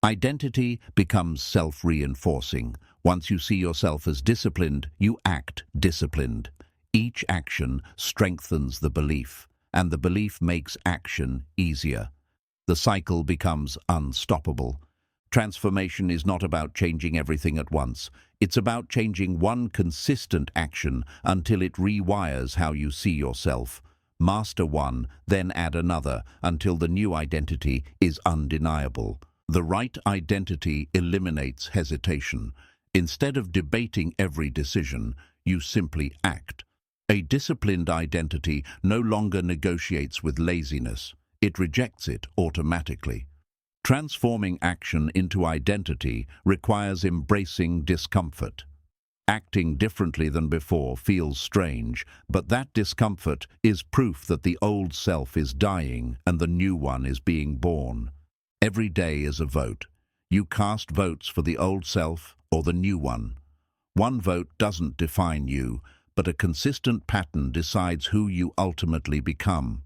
Identity becomes self-reinforcing. Once you see yourself as disciplined, you act disciplined. Each action strengthens the belief, and the belief makes action easier. The cycle becomes unstoppable. Transformation is not about changing everything at once. It's about changing one consistent action until it rewires how you see yourself. Master one, then add another, until the new identity is undeniable. The right identity eliminates hesitation. Instead of debating every decision, you simply act. A disciplined identity no longer negotiates with laziness. It rejects it automatically. Transforming action into identity requires embracing discomfort. Acting differently than before feels strange, but that discomfort is proof that the old self is dying and the new one is being born. Every day is a vote. You cast votes for the old self or the new one. One vote doesn't define you, but a consistent pattern decides who you ultimately become.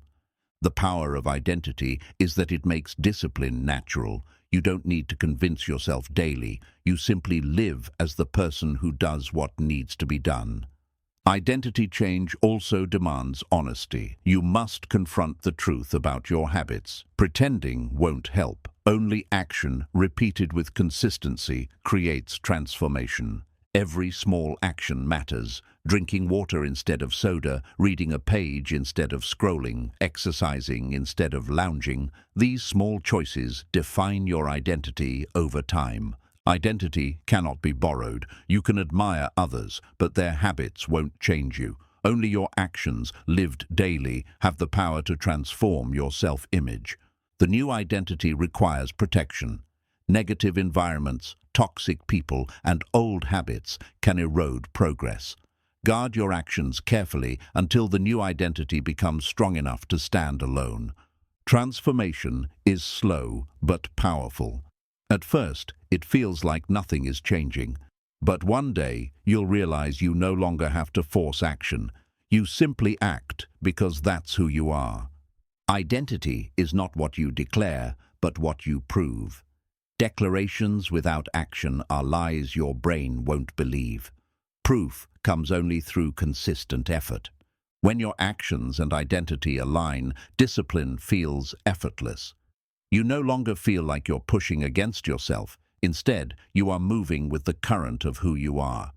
The power of identity is that it makes discipline natural. You don't need to convince yourself daily. You simply live as the person who does what needs to be done. Identity change also demands honesty. You must confront the truth about your habits. Pretending won't help. Only action, repeated with consistency, creates transformation. Every small action matters. Drinking water instead of soda, reading a page instead of scrolling, exercising instead of lounging. These small choices define your identity over time. Identity cannot be borrowed. You can admire others, but their habits won't change you. Only your actions, lived daily, have the power to transform your self-image. The new identity requires protection. Negative environments, toxic people, and old habits can erode progress. Guard your actions carefully until the new identity becomes strong enough to stand alone. Transformation is slow but powerful. At first, it feels like nothing is changing. But one day, you'll realize you no longer have to force action. You simply act because that's who you are. Identity is not what you declare, but what you prove. Declarations without action are lies your brain won't believe. Proof comes only through consistent effort. When your actions and identity align, discipline feels effortless. You no longer feel like you're pushing against yourself. Instead, you are moving with the current of who you are.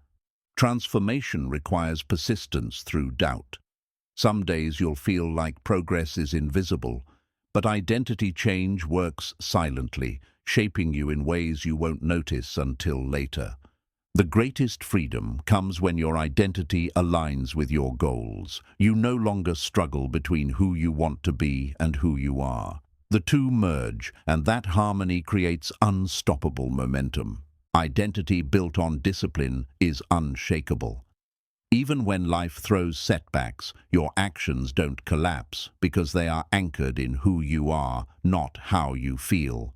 Transformation requires persistence through doubt. Some days you'll feel like progress is invisible, but identity change works silently, shaping you in ways you won't notice until later. The greatest freedom comes when your identity aligns with your goals. You no longer struggle between who you want to be and who you are. The two merge, and that harmony creates unstoppable momentum. Identity built on discipline is unshakable. Even when life throws setbacks, your actions don't collapse because they are anchored in who you are, not how you feel.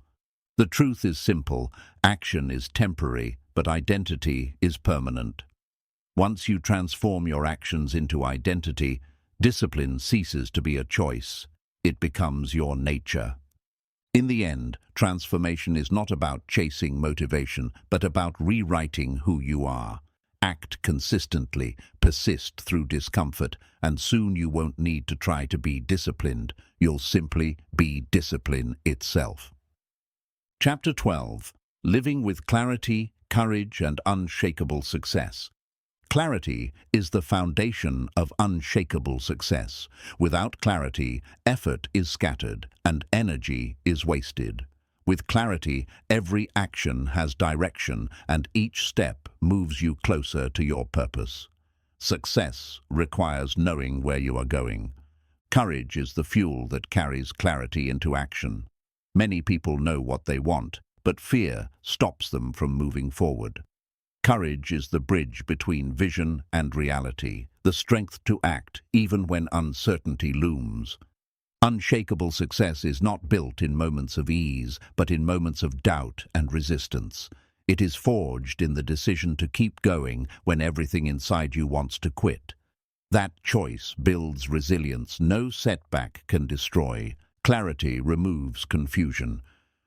The truth is simple: action is temporary, but identity is permanent. Once you transform your actions into identity, discipline ceases to be a choice. It becomes your nature. In the end, transformation is not about chasing motivation, but about rewriting who you are. Act consistently, persist through discomfort, and soon you won't need to try to be disciplined. You'll simply be discipline itself. Chapter 12. Living with Clarity, Courage, and Unshakable Success. Clarity is the foundation of unshakable success. Without clarity, effort is scattered and energy is wasted. With clarity, every action has direction and each step moves you closer to your purpose. Success requires knowing where you are going. Courage is the fuel that carries clarity into action. Many people know what they want, but fear stops them from moving forward. Courage is the bridge between vision and reality, the strength to act even when uncertainty looms. Unshakable success is not built in moments of ease, but in moments of doubt and resistance. It is forged in the decision to keep going when everything inside you wants to quit. That choice builds resilience no setback can destroy. Clarity removes confusion.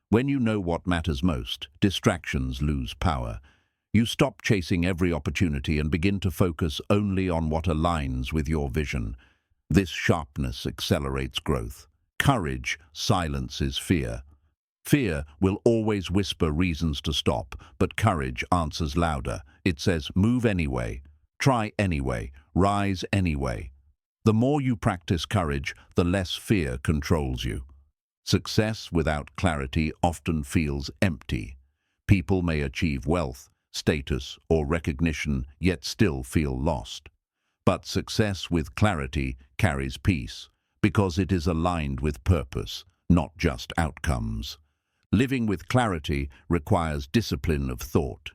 When you know what matters most, distractions lose power. You stop chasing every opportunity and begin to focus only on what aligns with your vision. This sharpness accelerates growth. Courage silences fear. Fear will always whisper reasons to stop, but courage answers louder. It says, move anyway, try anyway, rise anyway. The more you practice courage, the less fear controls you. Success without clarity often feels empty. People may achieve wealth, status, or recognition, yet still feel lost. But success with clarity carries peace, because it is aligned with purpose, not just outcomes. Living with clarity requires discipline of thought.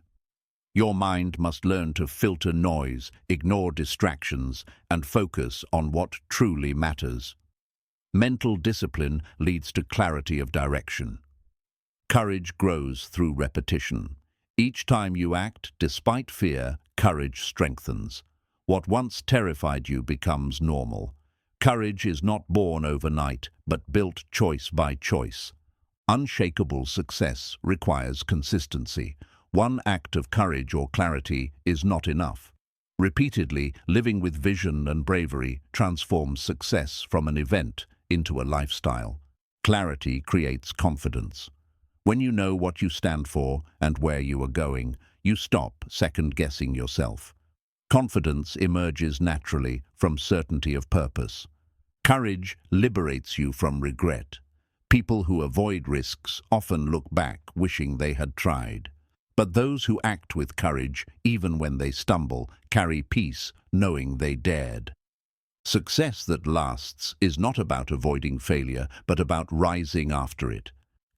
Your mind must learn to filter noise, ignore distractions, and focus on what truly matters. Mental discipline leads to clarity of direction. Courage grows through repetition. Each time you act, despite fear, courage strengthens. What once terrified you becomes normal. Courage is not born overnight, but built choice by choice. Unshakable success requires consistency. One act of courage or clarity is not enough. Repeatedly, living with vision and bravery transforms success from an event into a lifestyle. Clarity creates confidence. When you know what you stand for and where you are going, you stop second-guessing yourself. Confidence emerges naturally from certainty of purpose. Courage liberates you from regret. People who avoid risks often look back wishing they had tried. But those who act with courage, even when they stumble, carry peace knowing they dared. Success that lasts is not about avoiding failure, but about rising after it.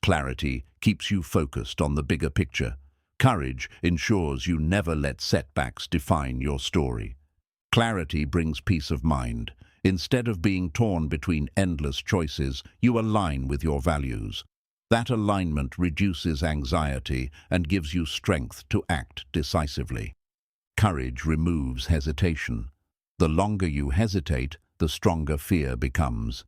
Clarity keeps you focused on the bigger picture. Courage ensures you never let setbacks define your story. Clarity brings peace of mind. Instead of being torn between endless choices, you align with your values. That alignment reduces anxiety and gives you strength to act decisively. Courage removes hesitation. The longer you hesitate, the stronger fear becomes.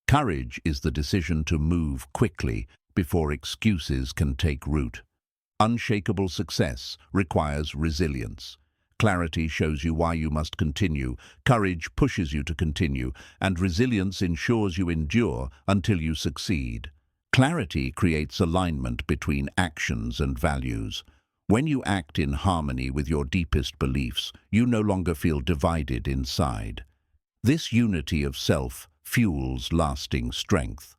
Courage is the decision to move quickly before excuses can take root. Unshakable success requires resilience. Clarity shows you why you must continue, courage pushes you to continue, and resilience ensures you endure until you succeed. Clarity creates alignment between actions and values. When you act in harmony with your deepest beliefs, you no longer feel divided inside. This unity of self fuels lasting strength.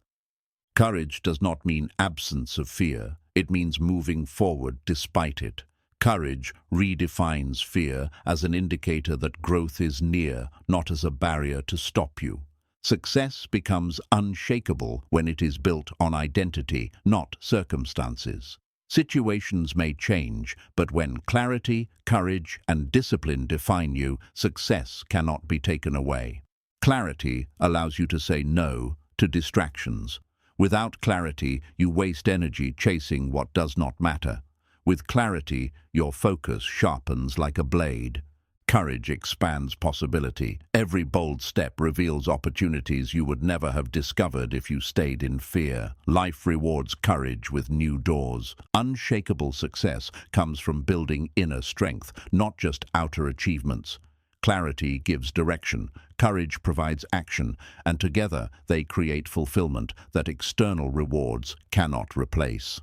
Courage does not mean absence of fear. It means moving forward despite it. Courage redefines fear as an indicator that growth is near, not as a barrier to stop you. Success becomes unshakable when it is built on identity, not circumstances. Situations may change, but when clarity, courage, and discipline define you, success cannot be taken away. Clarity allows you to say no to distractions. Without clarity, you waste energy chasing what does not matter. With clarity, your focus sharpens like a blade. Courage expands possibility. Every bold step reveals opportunities you would never have discovered if you stayed in fear. Life rewards courage with new doors. Unshakable success comes from building inner strength, not just outer achievements. Clarity gives direction, courage provides action, and together they create fulfillment that external rewards cannot replace.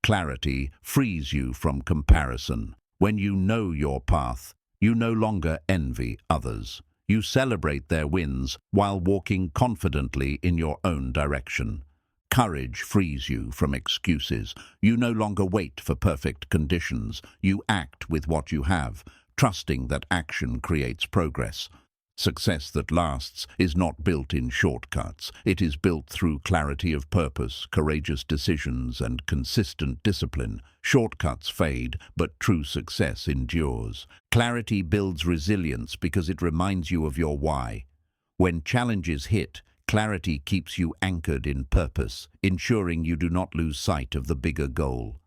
Clarity frees you from comparison. When you know your path, you no longer envy others. You celebrate their wins while walking confidently in your own direction. Courage frees you from excuses. You no longer wait for perfect conditions. You act with what you have, trusting that action creates progress. Success that lasts is not built in shortcuts. It is built through clarity of purpose, courageous decisions, and consistent discipline. Shortcuts fade, but true success endures. Clarity builds resilience because it reminds you of your why. When challenges hit, clarity keeps you anchored in purpose, ensuring you do not lose sight of the bigger goal.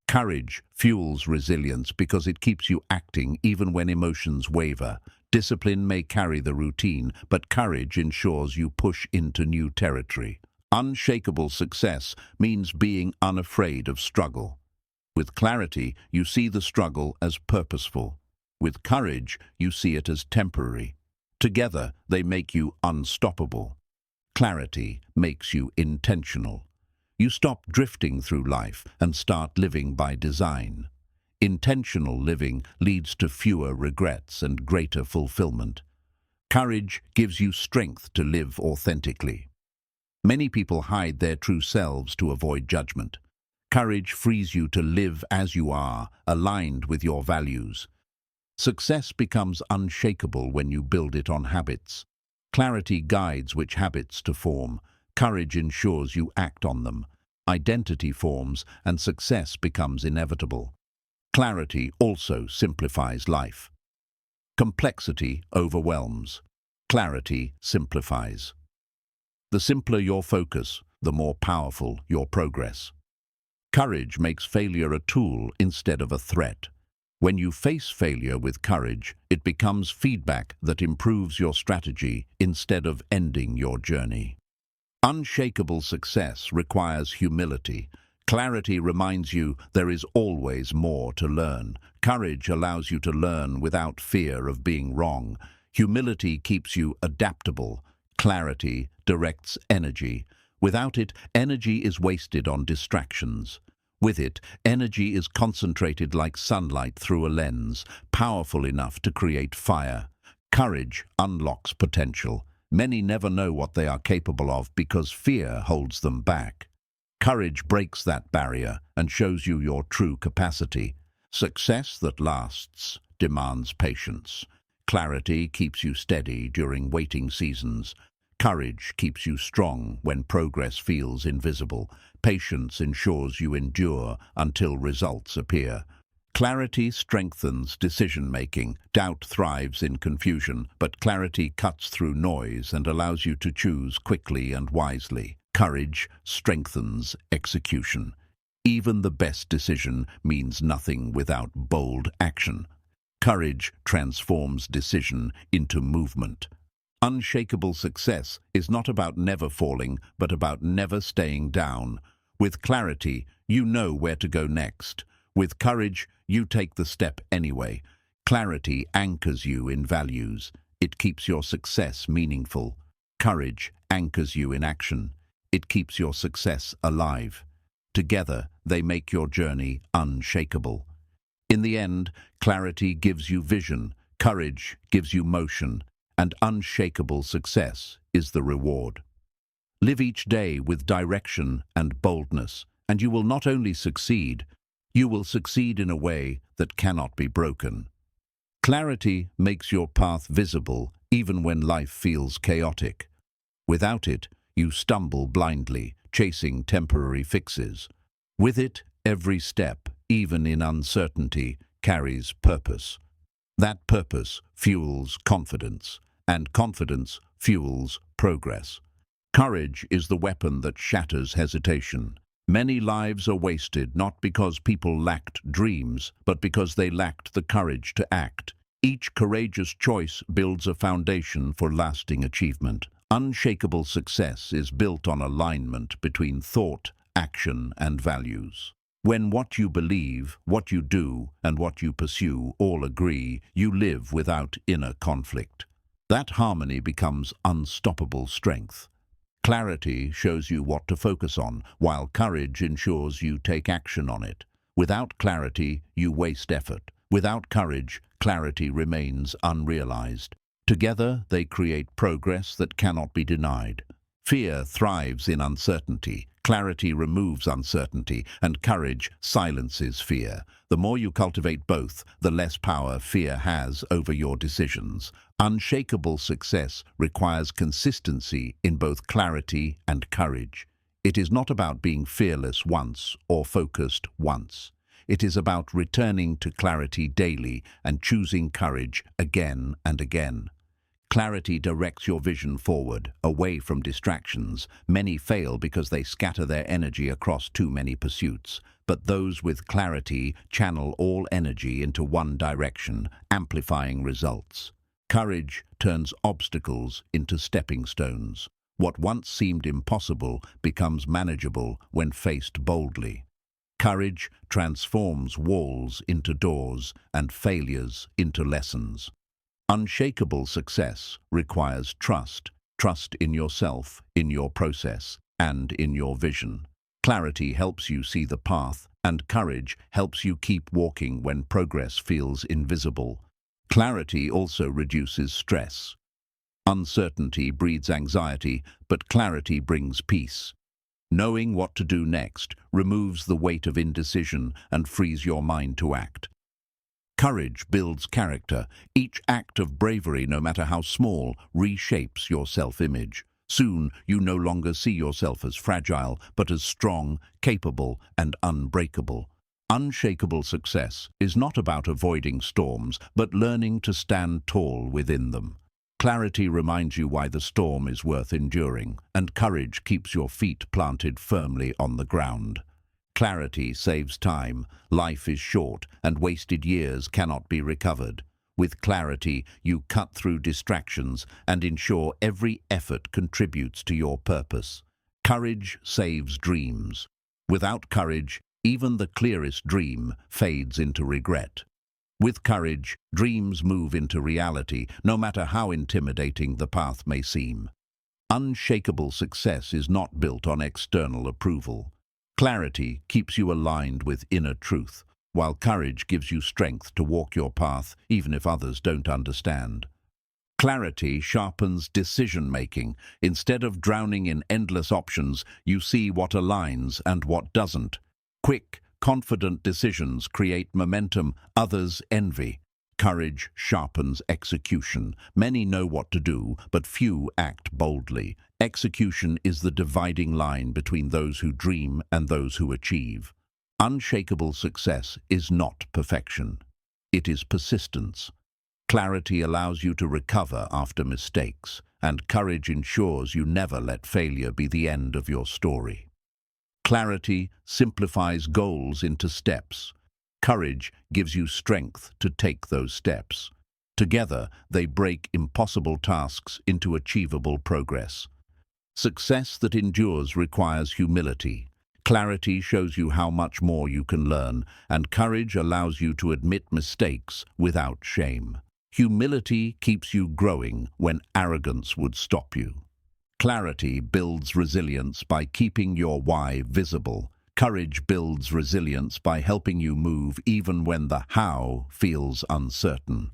Courage fuels resilience because it keeps you acting even when emotions waver. Discipline may carry the routine, but courage ensures you push into new territory. Unshakable success means being unafraid of struggle. With clarity, you see the struggle as purposeful. With courage, you see it as temporary. Together, they make you unstoppable. Clarity makes you intentional. You stop drifting through life and start living by design. Intentional living leads to fewer regrets and greater fulfillment. Courage gives you strength to live authentically. Many people hide their true selves to avoid judgment. Courage frees you to live as you are, aligned with your values. Success becomes unshakable when you build it on habits. Clarity guides which habits to form. Courage ensures you act on them. Identity forms, and success becomes inevitable. Clarity also simplifies life. Complexity overwhelms. Clarity simplifies. The simpler your focus, the more powerful your progress. Courage makes failure a tool instead of a threat. When you face failure with courage, it becomes feedback that improves your strategy instead of ending your journey. Unshakable success requires humility. Clarity reminds you there is always more to learn. Courage allows you to learn without fear of being wrong. Humility keeps you adaptable. Clarity directs energy. Without it, energy is wasted on distractions. With it, energy is concentrated like sunlight through a lens, powerful enough to create fire. Courage unlocks potential. Many never know what they are capable of because fear holds them back. Courage breaks that barrier and shows you your true capacity. Success that lasts demands patience. Clarity keeps you steady during waiting seasons. Courage keeps you strong when progress feels invisible. Patience ensures you endure until results appear. Clarity strengthens decision-making. Doubt thrives in confusion, but clarity cuts through noise and allows you to choose quickly and wisely. Courage strengthens execution. Even the best decision means nothing without bold action. Courage transforms decision into movement. Unshakable success is not about never falling, but about never staying down. With clarity, you know where to go next. With courage, you take the step anyway. Clarity anchors you in values. It keeps your success meaningful. Courage anchors you in action. It keeps your success alive. Together, they make your journey unshakable. In the end, clarity gives you vision, courage gives you motion, and unshakable success is the reward. Live each day with direction and boldness, and you will not only succeed, you will succeed in a way that cannot be broken. Clarity makes your path visible even when life feels chaotic. Without it, you stumble blindly, chasing temporary fixes. With it, every step, even in uncertainty, carries purpose. That purpose fuels confidence, and confidence fuels progress. Courage is the weapon that shatters hesitation. Many lives are wasted not because people lacked dreams, but because they lacked the courage to act. Each courageous choice builds a foundation for lasting achievement. Unshakable success is built on alignment between thought, action, and values. When what you believe, what you do, and what you pursue all agree, you live without inner conflict. That harmony becomes unstoppable strength. Clarity shows you what to focus on, while courage ensures you take action on it. Without clarity, you waste effort. Without courage, clarity remains unrealized. Together, they create progress that cannot be denied. Fear thrives in uncertainty. Clarity removes uncertainty, and courage silences fear. The more you cultivate both, the less power fear has over your decisions. Unshakable success requires consistency in both clarity and courage. It is not about being fearless once or focused once. It is about returning to clarity daily and choosing courage again and again. Clarity directs your vision forward, away from distractions. Many fail because they scatter their energy across too many pursuits. But those with clarity channel all energy into one direction, amplifying results. Courage turns obstacles into stepping stones. What once seemed impossible becomes manageable when faced boldly. Courage transforms walls into doors and failures into lessons. Unshakable success requires trust. Trust in yourself, in your process, and in your vision. Clarity helps you see the path, and courage helps you keep walking when progress feels invisible. Clarity also reduces stress. Uncertainty breeds anxiety, but clarity brings peace. Knowing what to do next removes the weight of indecision and frees your mind to act. Courage builds character. Each act of bravery, no matter how small, reshapes your self-image. Soon, you no longer see yourself as fragile, but as strong, capable, and unbreakable. Unshakable success is not about avoiding storms, but learning to stand tall within them. Clarity reminds you why the storm is worth enduring, and courage keeps your feet planted firmly on the ground. Clarity saves time. Life is short, and wasted years cannot be recovered. With clarity, you cut through distractions and ensure every effort contributes to your purpose. Courage saves dreams. Without courage, even the clearest dream fades into regret. With courage, dreams move into reality, no matter how intimidating the path may seem. Unshakable success is not built on external approval. Clarity keeps you aligned with inner truth, while courage gives you strength to walk your path even if others don't understand. Clarity sharpens decision-making. Instead of drowning in endless options, you see what aligns and what doesn't. Quick, confident decisions create momentum others envy. Courage sharpens execution. Many know what to do, but few act boldly. Execution is the dividing line between those who dream and those who achieve. Unshakable success is not perfection. It is persistence. Clarity allows you to recover after mistakes, and courage ensures you never let failure be the end of your story. Clarity simplifies goals into steps. Courage gives you strength to take those steps. Together, they break impossible tasks into achievable progress. Success that endures requires humility. Clarity shows you how much more you can learn, and courage allows you to admit mistakes without shame. Humility keeps you growing when arrogance would stop you. Clarity builds resilience by keeping your why visible. Courage builds resilience by helping you move even when the how feels uncertain.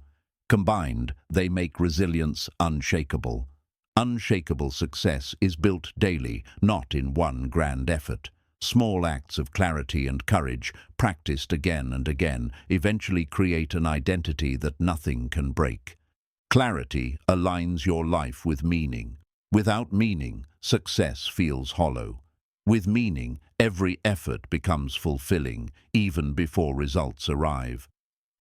Combined, they make resilience unshakable. Unshakable success is built daily, not in one grand effort. Small acts of clarity and courage, practiced again and again, eventually create an identity that nothing can break. Clarity aligns your life with meaning. Without meaning, success feels hollow. With meaning, every effort becomes fulfilling, even before results arrive.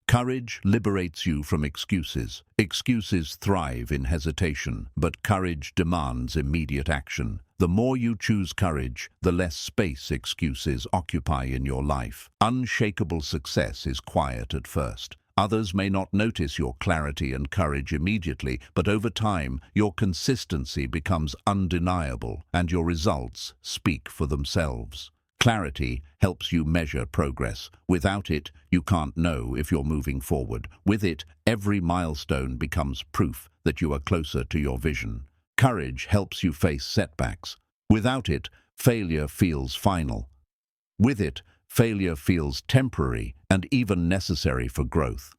Courage liberates you from excuses. Excuses thrive in hesitation, but courage demands immediate action. The more you choose courage, the less space excuses occupy in your life. Unshakable success is quiet at first. Others may not notice your clarity and courage immediately, but over time, your consistency becomes undeniable, and your results speak for themselves. Clarity helps you measure progress. Without it, you can't know if you're moving forward. With it, every milestone becomes proof that you are closer to your vision. Courage helps you face setbacks. Without it, failure feels final. With it, failure feels temporary and even necessary for growth.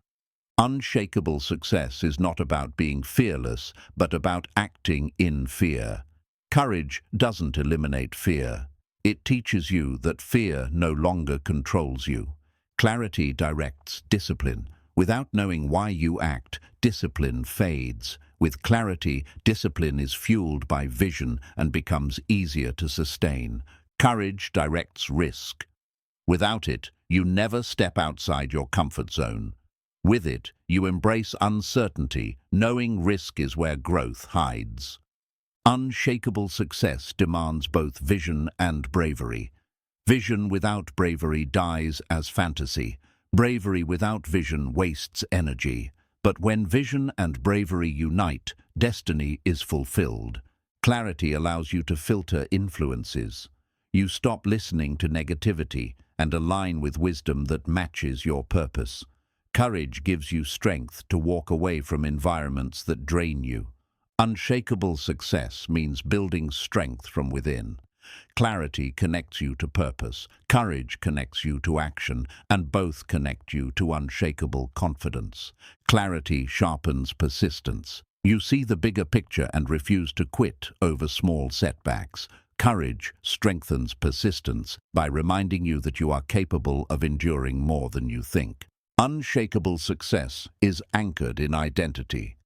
Unshakable success is not about being fearless, but about acting in fear. Courage doesn't eliminate fear. It teaches you that fear no longer controls you. Clarity directs discipline. Without knowing why you act, discipline fades. With clarity, discipline is fueled by vision and becomes easier to sustain. Courage directs risk. Without it, you never step outside your comfort zone. With it, you embrace uncertainty, knowing risk is where growth hides. Unshakable success demands both vision and bravery. Vision without bravery dies as fantasy. Bravery without vision wastes energy. But when vision and bravery unite, destiny is fulfilled. Clarity allows you to filter influences. You stop listening to negativity and align with wisdom that matches your purpose. Courage gives you strength to walk away from environments that drain you. Unshakable success means building strength from within. Clarity connects you to purpose, courage connects you to action, and both connect you to unshakable confidence. Clarity sharpens persistence. You see the bigger picture and refuse to quit over small setbacks. Courage strengthens persistence by reminding you that you are capable of enduring more than you think. Unshakable success is anchored in identity.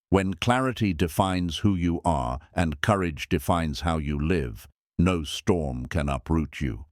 When clarity defines who you are and courage defines how you live, no storm can uproot you.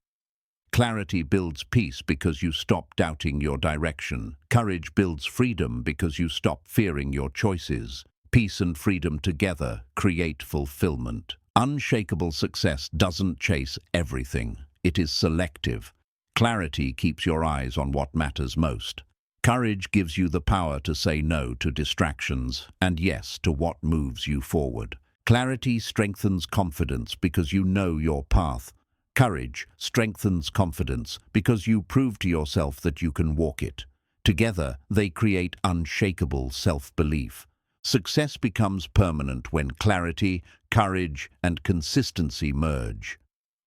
Clarity builds peace because you stop doubting your direction. Courage builds freedom because you stop fearing your choices. Peace and freedom together create fulfillment. Unshakable success doesn't chase everything. It is selective. Clarity keeps your eyes on what matters most. Courage gives you the power to say no to distractions and yes to what moves you forward. Clarity strengthens confidence because you know your path. Courage strengthens confidence because you prove to yourself that you can walk it. Together, they create unshakable self-belief. Success becomes permanent when clarity, courage, and consistency merge.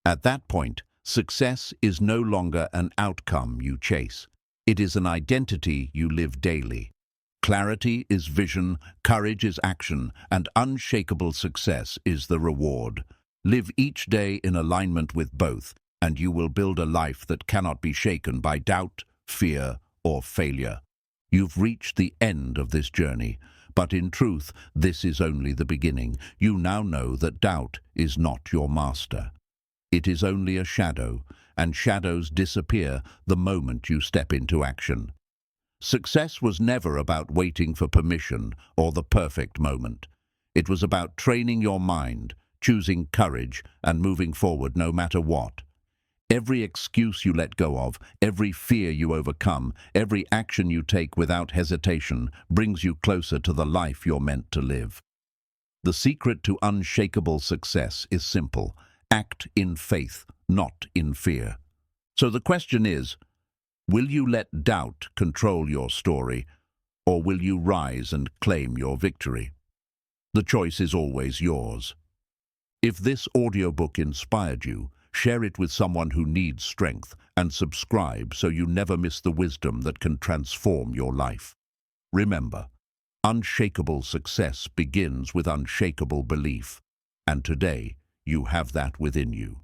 At that point, success is no longer an outcome you chase. It is an identity you live daily. Clarity is vision, courage is action, and unshakable success is the reward. Live each day in alignment with both, and you will build a life that cannot be shaken by doubt, fear, or failure. You've reached the end of this journey, but in truth, this is only the beginning. You now know that doubt is not your master. It is only a shadow, and shadows disappear the moment you step into action. Success was never about waiting for permission or the perfect moment. It was about training your mind, choosing courage, and moving forward no matter what. Every excuse you let go of, every fear you overcome, every action you take without hesitation brings you closer to the life you're meant to live. The secret to unshakable success is simple. Act in faith, not in fear. So the question is, will you let doubt control your story, or will you rise and claim your victory? The choice is always yours. If this audiobook inspired you, Share it with someone who needs strength, and subscribe so you never miss the wisdom that can transform your life. Remember, unshakable success begins with unshakable belief, and today you have that within you.